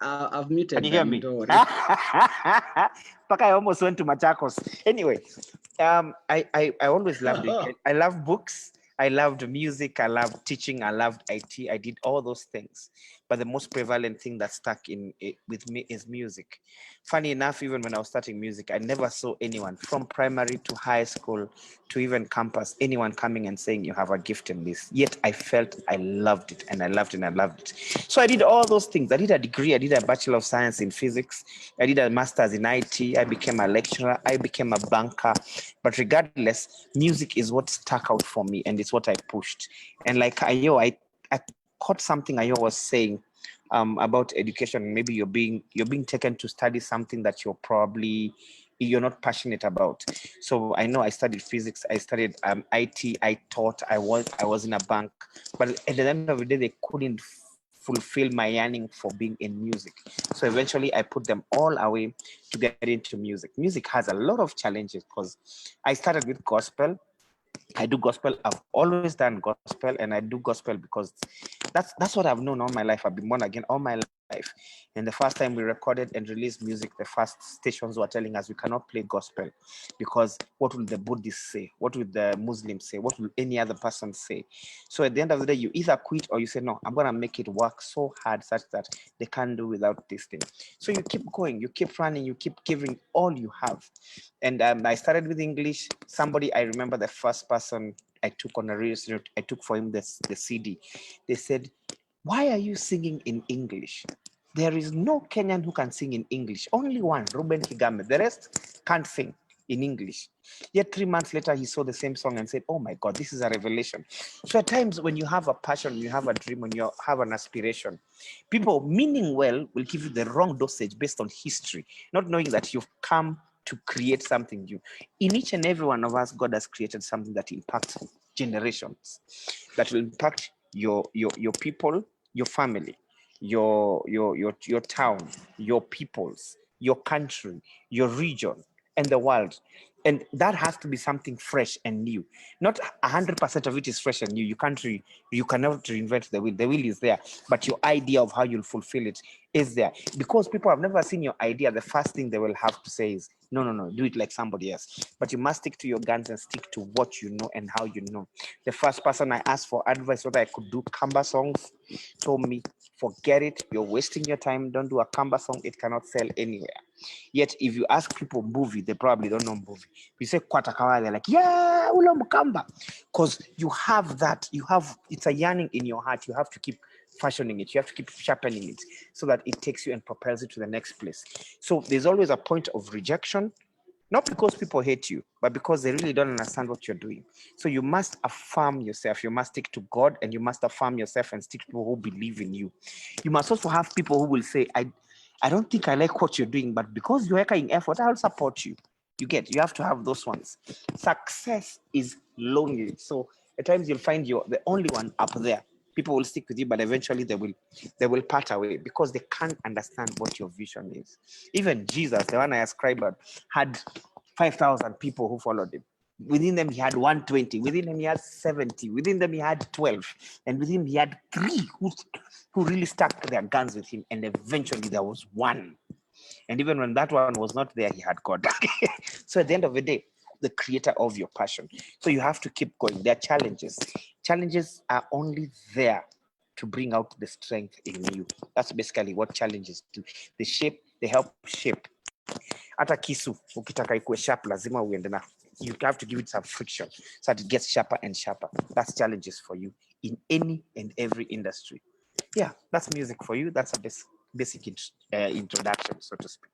I've muted. Can you hear me? I almost went to Machakos. Anyway, I always loved it. I love books. I loved music. I loved teaching. I loved IT. I did all those things. But the most prevalent thing that stuck with me is music. Funny enough, even when I was starting music, I never saw anyone from primary to high school to even campus, anyone coming and saying you have a gift in this. Yet I felt I loved it and I loved it and I loved it. So I did all those things. I did a degree. I did a Bachelor of Science in Physics. I did a Master's in IT. I became a lecturer. I became a banker. But regardless, music is what stuck out for me and it's what I pushed. And like Ayo, I caught something Ayo was saying about education. Maybe you're being taken to study something that you're not passionate about. So I know I studied physics, I studied IT, I taught, I was in a bank, but at the end of the day, they couldn't fulfill my yearning for being in music. So eventually I put them all away to get into music. Music has a lot of challenges because I started with gospel. I do gospel. I've always done gospel, and I do gospel because that's what I've known all my life. I've been born again all my life. And the first time we recorded and released music, the first stations were telling us we cannot play gospel because what will the Buddhists say? What will the Muslims say? What will any other person say? So at the end of the day, you either quit or you say, no, I'm going to make it work so hard such that they can't do without this thing. So you keep going, you keep running, you keep giving all you have. And I started with English. I remember the first person I took on a radio, I took for him the CD. They said, why are you singing in English? There is no Kenyan who can sing in English. Only one, Ruben Kigame. The rest can't sing in English. Yet 3 months later, he saw the same song and said, oh my God, this is a revelation. So at times when you have a passion, you have a dream, when you have an aspiration, people meaning well will give you the wrong dosage based on history, not knowing that you've come to create something new. In each and every one of us, God has created something that impacts generations, that will impact your people, your family, your town, your peoples, your country, your region, and the world. And that has to be something fresh and new. Not 100% of it is fresh and new. You cannot reinvent the wheel. The wheel is there, but your idea of how you'll fulfill it is there. Because people have never seen your idea, the first thing they will have to say is, no, do it like somebody else. But you must stick to your guns and stick to what you know and how you know. The first person I asked for advice whether I could do Kamba songs told me, forget it, you're wasting your time, don't do a Kamba song, it cannot sell anywhere. Yet if you ask people movie, they probably don't know movie. You say Kwatakawa, they're like, yeah, ulo mukamba. Because you have that, it's a yearning in your heart. You have to keep fashioning it, you have to keep sharpening it so that it takes you and propels you to the next place. So there's always a point of rejection, not because people hate you, but because they really don't understand what you're doing. So you must affirm yourself. You must stick to God, and you must affirm yourself and stick to people who believe in you. You must also have people who will say, I don't think I like what you're doing, but because you're making effort, I'll support you. You have to have those ones. Success is lonely. So at times you'll find you're the only one up there. People will stick with you, but eventually they will part away because they can't understand what your vision is. Even Jesus, the one I ascribed, had 5,000 people who followed him. Within them, he had 120. Within them, he had 70. Within them, he had 12. And within him, he had 3 who really stuck to their guns with him. And eventually, there was 1. And even when that one was not there, he had God. So at the end of the day, the creator of your passion. So you have to keep going. There are challenges. Challenges are only there to bring out the strength in you. That's basically what challenges do. They help shape. Hata kisu, ukitaka ikuwe sharp, lazima uende na. You have to give it some friction so that it gets sharper and sharper. That's challenges for you in any and every industry. Yeah, that's music for you. That's a basic introduction, so to speak.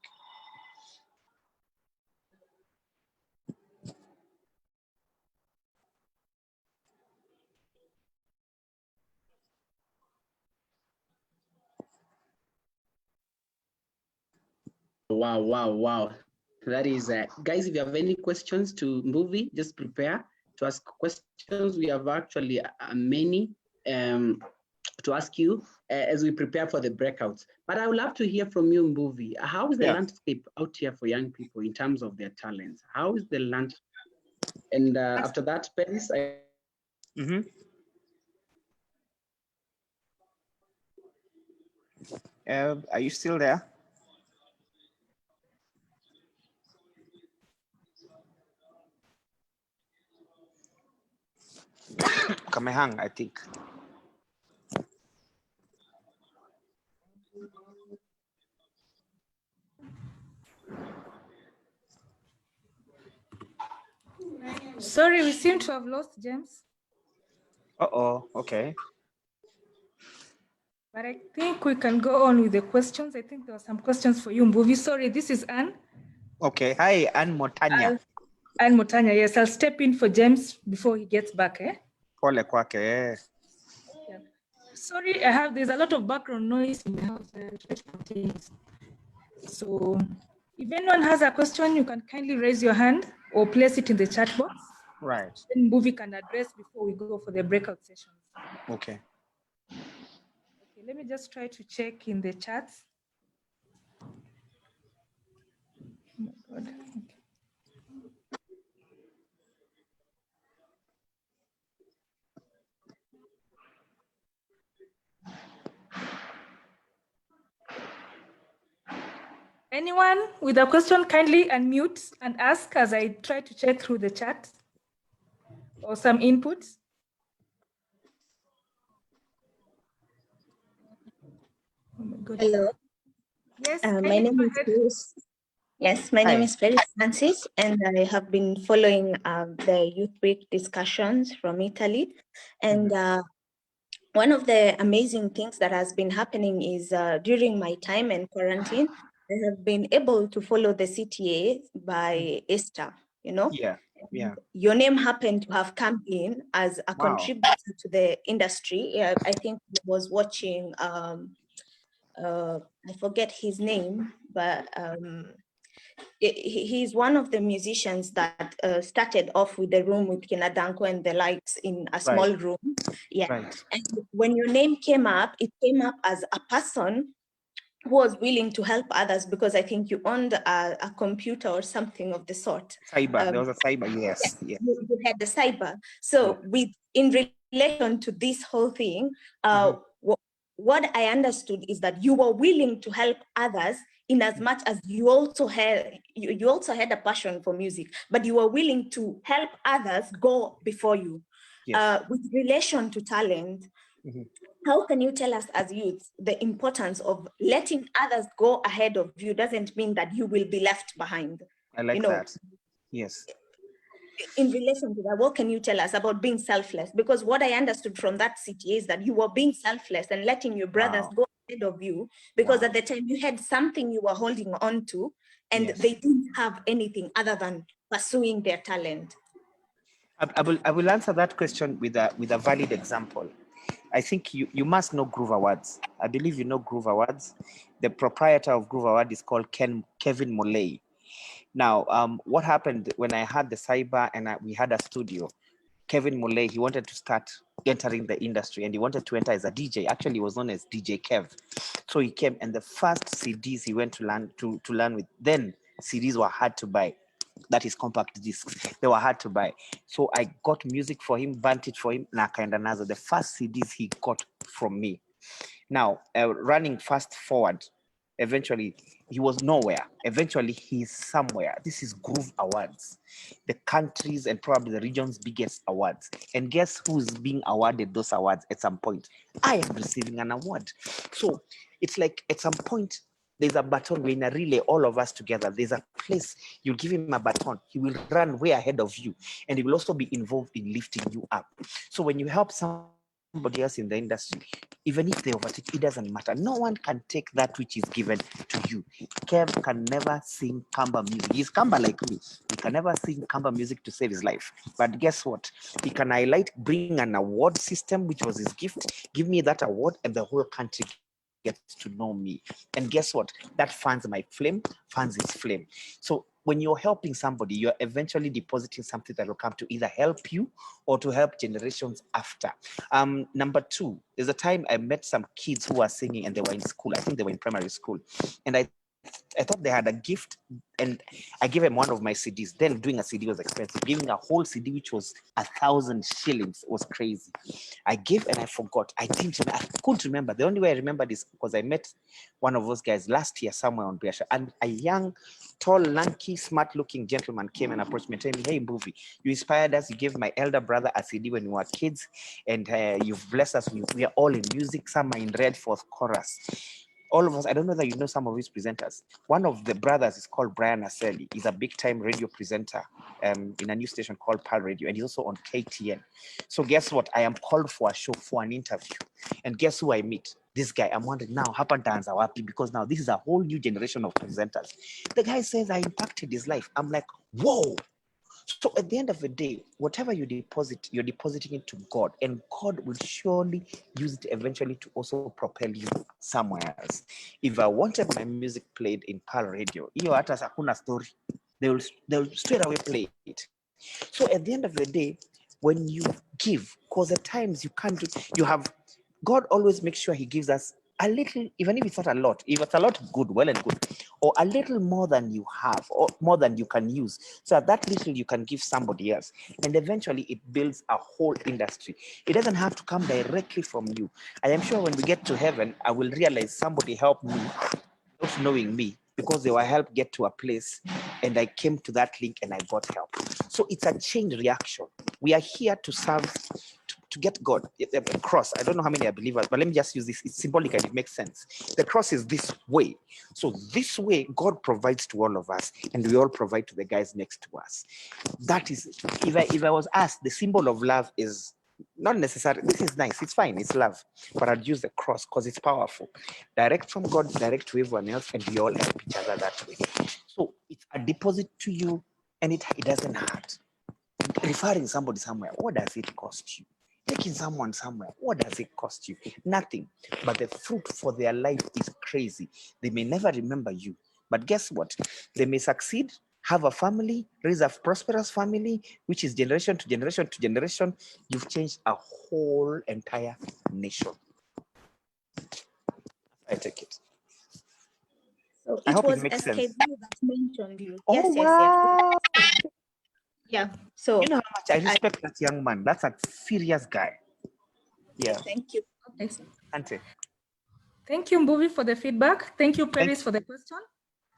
Wow. That is, guys, if you have any questions to Movie, just prepare to ask questions. We have actually many to ask you as we prepare for the breakouts. But I would love to hear from you, Movie. How is the landscape out here for young people in terms of their talents? How is the land? And after that, Paris, Are you still there? Kamehang, I think. Sorry, we seem to have lost James. Okay. But I think we can go on with the questions. I think there were some questions for you, Mbuvi. Sorry, this is Anne. Okay. Hi, Anne Motanya. Anne Motanya, yes. I'll step in for James before he gets back, Pole kwake. Yeah. Sorry, there's a lot of background noise in the house. So if anyone has a question, you can kindly raise your hand or place it in the chat box. Right. Then Mbuvi can address before we go for the breakout sessions. Okay. Okay, let me just try to check in the chats. Oh my God. Okay. Anyone with a question, kindly unmute and ask as I try to check through the chat or some inputs. Oh my God. Hello. Yes, my name is Paris. Yes, my name is Paris Francis, and I have been following the Youth Week discussions from Italy. And one of the amazing things that has been happening is during my time in quarantine, I have been able to follow the CTA by Esther, Yeah. Your name happened to have come in as a contributor to the industry. I think I was watching, I forget his name, but he's one of the musicians that started off with the room with Kinadanko and the likes in a small room. Yeah. Right. And when your name came up, it came up as a person who was willing to help others, because I think you owned a computer or something of the sort. Cyber, there was a cyber, yes. Yeah. You had the cyber. So in relation to this whole thing, what I understood is that you were willing to help others in as much as you also had a passion for music, but you were willing to help others go before you. Yes. With relation to talent, how can you tell us as youths the importance of letting others go ahead of you doesn't mean that you will be left behind? I like that. Yes. In relation to that, what can you tell us about being selfless? Because what I understood from that city is that you were being selfless and letting your brothers go ahead of you, because at the time you had something you were holding on to, and they didn't have anything other than pursuing their talent. I will answer that question with a valid example. I think you must know Groove Awards. I believe you know Groove Awards. The proprietor of Groove Award is called Kevin Molay. Now, what happened when I had the cyber and we had a studio? Kevin Molay, he wanted to start entering the industry, and he wanted to enter as a DJ. Actually, he was known as DJ Kev. So he came, and the first CDs he went to learn with, then CDs were hard to buy. That is compact discs. They were hard to buy. So I got music for him, burnt it for him, Naka and Anazo. The first CDs he got from me. Now, running fast forward, eventually he was nowhere. Eventually he's somewhere. This is Groove Awards, the country's and probably the region's biggest awards. And guess who's being awarded those awards at some point? I am receiving an award. So it's like at some point, there's a baton, we're in a relay, all of us together. There's a place, you give him a baton, he will run way ahead of you, and he will also be involved in lifting you up. So when you help somebody else in the industry, even if they overtake, it doesn't matter. No one can take that which is given to you. Kev can never sing Kamba music. He's Kamba like me. He can never sing Kamba music to save his life. But guess what? He can highlight, bring an award system, which was his gift, give me that award, and the whole country gets to know me. And guess what? That fans my flame, fans his flame. So when you're helping somebody, you're eventually depositing something that will come to either help you or to help generations after. Number two, there's a time I met some kids who were singing and they were in school. I think they were in primary school. And I thought they had a gift, and I gave them one of my CDs. Then doing a CD was expensive. Giving a whole CD, which was 1,000 shillings, was crazy. I gave and I forgot. I couldn't remember. The only way I remembered is because I met one of those guys last year somewhere on Biasha, and a young, tall, lanky, smart-looking gentleman came and approached me and told me, "Hey, Mbuvi, you inspired us. You gave my elder brother a CD when we were kids, and you've blessed us. We are all in music. Some are in red fourth chorus." All of us, I don't know that you know some of his presenters. One of the brothers is called Brian Aseli. He's a big-time radio presenter in a new station called Pal Radio, and he's also on KTN. So guess what? I am called for a show, for an interview. And guess who I meet? This guy. I'm wondering now, hapa nitaanza wapi? Because now this is a whole new generation of presenters. The guy says I impacted his life. I'm like, whoa. So at the end of the day, whatever you deposit, you're depositing it to God, and God will surely use it eventually to also propel you somewhere else. If I wanted my music played in Pal Radio, hiyo hata hakuna story. They'll straight away play it. So at the end of the day, when you give, because at times God always makes sure he gives us a little, even if it's not a lot. If it's a lot, good, well and good, or a little more than you have, or more than you can use. So that little you can give somebody else, and eventually it builds a whole industry. It doesn't have to come directly from you. I am sure when we get to heaven, I will realize somebody helped me, not knowing me, because they were helped get to a place, and I came to that link and I got help. So it's a chain reaction. We are here to serve, to get God. The cross, I don't know how many are believers, but let me just use this. It's symbolic and it makes sense. The cross is this way. So this way, God provides to all of us, and we all provide to the guys next to us. That is, if I was asked, the symbol of love is not necessarily, this is nice, it's fine, it's love, but I'd use the cross because it's powerful. Direct from God, direct to everyone else, and we all help each other that way. So it's a deposit to you, and it doesn't hurt. Referring somebody somewhere, what does it cost you? Taking someone somewhere, what does it cost you? Nothing. But the fruit for their life is crazy. They may never remember you, But guess what? They may succeed, have a family, raise a prosperous family, which is generation to generation to generation. You've changed a whole entire nation. I take it. So I it hope was it makes SKB sense. that mentioned you. Oh, Yes, wow. Yeah. So you know how much I respect that young man. That's a serious guy. Yeah. Thank you. Okay. Auntie. Thank you, Mbuvi, for the feedback. Thank you, Paris, for the question.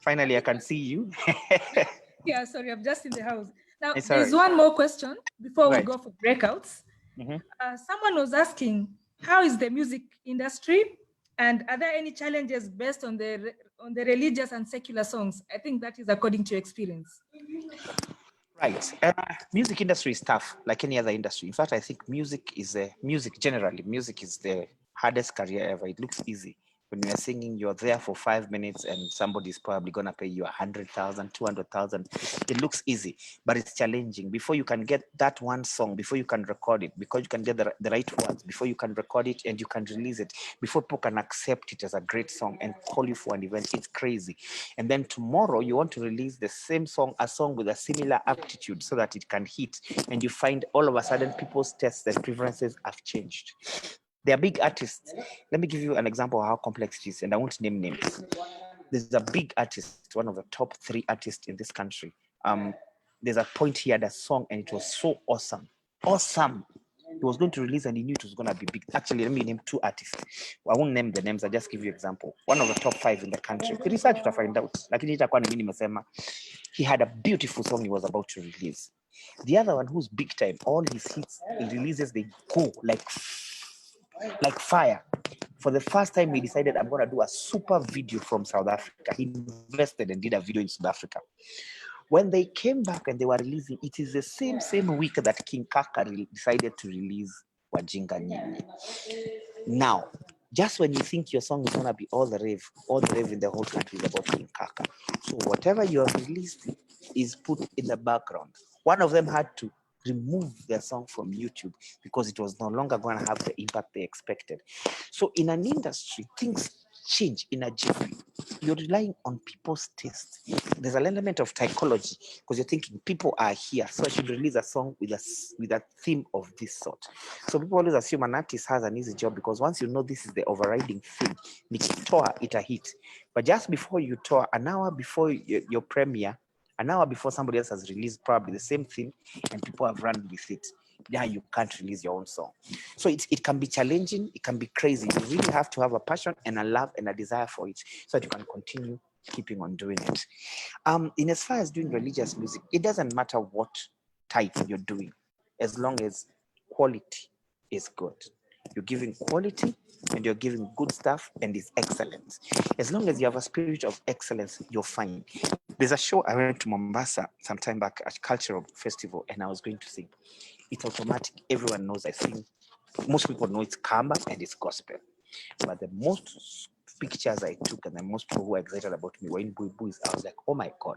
Finally, I can see you. Yeah, sorry, I'm just in the house. Now, It's there's all right. one more question before we Right. go for breakouts. Mhm. Someone was asking, how is the music industry? And are there any challenges based on the religious and secular songs? I think that is according to your experience. Right. Music industry is tough, like any other industry. In fact, I think music is the hardest career ever. It looks easy. When you're singing, you're there for 5 minutes and somebody's probably going to pay you 100,000, 200,000. It looks easy, but it's challenging. Before you can get that one song, before you can record it, because you can get the right words, before you can record it and you can release it, before people can accept it as a great song and call you for an event, it's crazy. And then tomorrow you want to release the same song, a song with a similar aptitude so that it can hit. And you find all of a sudden people's tastes and preferences have changed. They are big artists. Let me give you an example of how complex it is, and I won't name names. There's a big artist, one of the top 3 artists in this country. There's a point he had a song, and it was so awesome. Awesome. He was going to release, and he knew it was going to be big. Actually, let me name 2 artists. I won't name the names. I'll just give you an example. One of the top 5 in the country. Research to find out. He had a beautiful song he was about to release. The other one, who's big time, all his hits, he releases, they go like fire. For the first time, he decided, I'm going to do a super video from South Africa. He invested and did a video in South Africa. When they came back and they were releasing, it is the same week that King Kaka decided to release Wajinga Nyinyi. Now, just when you think your song is going to be all the rave in the whole country is about King Kaka. So whatever you have released is put in the background. One of them had to remove their song from YouTube because it was no longer going to have the impact they expected. So in an industry, things change in a jiffy. You're relying on people's taste. There's an element of psychology because you're thinking people are here, so I should release a song with a theme of this sort. So people always assume an artist has an easy job because once you know this is the overriding theme, nikitoa it a hit. But just before you tour, an hour before your premiere, an hour before somebody else has released probably the same thing and people have run with it, now you can't release your own song. So it can be challenging, it can be crazy. You really have to have a passion and a love and a desire for it so that you can continue keeping on doing it. In as far as doing religious music, it doesn't matter what type you're doing, as long as quality is good. You're giving quality and you're giving good stuff and it's excellent. As long as you have a spirit of excellence, you're fine. There's a show I went to Mombasa some time back at Cultural Festival and I was going to sing. It's automatic. Everyone knows I sing. Most people know it's Kamba and it's gospel. But the most pictures I took and the most people who were excited about me were in Buibuis. I was like, oh my God.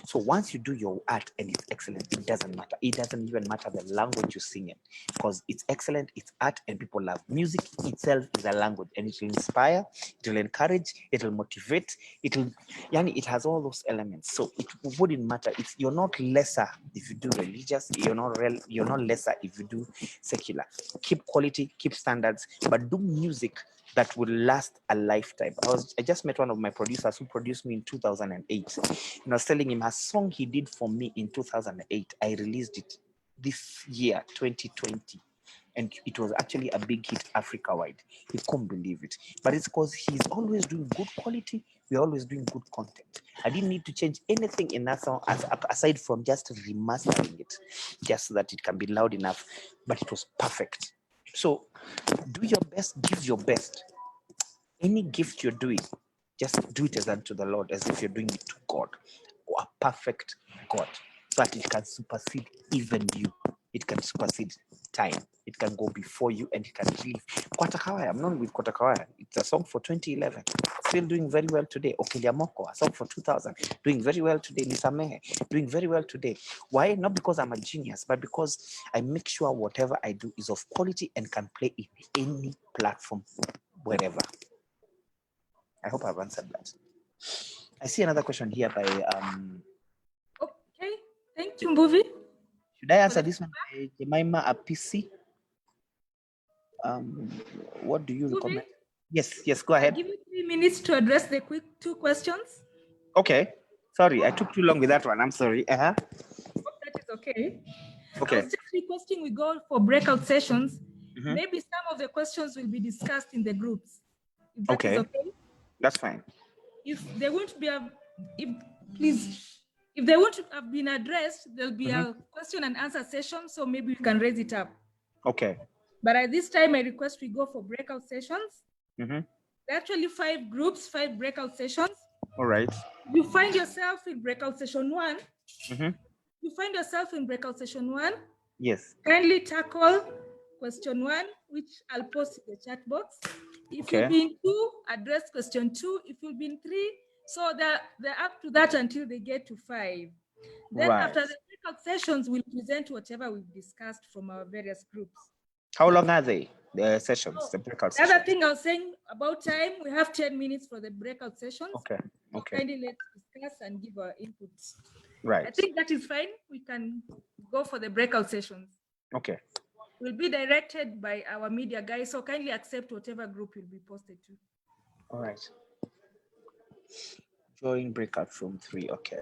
So once you do your art and it's excellent, it doesn't matter. It doesn't even matter the language you sing in because it's excellent, it's art and people love. Music itself is a language and it will inspire, it will encourage, it will motivate, it has all those elements. So it wouldn't matter. You're not lesser if you do religious, you're not lesser if you do secular. Keep quality, keep standards, but do music that will last a lifetime. I just met one of my producers who produced me in 2008. And I was telling him a song he did for me in 2008. I released it this year, 2020. And it was actually a big hit Africa-wide. He couldn't believe it. But it's because he's always doing good quality. We're always doing good content. I didn't need to change anything in that song aside from just remastering it, just so that it can be loud enough. But it was perfect. So do your best, give your best. Any gift you're doing, just do it as unto the Lord, as if you're doing it to God, or a perfect God, so that it can supersede even you. It can supersede time. It can go before you and it can leave. Kwatakawaya, I'm known with Kwatakawaya. It's a song for 2011. Still doing very well today. Okiliamoko, a song for 2000. Doing very well today. Nisamehe, doing very well today. Why? Not because I'm a genius, but because I make sure whatever I do is of quality and can play in any platform, wherever. I hope I've answered that. I see another question here by Okay, thank you, Mbuvi. should I answer this one by Jemima Apisi? What do you recommend? Yes, go I'll ahead. give you 3 minutes to address the quick 2 questions. Okay. Sorry, I took too long with that one. I'm sorry. That is okay. I Okay. was just requesting we go for breakout sessions. Mhm. Maybe some of the questions will be discussed in the groups. If that is okay. That's fine. If they won't be, if they won't have been addressed, there'll be a question and answer session. So maybe we can raise it up. Okay. But at this time, I request we go for breakout sessions. Mhm. There are actually 5 groups, 5 breakout sessions. All right. You find yourself in breakout session 1. Mhm. You find yourself in breakout session 1. Yes. Kindly tackle question 1, which I'll post in the chat box. If you'll be in 2, address question 2. If you'll be in 3, so they're up to that until they get to 5. Then after the breakout sessions, we'll present whatever we've discussed from our various groups. How long are they? The sessions, the breakout The sessions. other thing I was saying about time, we have 10 minutes for the breakout sessions. Okay. So kindly let's discuss and give our inputs. Right. I think that is fine. We can go for the breakout sessions. Okay. Will be directed by our media guys, so kindly accept whatever group will be posted to. All right. Join breakout room 3. Okay.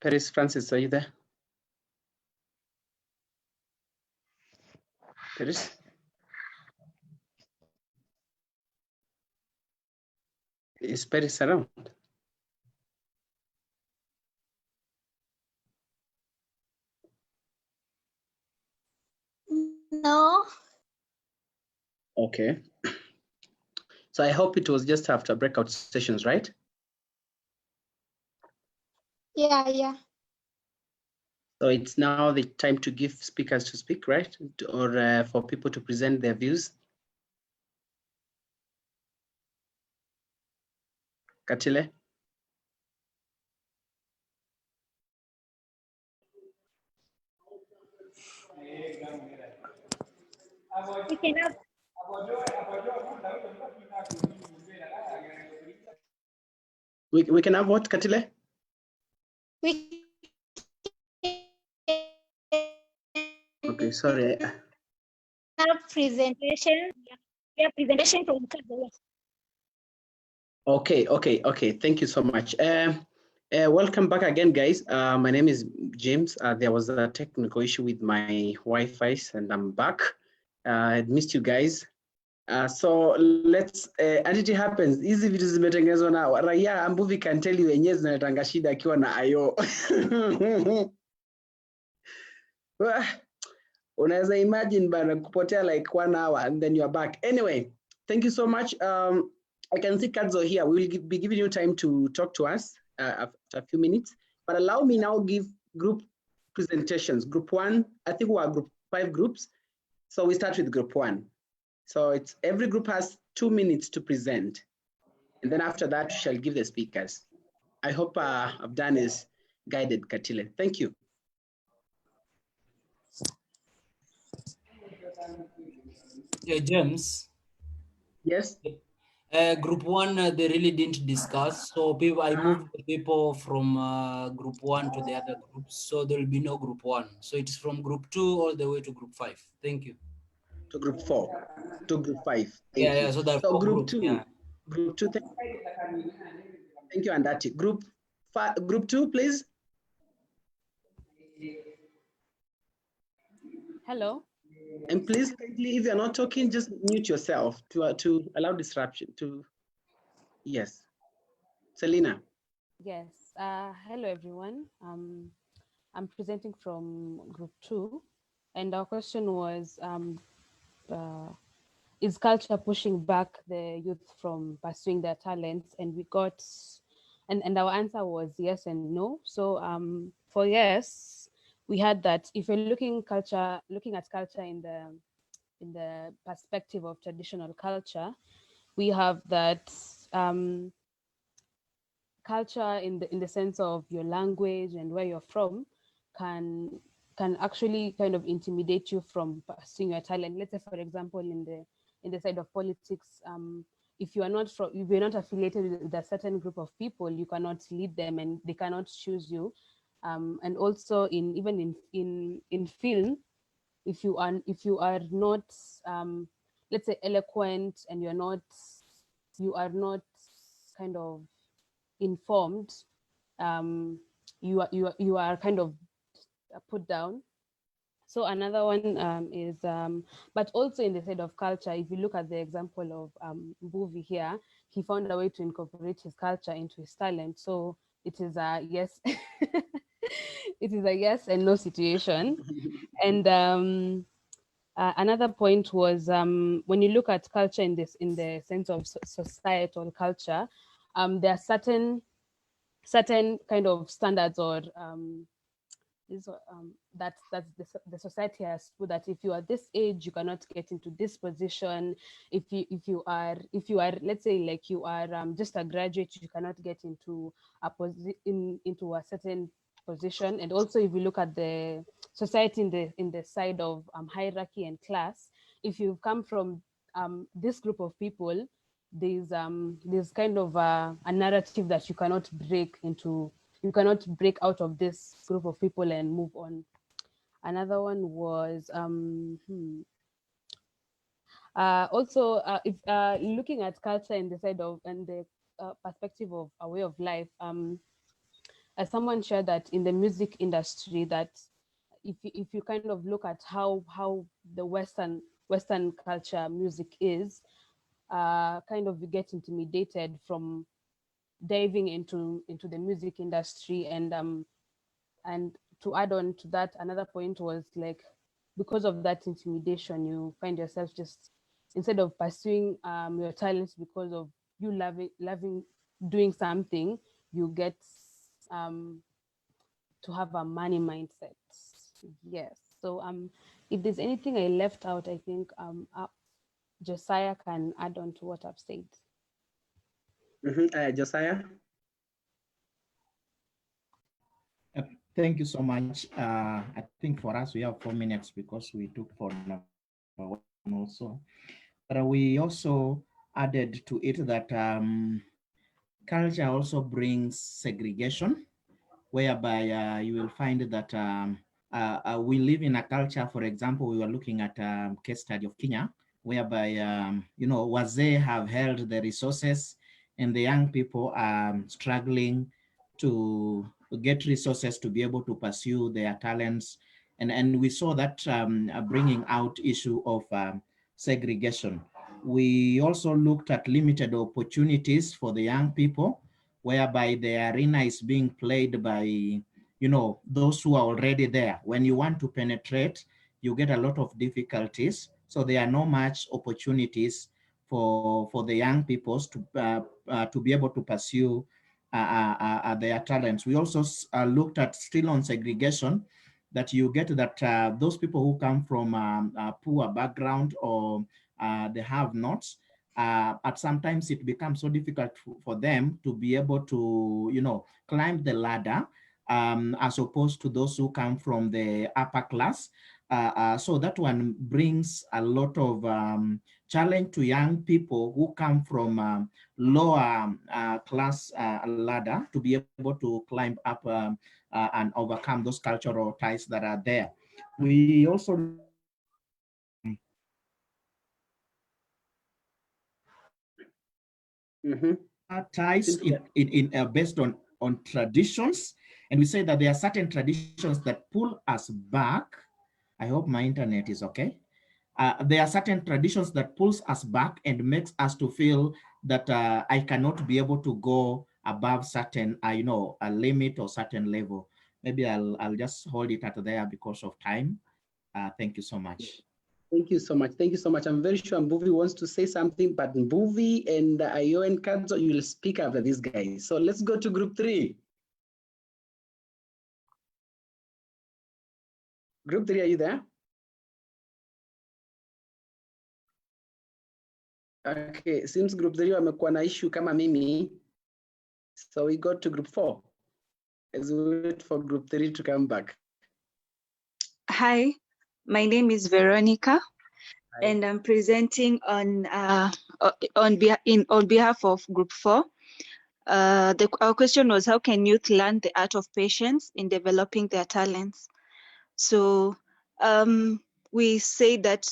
Paris Francis, are you there? Paris? Is Paris around? No. Okay. So I hope it was just after breakout sessions, right? Yeah. So it's now the time to give speakers to speak, right? Or for people to present their views. Katile? We can have We can have what, Katile? we Okay, sorry. have presentation. We have presentation from Okay. Thank you so much. Welcome back again, guys. My name is James. There was a technical issue with my Wi-Fi, and I'm back. I missed you guys. So let's and it happens. Hizi vitu zimetengenezwa na raia. Ambuvi can tell you yenyewe zinatanga shida akiwa na IO. Unaweza imagine bana kupotea like 1 hour and then you're back. Anyway, thank you so much. I can see Kadzo here. We will be giving you time to talk to us after a few minutes. But allow me now give group presentations. Group 1, I think we are group 5 groups. So we start with group 1. So it's every group has 2 minutes to present. And then after that, we shall give the speakers. I hope I've done is guided, Katile. Thank you. Yeah, James. Yes. Group 1, they really didn't discuss. So I moved the people from group 1 to the other groups. So there will be no group 1. So it's from group 2 all the way to group 5. Thank you. To group 4, to group 5. Thank you. Yeah, so that's So group groups, 2. yeah. Group 2. Thank you, Andati. Group 2, please. Hello. And please, kindly, if you're not talking, just mute yourself to allow disruption. Yes. Selena. Yes. Hello, everyone. I'm presenting from group 2. And our question was, is culture pushing back the youth from pursuing their talents? And we got, and our answer was yes and no. So for yes, we had that if you're looking at culture in the perspective of traditional culture, we have that culture in the sense of your language and where you're from can actually kind of intimidate you from pursuing your talent. Let's say, for example, in the side of politics, if you're not affiliated with a certain group of people, you cannot lead them and they cannot choose you. And also even in film, if you are not let's say eloquent and you are not kind of informed, you are kind of put down. So another one is but also in the side of culture, if you look at the example of Mbuvi here, he found a way to incorporate his culture into his talent. So it is a yes. It is a yes and no situation. And another point was when you look at culture in the sense of societal culture, there are certain kind of standards or that the society has put, that if you are this age you cannot get into this position. If you are let's say like you are just a graduate, you cannot get into into a certain position. And also if you look at the society in the side of hierarchy and class, if you come from this group of people, there's kind of a narrative that you cannot break out of this group of people and move on. Another one was also if looking at culture in the side of and the perspective of a way of life, as someone shared that in the music industry, that if you kind of look at how the Western culture music is, kind of you get intimidated from diving into the music industry. And to add on to that, another point was like, because of that intimidation, you find yourself just, instead of pursuing your talents because of you loving doing something, you get to have a money mindset. Yes. So if there's anything I left out, I think Josiah can add on to what I've said. Josiah? Thank you so much. I think for us, we have 4 minutes because we took for number one also. But we also added to it that culture also brings segregation, whereby you will find that we live in a culture. For example, we were looking at case study of Kenya, whereby Wazee have held the resources and the young people are struggling to get resources to be able to pursue their talents. And we saw that bringing out issue of segregation. We also looked at limited opportunities for the young people, whereby the arena is being played by, those who are already there. When you want to penetrate, you get a lot of difficulties. So there are no much opportunities for the young peoples to be able to pursue their talents. We also looked at, still on segregation, that you get that those people who come from a poor background or they have nots, at sometimes it becomes so difficult for them to be able to, climb the ladder, as opposed to those who come from the upper class. So that one brings a lot of challenge to young people who come from lower class ladder to be able to climb up and overcome those cultural ties that are there. We also ties based on traditions, and we say that there are certain traditions that pull us back. I hope my internet is okay. There are certain traditions that pulls us back and makes us to feel that I cannot be able to go above certain, a limit or certain level. Maybe I'll just hold it at there because of time. Thank you so much. Thank you so much. Thank you so much. I'm very sure Mbuvi wants to say something, but Mbuvi and Ayo and Kadzo, you will speak after these guys. So let's go to group 3. Group 3, are you there? Okay, seems group 3 wamekuwa na issue kama mimi. So we go to group 4 as we wait for group 3 to come back. Hi, my name is Veronica. Hi. And I'm presenting on behalf of group 4. Our question was, how can youth learn the art of patience in developing their talents? So we say that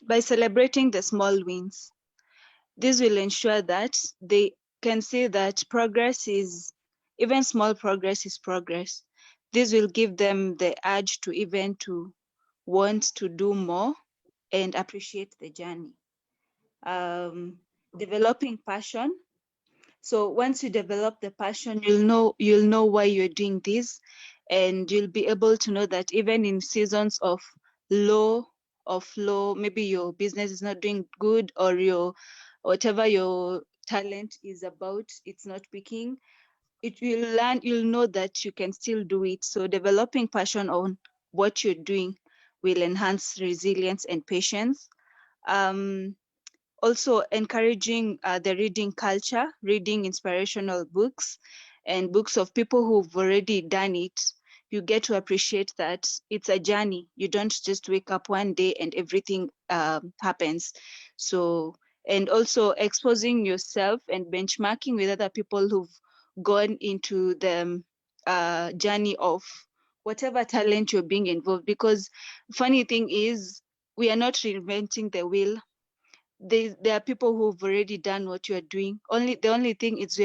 by celebrating the small wins, this will ensure that they can see that progress is, even small progress is progress. This will give them the urge to even to want to do more and appreciate the journey. Developing passion. So once you develop the passion, you'll know why you're doing this, and you'll be able to know that even in seasons of low, maybe your business is not doing good, or whatever your talent is about, it's not picking. You'll know that you can still do it. So developing passion on what you're doing will enhance resilience and patience. Also encouraging the reading culture, reading inspirational books and books of people who've already done it. You get to appreciate that it's a journey. You don't just wake up one day and everything happens. So, and also exposing yourself and benchmarking with other people who've gone into the journey of whatever talent you're being involved. Because funny thing is, we are not reinventing the wheel. there are people who've already done what you are doing. The only thing is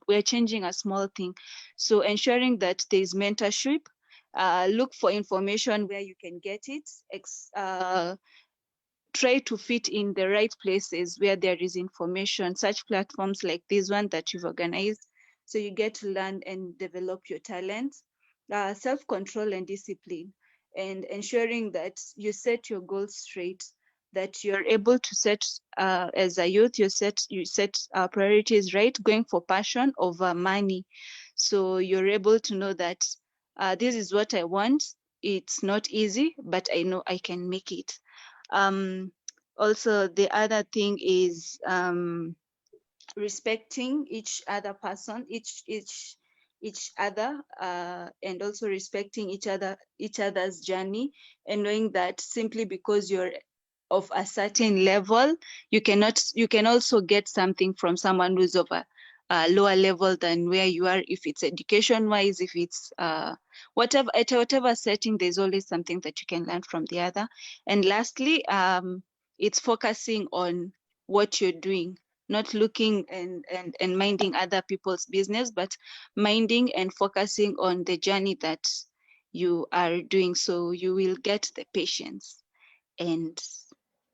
we're changing a small thing. So ensuring that there is mentorship, look for information where you can get it, try to fit in the right places where there is information, such platforms like this one that you've organized, so you get to learn and develop your talents, self-control and discipline, and ensuring that you set your goals straight, that you're able to set, as a youth, you set priorities right, going for passion over money. So you're able to know that this is what I want. It's not easy, but I know I can make it. Also, the other thing is respecting each other person, each other, and also respecting each other's journey, and knowing that simply because you're of a certain level, you can also get something from someone who's of a lower level than where you are. If it's education wise, if it's whatever setting, there's always something that you can learn from the other. And lastly, it's focusing on what you're doing, not looking and minding other people's business, but minding and focusing on the journey that you are doing, so you will get the patience and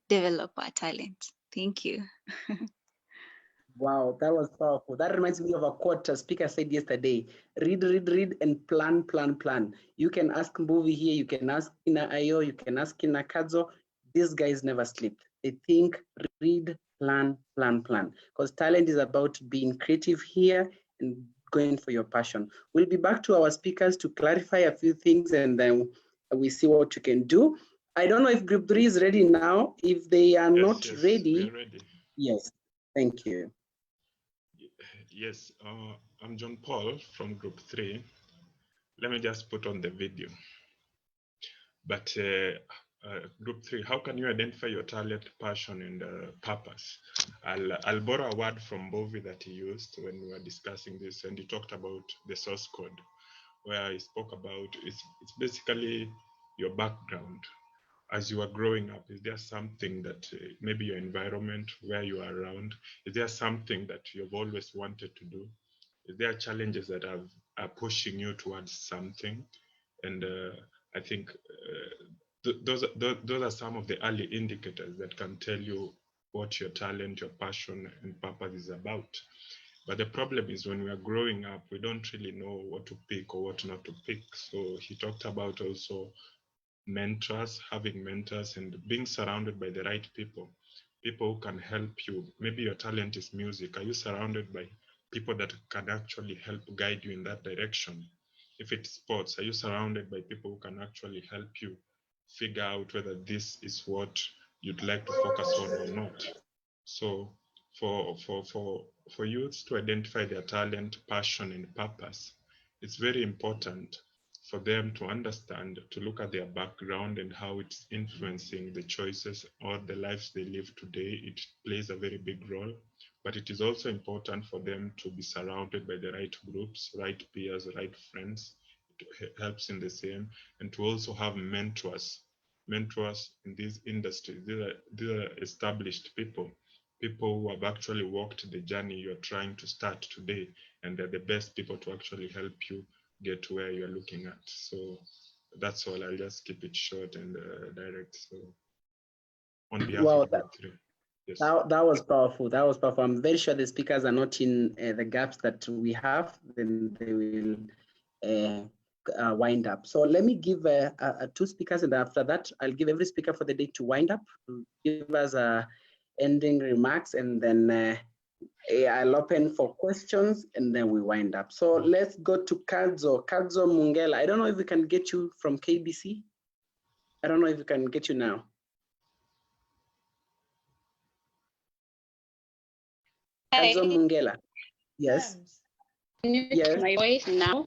develop our talent. Thank you. Wow, that was powerful. That reminds me of a quote a speaker said yesterday: read, read, read, and plan, plan, plan. You can ask Mbuvi here, you can ask Ina Ayo, you can ask Ina Kadzo. These guys never sleep. They think, read, plan, plan, plan. Because talent is about being creative here and going for your passion. We'll be back to our speakers to clarify a few things, and then we see what you can do. I don't know if Group 3 is ready now. If they are not ready, we're ready. Yes, thank you. Yes, I'm John Paul from Group 3. Let me just put on the video. But Group 3, how can you identify your talent, passion, and purpose? I'll borrow a word from Bovi that he used when we were discussing this, and he talked about the source code, where he spoke about it's basically your background. As you are growing up, is there something that maybe your environment, where you are around, is there something that you've always wanted to do? Is there challenges that are pushing you towards something? And I think those are some of the early indicators that can tell you what your talent, your passion, and purpose is about. But the problem is when we are growing up, we don't really know what to pick or what not to pick. So he talked about also mentors, having mentors, and being surrounded by the right people who can help you. Maybe your talent is music. Are you surrounded by people that can actually help guide you in that direction? If it's sports, are you surrounded by people who can actually help you figure out whether this is what you'd like to focus on or not? So for youths to identify their talent, passion, and purpose, it's very important for them to understand, to look at their background and how it's influencing the choices or the lives they live today. It plays a very big role, but it is also important for them to be surrounded by the right groups, right peers, right friends. It helps in the same, and to also have mentors in this industry. These are established people who have actually walked the journey you're trying to start today, and they're the best people to actually help you get to where you're looking at. So that's all. I'll just keep it short and direct. So on behalf of Group 3. Yes. That was powerful. That was powerful. I'm very sure the speakers are not in the gaps that we have. Then they will wind up. So let me give two speakers, and after that, I'll give every speaker for the day to wind up, to give us ending remarks, and then I'll open for questions, and then we wind up. So let's go to Kadzo Mungela. I don't know if we can get you from KBC. I don't know if we can get you now. Kadzo Mungela. Yes. Yes. My voice now.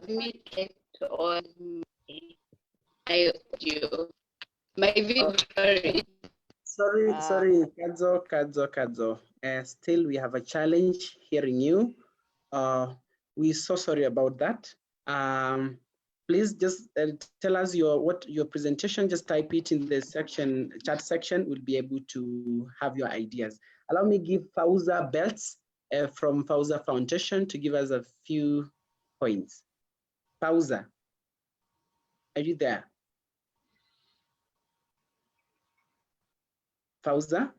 Muted on my audio. My video. Sorry, Kadzo. Still, we have a challenge hearing you. We're so sorry about that. please just tell us your presentation. Just type it in the chat section. We'll be able to have your ideas. Allow me give Fauza Belts from Fauza Foundation to give us a few points. Fauza, are you there? Fauza?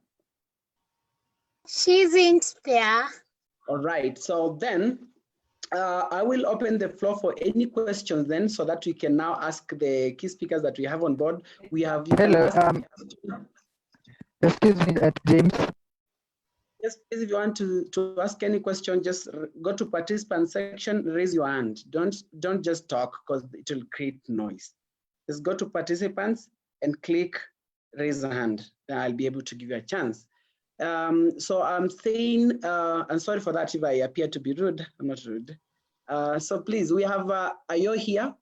She isn't there. All right, so then I will open the floor for any questions then, so that we can now ask the key speakers that we have on board. We have— Hello, excuse me, James. Yes, please, if you want to ask any question, just go to participant section, raise your hand. Don't just talk, because it will create noise. Just go to participants and click raise a hand. Then I'll be able to give you a chance. So I'm saying, I'm sorry for that if I appear to be rude. I'm not rude. So please, we have Ayo here.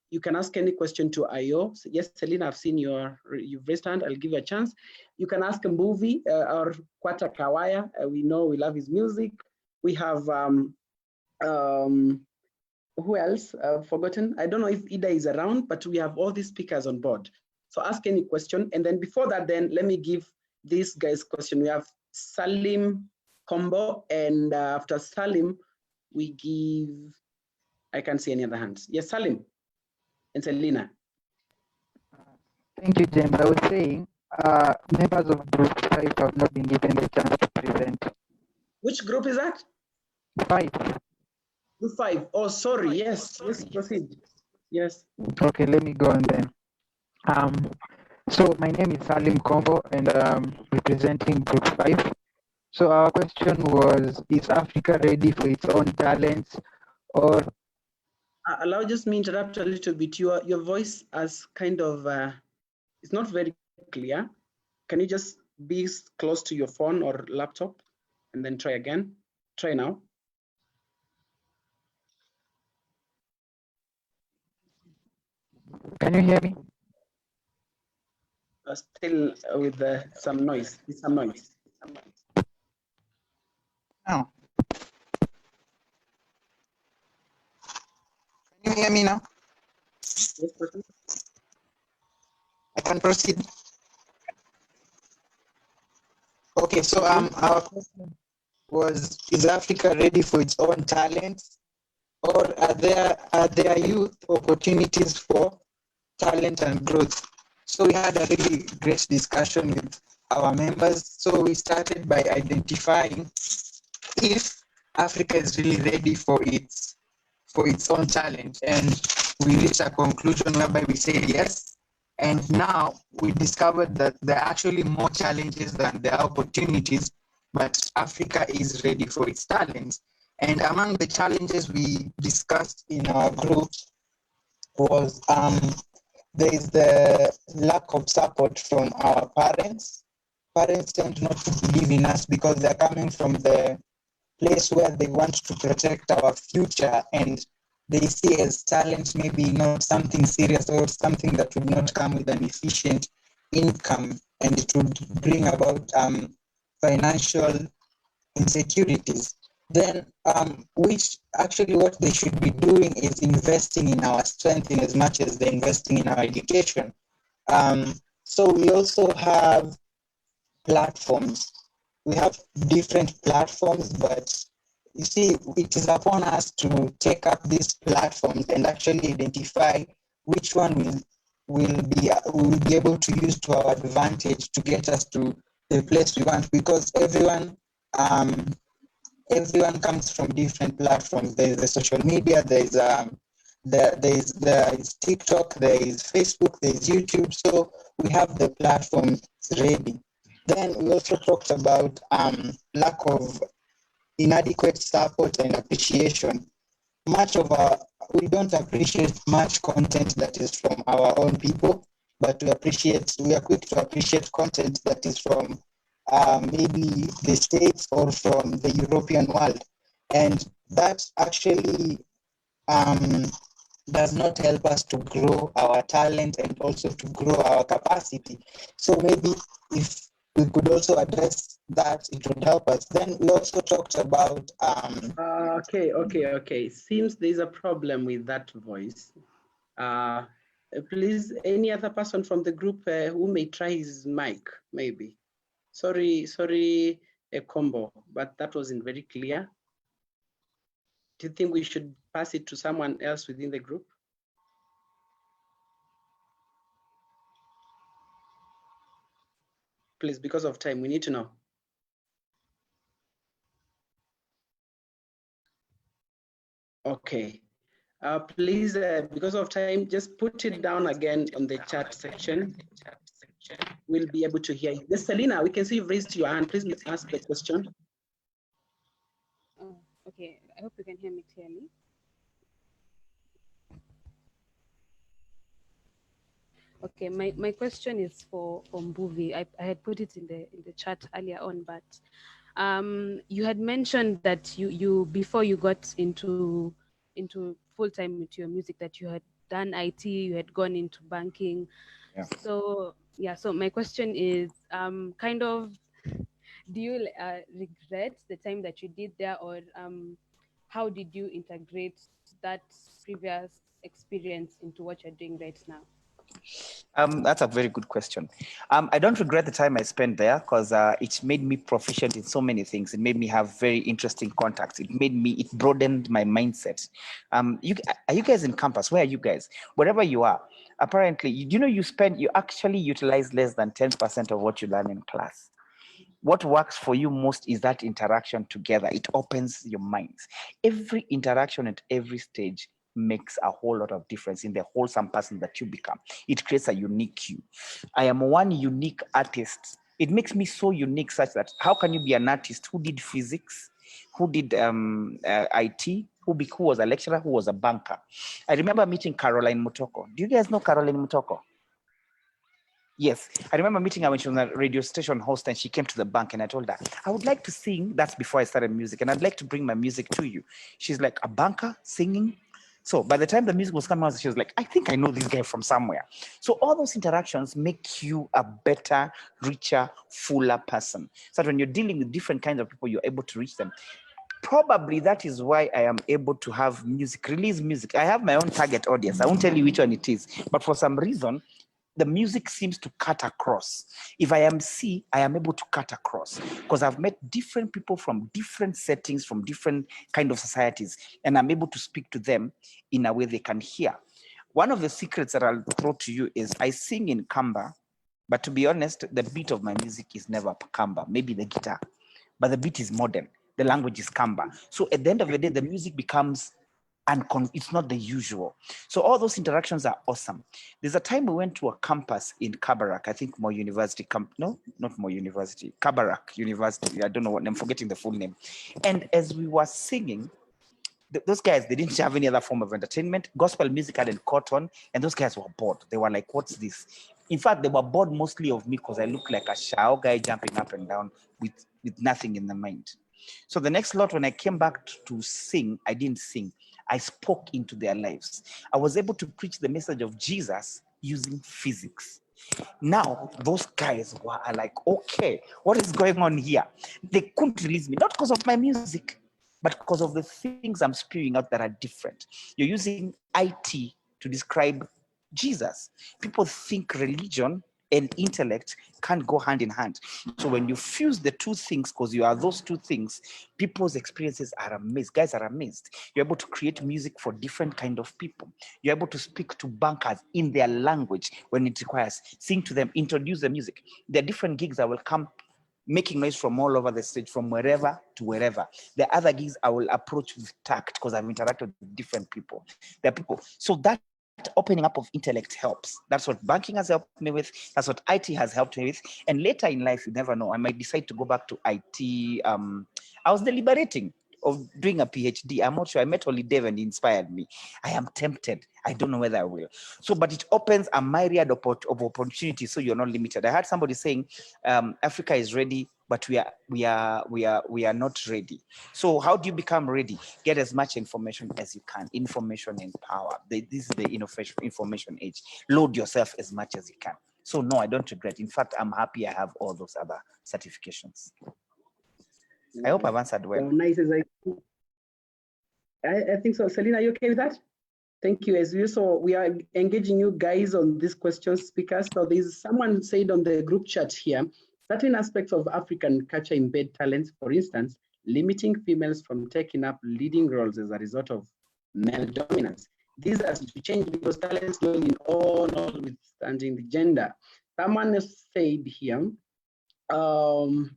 You can ask any question to Ayo. So yes, Selena, I've seen you've raised hand. I'll give you a chance. You can ask a movie or Kwata Kawaya. We know we love his music. We have, who else? I've forgotten. I don't know if Ida is around, but we have all these speakers on board. So ask any question. And then before that, then let me give this guy's question. We have Salim Combo, and after Salim, we give, I can't see any other hands. Yes, Salim and Selena. Thank you, James. I was saying members of Group 5 have not been given the chance to present. Which group is that? 5. Group 5. Oh, sorry. Yes, yes, proceed. Yes. Okay, let me go on then. So my name is Salim Kombo, and representing Group 5. So our question was, is Africa ready for its own talents, or— allow just me interrupt a little bit. Your voice as kind of, it's not very clear. Can you just be close to your phone or laptop and then try again? Try now. Can you hear me? Still with some noise. Some noise. No. Can you hear me now? Yes, proceed. I can proceed. Okay, so our question was, is Africa ready for its own talents, or are there youth opportunities for talent and growth? So we had a really great discussion with our members. So we started by identifying if Africa is really ready for its own talent, and we reached a conclusion whereby we said yes. And now we discovered that there are actually more challenges than there are opportunities, but Africa is ready for its talents. And among the challenges we discussed in our group was there is the lack of support from our parents. Parents tend not to believe in us because they're coming from the place where they want to protect our future, and they see as talent maybe not something serious or something that would not come with an efficient income, and it would bring about financial insecurities. Then which actually what they should be doing is investing in our strength in as much as they're investing in our education. So we also have platforms. We have different platforms, but you see, it is upon us to take up these platforms and actually identify which one will be able to use to our advantage to get us to the place we want, because everyone comes from different platforms. There is the social media, there is TikTok, there is Facebook, there is YouTube. So we have the platforms ready. Then we also talked about lack of inadequate support and appreciation. We don't appreciate much content that is from our own people, but we are quick to appreciate content that is from maybe the States or from the European world. And that actually does not help us to grow our talent and also to grow our capacity. So maybe if we could also address that, it would help us. Then we also talked about Okay. Seems there's a problem with that voice. Please, any other person from the group who may try his mic, maybe. Sorry, a combo, but that wasn't very clear. Do you think we should pass it to someone else within the group? Please, because of time, we need to know. Okay. Please, because of time, just put it down again on the chat section. We'll be able to hear you. Yes, Selena, we can see you've raised your hand. Please ask the question. Oh, okay. I hope you can hear me clearly. Okay, my question is for Mbuvi. I had put it in the chat earlier on, but you had mentioned that you before you got into full time into your music, that you had done IT, you had gone into banking. Yeah. So yeah, so my question is kind of, do you regret the time that you did there, or how did you integrate that previous experience into what you're doing right now? That's a very good question. I don't regret the time I spent there, because it made me proficient in so many things. It made me have very interesting contacts. It broadened my mindset. Are you guys in campus? Where are you guys? Wherever you are, apparently, you actually utilize less than 10% of what you learn in class. What works for you most is that interaction together. It opens your minds. Every interaction at every stage makes a whole lot of difference in the wholesome person that you become. It creates a unique you. I am one unique artist. It makes me so unique, such that how can you be an artist who did physics, who did IT, who was a lecturer, who was a banker? I remember meeting Caroline Mutoko. Do you guys know Caroline Mutoko? Yes, I remember meeting her when she was a radio station host, and she came to the bank, and I told her, I would like to sing. That's before I started music, and I'd like to bring my music to you. She's like, a banker singing? So by the time the music was coming out, she was like, I think I know this guy from somewhere. So all those interactions make you a better, richer, fuller person. So that when you're dealing with different kinds of people, you're able to reach them. Probably that is why I am able to have release music. I have my own target audience. I won't tell you which one it is, but for some reason, the music seems to cut across. If I am C, I am able to cut across, because I've met different people from different settings, from different kind of societies, and I'm able to speak to them in a way they can hear. One of the secrets that I'll throw to you is I sing in Kamba, but to be honest, the beat of my music is never Kamba, maybe the guitar, but the beat is modern. The language is Kamba. So at the end of the day, the music becomes it's not the usual. So all those interactions are awesome. There's a time we went to a campus in Kabarak, I think More University, no, not More University, Kabarak University. I don't know what, I'm forgetting the full name. And as we were singing, those guys, they didn't have any other form of entertainment. Gospel music hadn't caught on, and those guys were bored. They were like, what's this? In fact, they were bored mostly of me because I look like a Shao guy jumping up and down with nothing in the mind. So the next lot, when I came back to sing, I didn't sing. I spoke into their lives. I was able to preach the message of Jesus using physics. Now, those guys were like, okay, what is going on here? They couldn't release me, not because of my music, but because of the things I'm spewing out that are different. You're using IT to describe Jesus. People think religion and intellect can't go hand in hand. So when you fuse the two things, because you are those two things, people's experiences are amazed. Guys are amazed. You're able to create music for different kind of people. You're able to speak to bankers in their language when it requires. Sing to them, introduce the music. There are different gigs that will come making noise from all over the stage, from wherever to wherever. The other gigs I will approach with tact because I've interacted with different people. There are people. So that opening up of intellect helps. That's what banking has helped me with. That's what IT has helped me with. And later in life, you never know. I might decide to go back to IT. I was deliberating of doing a PhD. I'm not sure. I met Holy Dave and he inspired me. I am tempted. I don't know whether I will. So, but it opens a myriad of opportunities, so you're not limited. I heard somebody saying Africa is ready, but we are not ready. So how do you become ready? Get as much information as you can. Information and power. This is the information age. Load yourself as much as you can. So no, I don't regret. In fact, I'm happy I have all those other certifications. I hope I've answered well. So nice as I think so. Selena, are you okay with that? Thank you. As you saw, we are engaging you guys on these questions speakers. So there's someone said on the group chat here, certain aspects of African culture embed talents, for instance, limiting females from taking up leading roles as a result of male dominance. These has to change because talents join in all, notwithstanding the gender. Someone has said here, from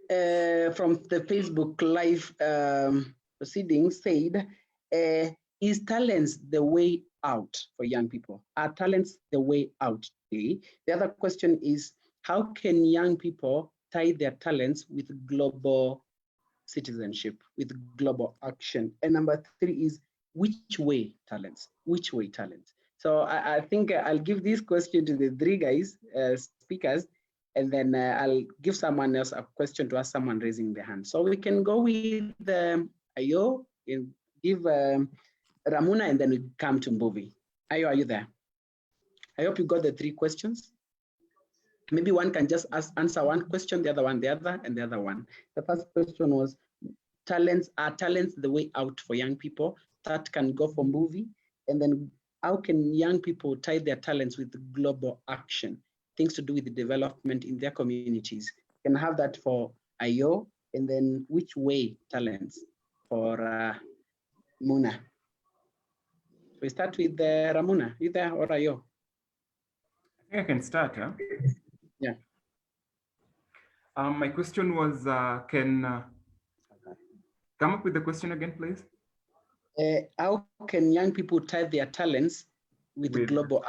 the Facebook Live proceedings said, is talents the way out for young people? Are talents the way out today? The other question is, how can young people tie their talents with global citizenship, with global action? And number 3 is, which way talents? Which way talents? So I think I'll give this question to the 3 guys, speakers, and then I'll give someone else a question to ask someone raising their hand. So we can go with Ayo, and give Ramona, and then we come to Mbuvi. Ayo, are you there? I hope you got the 3 questions. Maybe one can just answer one question, the other one, the other, and the other one. The first question was, are talents the way out for young people? That can go for Mbuvi. And then how can young people tie their talents with global action? Things to do with the development in their communities. You can have that for Ayo, and then which way talents for Muna. We start with Ramuna. You there or Ayo? I think I can start, huh? Yeah. My question was, come up with the question again, please. How can young people tie their talents with global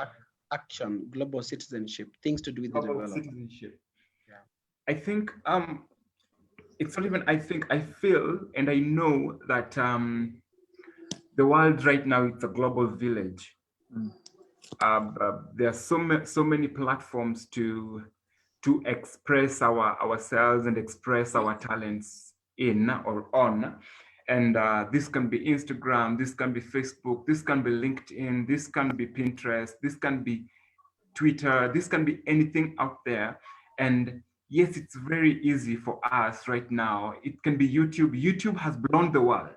action, global citizenship, things to do with the development? Citizenship. Yeah. I think it's not even, I think, I feel and I know that the world right now, it's a global village. There are so many platforms to express ourselves and express our talents in or on. And this can be Instagram, this can be Facebook, this can be LinkedIn, this can be Pinterest, this can be Twitter, this can be anything out there. And yes, it's very easy for us right now. It can be YouTube. YouTube has blown the world.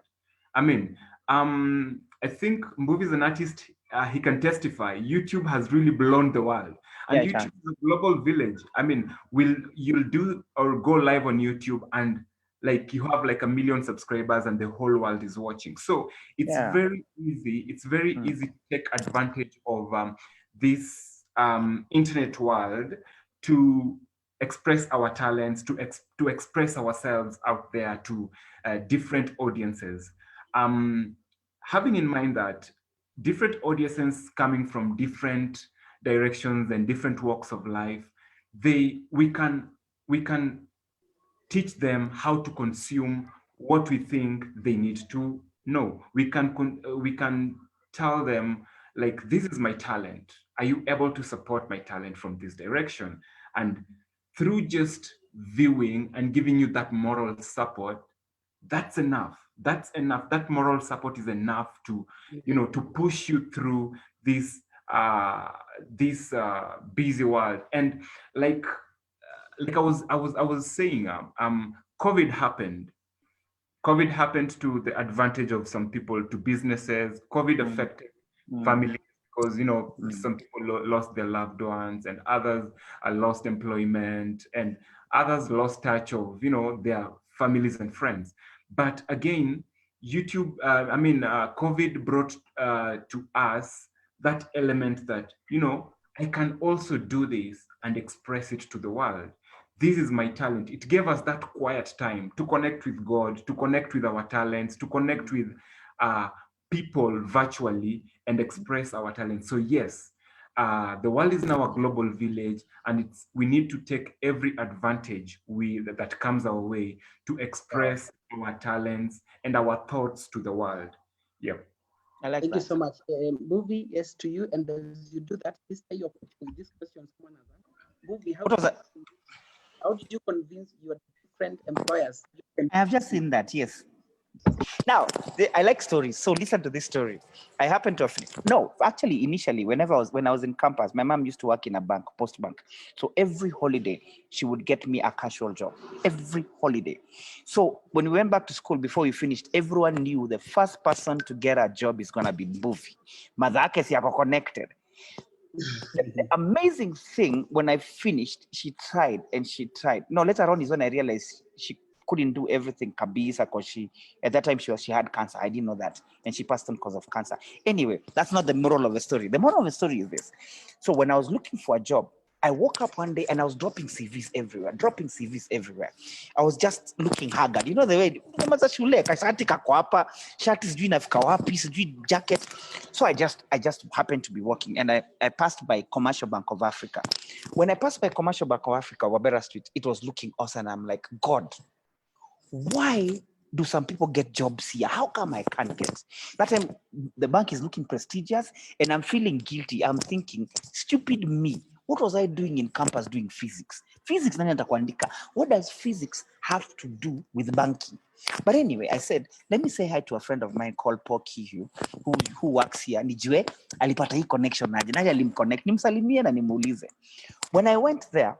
I mean, I think Mbuvi is an artist, he can testify. YouTube has really blown the world. And Yeah, YouTube is a global village. I mean, you'll do or go live on YouTube and like you have like 1 million subscribers and the whole world is watching. So it's very easy. It's very easy to take advantage of this internet world to express our talents, to express ourselves out there to different audiences. Having in mind that different audiences coming from different directions and different walks of life, we can teach them how to consume what we think they need to know. We can tell them, like, this is my talent. Are you able to support my talent from this direction? And through just viewing and giving you that moral support, that's enough. That's enough. That moral support is enough to, to push you through this busy world. And like I was saying, COVID happened. COVID happened to the advantage of some people, to businesses. COVID affected families because, some people lost their loved ones and others lost employment and others lost touch of, their families and friends. But again, COVID brought to us that element that, I can also do this and express it to the world. This is my talent. It gave us that quiet time to connect with God, to connect with our talents, to connect with people virtually and express our talents. So yes, the world is now a global village, and we need to take every advantage that comes our way to express our talents and our thoughts to the world. Yeah. I like Thank that. you so much. Mbuvi, yes to you. And as you do that, please say your question with this question. Mbuvi, how did you convince your different employers? I have just seen that, yes. Now, I like stories, so listen to this story. I happened to actually initially when I was in campus, my mom used to work in a bank, post bank. So every holiday she would get me a casual job. Every holiday. So when we went back to school before we finished, everyone knew the first person to get a job is gonna be Mbuvi. Madhake siyako connected. The amazing thing, when I finished, she tried and she tried. No, later on is when I realized she couldn't do everything kabisa, because at that time she had cancer. I didn't know that, and she passed on because of cancer. Anyway, that's not the moral of the story. The moral of the story is this. So when I was looking for a job, I woke up one day and I was dropping CVs everywhere. I was just looking haggard. You know the way jacket. So I just happened to be walking, and I passed by Commercial Bank of Africa. When I passed by Commercial Bank of Africa, Wabera Street, it was looking awesome. I'm like, God, why do some people get jobs here? How come I can't get? That time the bank is looking prestigious and I'm feeling guilty. I'm thinking, stupid me. What was I doing in campus doing physics? Physics, what does physics have to do with banking? But anyway, I said, let me say hi to a friend of mine called Paul Kihu, who works here. Nijue, alipata hii connection naje. Naje alimconnect, nimsalimie na nimuulize. When I went there,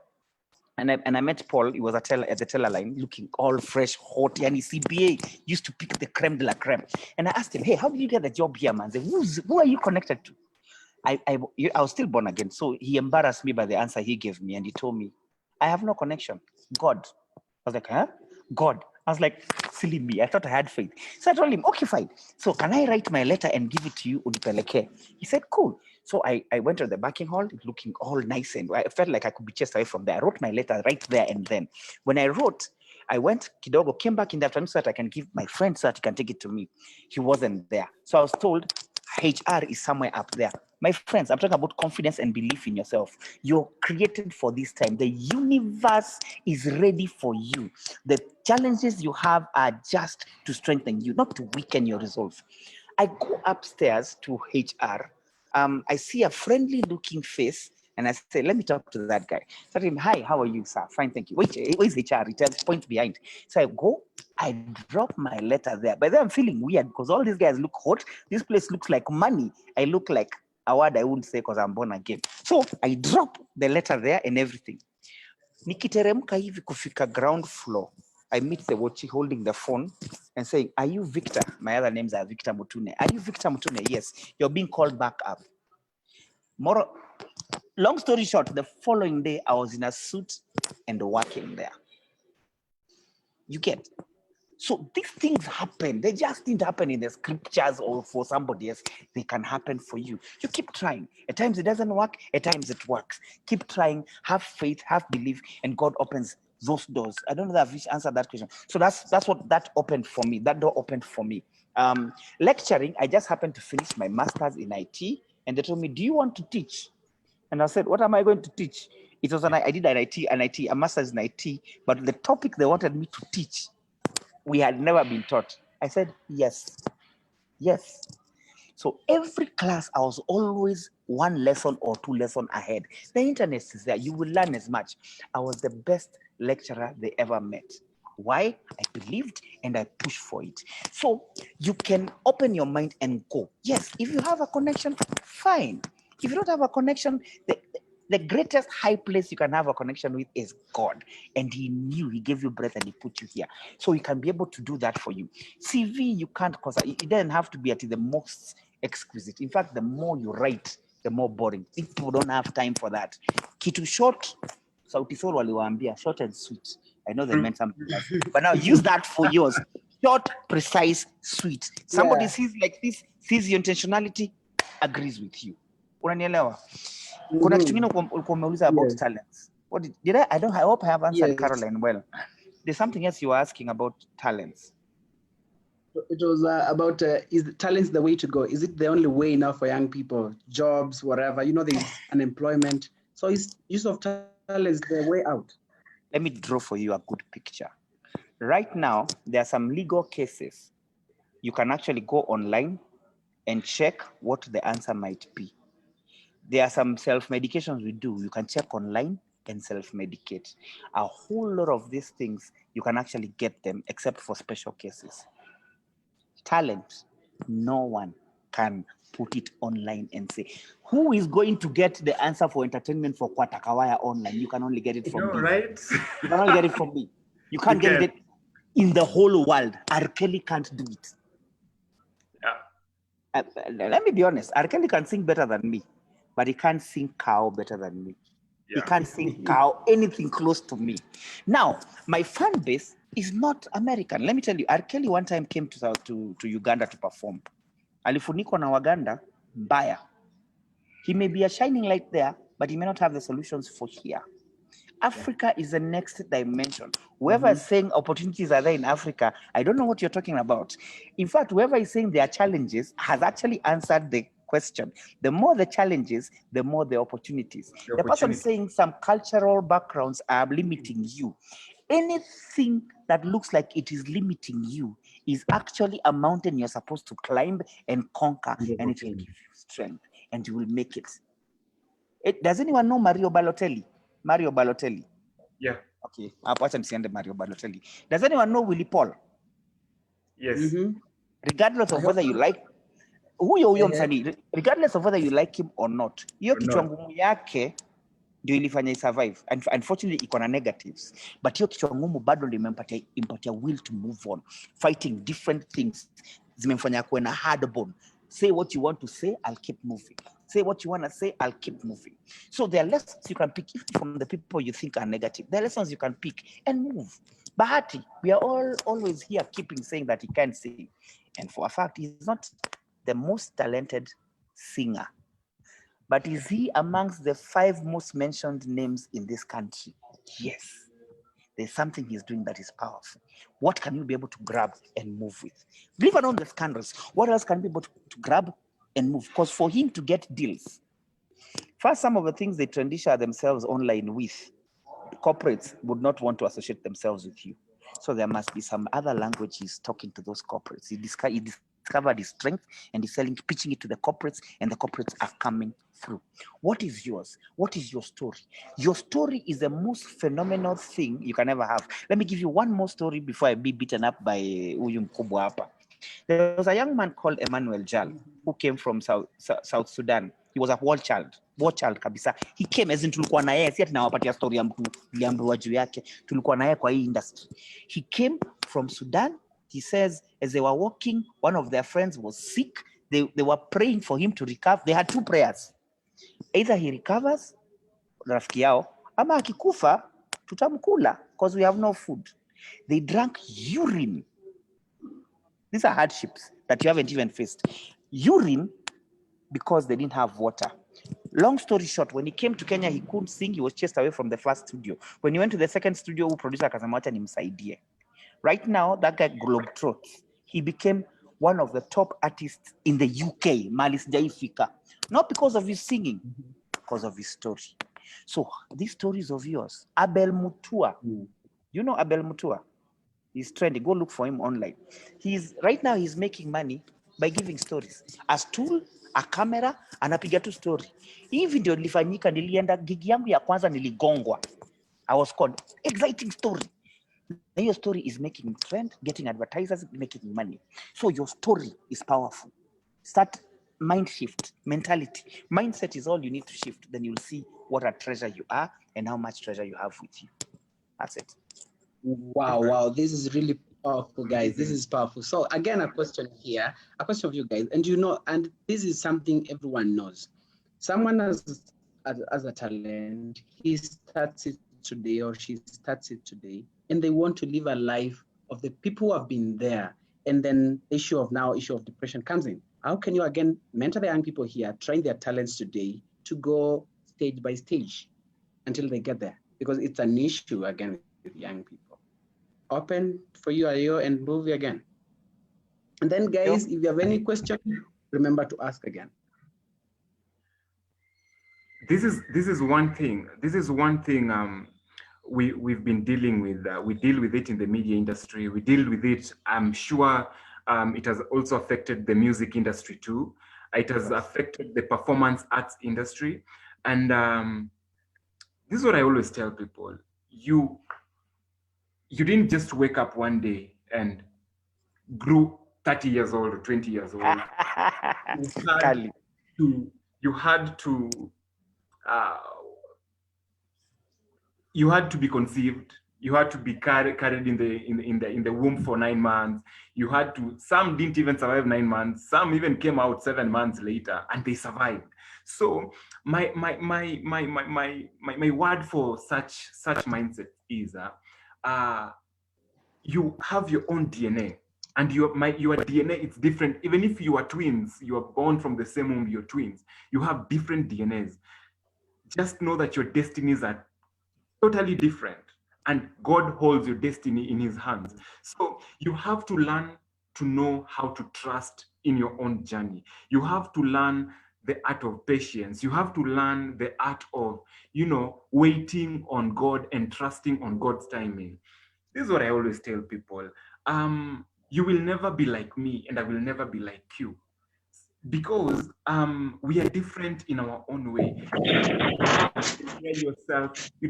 and I met Paul. He was at the teller line, looking all fresh, hot. And his CBA used to pick the creme de la creme. And I asked him, hey, how did you get the job here, man? I said, who are you connected to? I was still born again. So he embarrassed me by the answer he gave me. And he told me, I have no connection. God. I was like, huh? God. I was like, silly me. I thought I had faith. So I told him, okay, fine. So can I write my letter and give it to you, Unipeleke? He said, cool. So I went to the backing hall, looking all nice, and I felt like I could be chased away from there. I wrote my letter right there and then. When I wrote, I went, Kidogo, came back in the afternoon so that I can give my friend so that he can take it to me. He wasn't there. So I was told HR is somewhere up there. My friends, I'm talking about confidence and belief in yourself. You're created for this time. The universe is ready for you. The challenges you have are just to strengthen you, not to weaken your resolve. I go upstairs to HR. I see a friendly looking face and I say, let me talk to that guy. I said to him, hi, how are you, sir? Fine, thank you. Wait, where's HR? He tells point behind. So I go, I drop my letter there. But then I'm feeling weird because all these guys look hot. This place looks like money. I look like a word I wouldn't say because I'm born again. So I drop the letter there and everything. Nikiteremka hivi kufika ground floor. I meet the watchy holding the phone and saying, are you Victor? My other names are Victor Mutune. Are you Victor Mutune? Yes. You're being called back up. Long story short, the following day, I was in a suit and working there. You get? So these things happen. They just didn't happen in the scriptures or for somebody else. They can happen for you. You keep trying. At times it doesn't work. At times it works. Keep trying. Have faith. Have belief. And God opens those doors. I don't know if I've answered that question. So that's what that opened for me. That door opened for me. Lecturing, I just happened to finish my master's in IT. And they told me, do you want to teach? And I said, what am I going to teach? It was I did a master's in IT, but the topic they wanted me to teach, we had never been taught. I said, yes. So every class, I was always one lesson or two lessons ahead. The internet is there. You will learn as much. I was the best lecturer they ever met. Why? I believed and I pushed for it. So you can open your mind and go. Yes, if you have a connection, fine. If you don't have a connection, the greatest high place you can have a connection with is God. And he knew, he gave you breath and he put you here. So he can be able to do that for you. CV, you can't, because it doesn't have to be at the most exquisite. In fact, the more you write, the more boring. People don't have time for that. Kitu short, Sauti Sol waliwaambia, short and sweet. I know they meant something else. But now use that for yours. Short, precise, sweet. Somebody sees like this, sees your intentionality, agrees with you. Unanielewa? Kuna kitu kingine ulikuwa umeuliza about talents. What did I hope I have answered Caroline well. There's something else you were asking about talents. It was about is talents the way to go? Is it the only way now for young people? Jobs, whatever. You know, there's unemployment. So is use of talents the way out? Let me draw for you a good picture. Right now, there are some legal cases. You can actually go online and check what the answer might be. There are some self-medications we do. You can check online and self-medicate. A whole lot of these things, you can actually get them except for special cases. Talent, no one can put it online and say, who is going to get the answer for entertainment for Kwatakawaya online? You can only get it from me. Right? You can only get it from me. You can't get it in the whole world. R. Kelly can't do it. Let me be honest. R. Kelly can sing better than me, but he can't sing cow better than me. He can't sing cow anything close to me. Now, my fan base is not American. Let me tell you, R. Kelly one time came to Uganda to perform. Alifunikwa na Waganda, mbaya. He may be a shining light there, but he may not have the solutions for here. Africa is the next dimension. Whoever is saying opportunities are there in Africa, I don't know what you're talking about. In fact, whoever is saying there are challenges has actually answered the question. The more the challenges, the more the opportunities. The person saying some cultural backgrounds are limiting you. Anything that looks like it is limiting you is actually a mountain you're supposed to climb and conquer, and it will give you strength, and you will make it. Does anyone know Mario Balotelli? Mario Balotelli. Yeah. Okay. Acha nisiende Mario Balotelli. Does anyone know Willie Paul? Yes. Regardless of whether you like huyo msanii, regardless of whether you like him or not, hiyo kichwa ngumu yake ndio ilifanya survive. Unfortunately iko na negatives, but hiyo kichwa ngumu bado ndio impatia will to move on, fighting different things. Zimemfanya kuwe na hard bone. Say what you want to say, I'll keep moving. Say what you want to say, I'll keep moving. So there are lessons you can pick from the people you think are negative. There are lessons you can pick and move. Bahati, we are always here keeping saying that he can't sing. And for a fact, he's not the most talented singer. But is he amongst the 5 most mentioned names in this country? Yes. There's something he's doing that is powerful. What can you be able to grab and move with? Leave alone the scandals. What else can you be able to grab and move? Because for him to get deals, first, some of the things they transition themselves online with, corporates would not want to associate themselves with you. So there must be some other language he's talking to those corporates. He discovered his strength and he's pitching it to the corporates, and the corporates are coming through. What is yours? What is your story? Your story is the most phenomenal thing you can ever have. Let me give you one more story before I be beaten up by Uyu Mkubwa hapa. There was a young man called Emmanuel Jal who came from South Sudan. He was a war child kabisa. He came as in tulikuwa na yeye, si ati nawapatia story ya mtu niliambiwa juu yake. Tulikuwa na yeye kwa hii industry. He came from Sudan. He says as they were walking, one of their friends was sick. They were praying for him to recover. They had 2 prayers. Either he recovers, rafiki yao, ama akikufa tutamkula because we have no food. They drank urine. These are hardships that you haven't even faced. Urine because they didn't have water. Long story short, when he came to Kenya, he couldn't sing. He was chased away from the first studio. When he went to the second studio, producer akasema acha nimsaidie. Right now, that guy globetrots. He became one of the top artists in the UK, mali sijaifika. Not because of his singing, because of his story. So these stories of yours, Abel Mutua. You know Abel Mutua? He's trendy. Go look for him online. Right now he's making money by giving stories. A stool, a camera, anapiga tu story. Hii video nilifanyika, nilienda gig yangu ya kwanza niligongwa. I was called. Exciting story. Your story is making trend, getting advertisers, making money. So your story is powerful. Start mind shift, mentality. Mindset is all you need to shift. Then you'll see what a treasure you are and how much treasure you have with you. That's it. Wow. This is really powerful, guys. This is powerful. So again, a question here, a question of you guys. And and this is something everyone knows. Someone has a talent, he starts it today or she starts it today, and they want to live a life of the people who have been there. And then issue of depression comes in. How can you again mentor the young people here, trying their talents today to go stage by stage until they get there? Because it's an issue again with young people. Open for you, Ayo, and move again. And then, guys, if you have any question, remember to ask again. This is one thing. We've been dealing with. We deal with it in the media industry. We deal with it. I'm sure it has also affected the music industry too. It has affected the performance arts industry, and this is what I always tell people: you didn't just wake up one day and grew 30 years old or 20 years old. You had to be conceived. You had to be carried in the womb for 9 months. You had to. Some didn't even survive 9 months. Some even came out 7 months later, and they survived. So my word for such mindset is you have your own DNA, and your DNA is different. Even if you are twins, you are born from the same womb. You're twins. You have different DNAs. Just know that your destinies are totally different, and God holds your destiny in his hands. So you have to learn to know how to trust in your own journey. You have to learn the art of patience. You have to learn the art of, waiting on God and trusting on God's timing. This is what I always tell people. You will never be like me, and I will never be like you, because we are different in our own way. You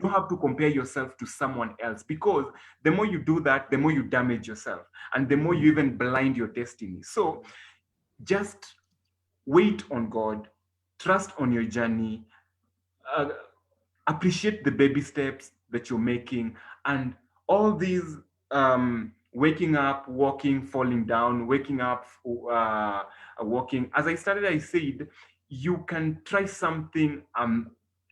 don't have to compare yourself to someone else, because the more you do that, the more you damage yourself, and the more you even blind your destiny. So just wait on God, trust on your journey, appreciate the baby steps that you're making, and all these waking up, walking, falling down, waking up, walking. As I started, I said, you can try something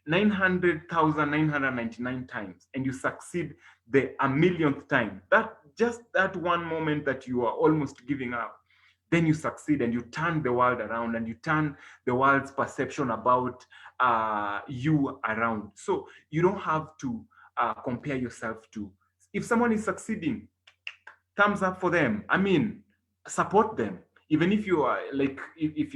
900,999 times, and you succeed the 1,000,000th time. That one moment that you are almost giving up, then you succeed, and you turn the world around, and you turn the world's perception about you around. So you don't have to compare yourself to. If someone is succeeding, thumbs up for them. I mean, support them. Even if you are like, if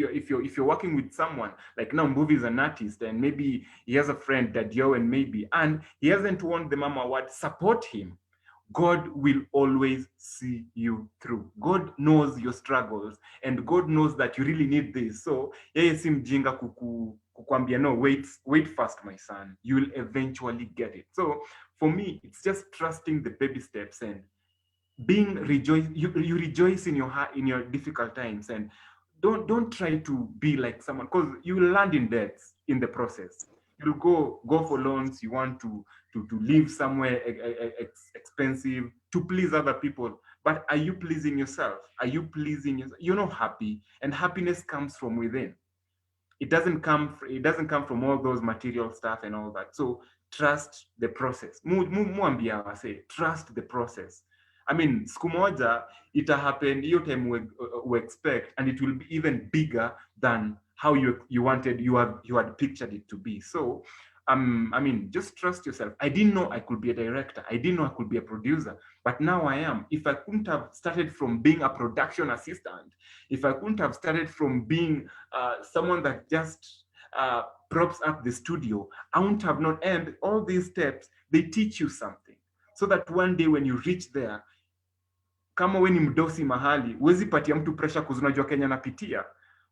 you're working with someone, like now Mbuvi is an artist, and maybe he has a friend that and maybe, and he hasn't won the Mama Award, support him. God will always see you through. God knows your struggles, and God knows that you really need this. So yeye si mjinga kukwambia, no, wait first, my son. You will eventually get it. So for me, it's just trusting the baby steps and being you rejoice in your heart in your difficult times, and don't try to be like someone, because you will land in debts in the process. You'll go for loans. You want to live somewhere expensive to please other people, but are you pleasing yourself? Are you pleasing yourself? You're not happy, and happiness comes from within. It doesn't come from all those material stuff and all that. So trust the process. Muambia wase, trust the process. I mean, siku moja ita happen hiyo time we expect, and it will be even bigger than how you had pictured it to be. So I mean, just trust yourself. I didn't know I could be a director. I didn't know I could be a producer, but now I am. If I couldn't have started from being a production assistant, if I couldn't have started from being someone that just props up the studio, I wouldn't have known. And all these steps, they teach you something, so that one day when you reach there, kama we ni mdosi mahali, huwezi patia mtu pressure kuzunajua Kenya napitia.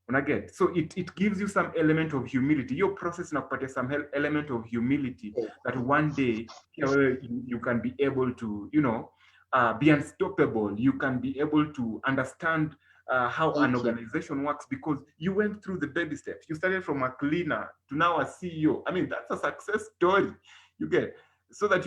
Unaget? So it gives you some element of humility. Your process nakupatia some element of humility, that one day you can be able to, be unstoppable. You can be able to understand how an organization works, because you went through the baby steps. You started from a cleaner to now a CEO. I mean, that's a success story. You get? So that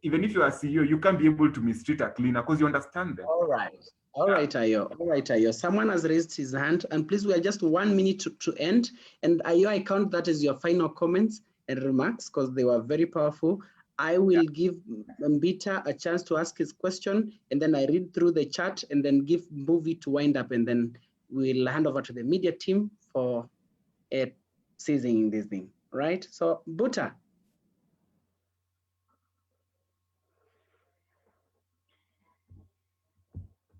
even if you are a CEO, you can be able to mistreat a cleaner because you understand them. All right, Ayo. Someone has raised his hand, and please, we are just 1 minute to end. And Ayo, I count that as your final comments and remarks, because they were very powerful. I will give Mbita a chance to ask his question, and then I read through the chat, and then give Mbuvi to wind up, and then we'll hand over to the media team for seizing this thing, right? So, Buta.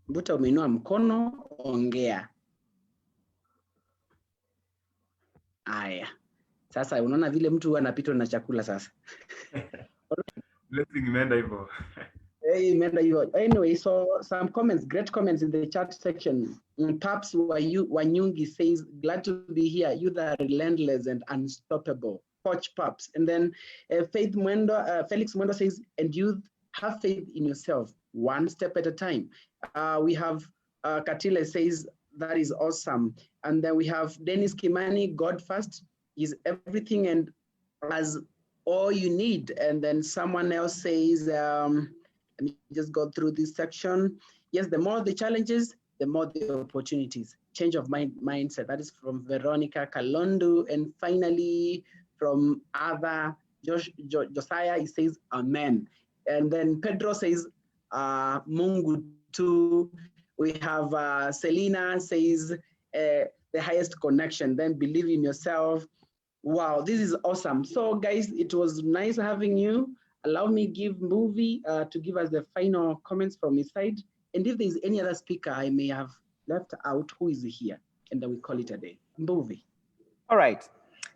Buta, umeinua mkono, ongea. Aya. Sasa unaona vile mtu anapitwa na chakula sasa. Blessing imeenda hivyo. Hey, imeenda hivyo. Anyway, so some comments, great comments in the chat section. Paps Wanyungi says, glad to be here. You are relentless and unstoppable. Coach Paps. And then Felix Mwendo says, and you have faith in yourself, one step at a time. We have Katile says, that is awesome. And then we have Dennis Kimani, God first is everything and as all you need. And then someone else says, let me just go through this section. Yes, the more the challenges, the more the opportunities. Change of mindset. That is from Veronica Kalondu. And finally, from Ava Josiah, he says, Amen. And then Pedro says, Mungu tu. We have Selena says, the highest connection. Then believe in yourself. Wow, this is awesome. So guys, it was nice having you. Allow me give Movie to give us the final comments from his side. And if there's any other speaker I may have left out, who is here? And then we call it a day. Movie. All right.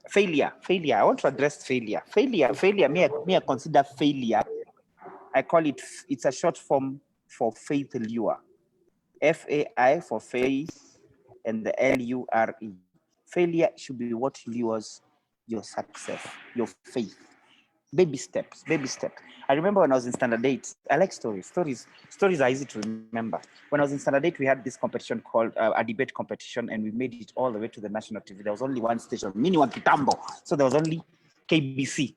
Failure. I want to address failure. May I consider failure. I call it, it's a short form for faith lure. FAI for faith and the LURE. Failure should be what lures your success, your faith. Baby steps. I remember when I was in standard 8, I like stories. Stories are easy to remember. When I was in standard 8, we had this competition called a debate competition, and we made it all the way to the national TV. There was only one station, Mini One Kitambo. So there was only KBC.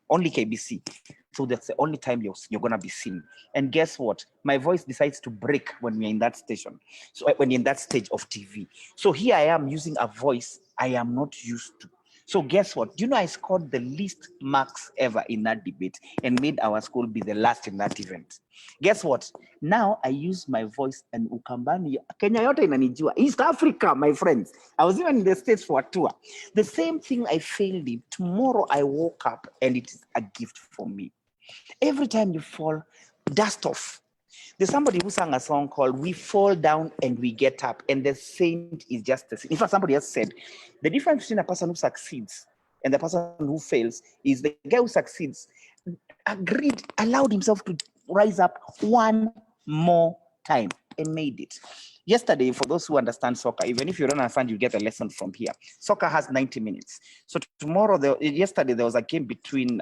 So that's the only time you're going to be seen. And guess what? My voice decides to break when we're in that station. So when you're in that stage of TV. So here I am using a voice I am not used to. So guess what? Do you know I scored the least marks ever in that debate and made our school be the last in that event? Guess what? Now I use my voice and Ukambani, Kenya yote inanijua. East Africa, my friends. I was even in the States for a tour. The same thing I failed in. Tomorrow I woke up and it is a gift for me. Every time you fall, dust off. There's somebody who sang a song called We Fall Down and We Get Up, and the saint is just the saint. In fact, somebody else said, the difference between a person who succeeds and the person who fails is the guy who succeeds allowed himself to rise up one more time and made it. Yesterday, for those who understand soccer, even if you don't understand, you get a lesson from here. Soccer has 90 minutes. So yesterday, there was a game between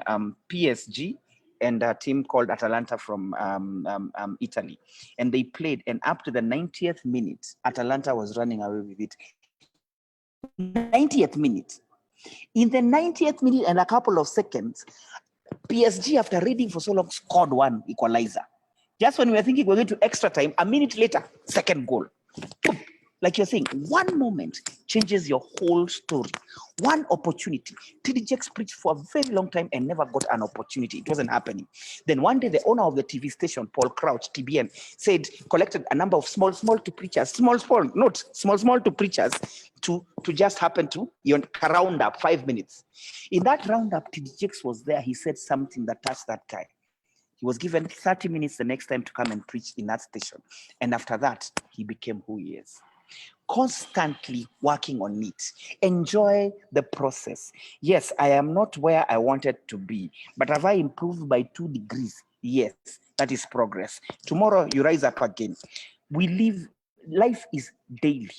PSG and a team called Atalanta from Italy. And they played, and up to the 90th minute, Atalanta was running away with it. 90th minute. In the 90th minute and a couple of seconds, PSG, after reading for so long, scored one equalizer. Just when we were thinking we're going to extra time, a minute later, second goal. Like you're saying, one moment changes your whole story. One opportunity. TD Jakes preached for a very long time and never got an opportunity. It wasn't happening. Then one day, the owner of the TV station, Paul Crouch, TBN, collected a number of small to preachers to just happen to round up 5 minutes. In that roundup, TD Jakes was there. He said something that touched that guy. He was given 30 minutes the next time to come and preach in that station. And after that, he became who he is. Constantly working on it. Enjoy the process. Yes, I am not where I wanted to be, but have I improved by 2 degrees? Yes, that is progress. Tomorrow you rise up again. Life is daily.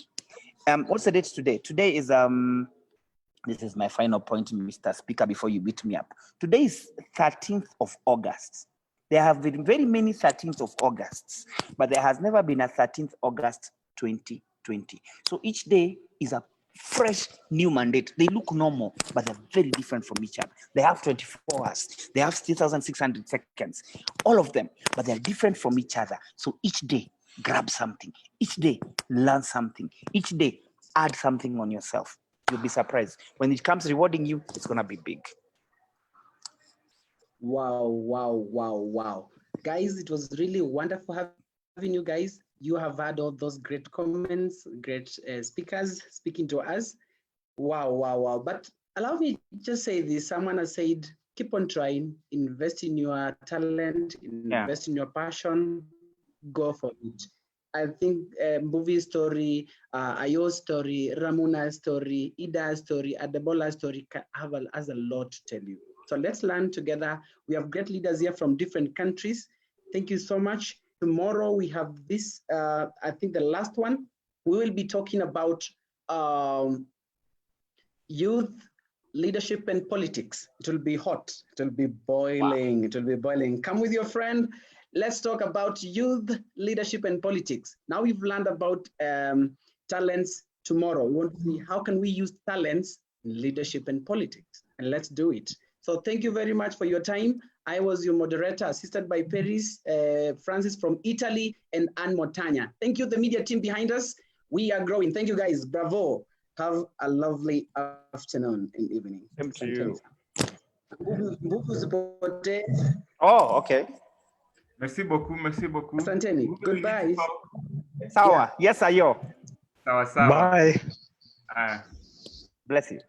What's the date today? Today is this is my final point, Mr. Speaker, before you beat me up. Today is 13th of August. There have been very many 13th of Augusts, but there has never been a 13th August 2020. So each day is a fresh new mandate. They look normal, but they're very different from each other. They have 24 hours. They have 3,600 seconds. All of them, but they're different from each other. So each day, grab something. Each day, learn something. Each day, add something on yourself. You'll be surprised. When it comes rewarding you, it's going to be big. Wow. Guys, it was really wonderful having you guys. You have had all those great comments, great speakers speaking to us. Wow. But allow me to just say this. Someone has said, keep on trying, invest in your talent, invest in your passion, go for it. I think movie story, Ayo's story, Ramuna's story, Ida's story, Adebola's story has a lot to tell you. So let's learn together. We have great leaders here from different countries. Thank you so much. Tomorrow we have this, I think the last one. We will be talking about youth leadership and politics. It will be hot. It will be boiling. Wow. It will be boiling. Come with your friend. let's talk about youth leadership and politics. Now we've learned about talents. Tomorrow, we want to see how can we use talents in leadership and politics, and let's do it. So thank you very much for your time. I was your moderator, assisted by Paris, Francis from Italy, and Anne Montagna. Thank you, the media team behind us. We are growing. Thank you, guys. Bravo. Have a lovely afternoon and evening. Same to you. Oh, okay. Merci beaucoup, merci beaucoup. Asanteni. Goodbye. Sawa. Yes, ayo. Sawa, sawa. Bye. Bless you.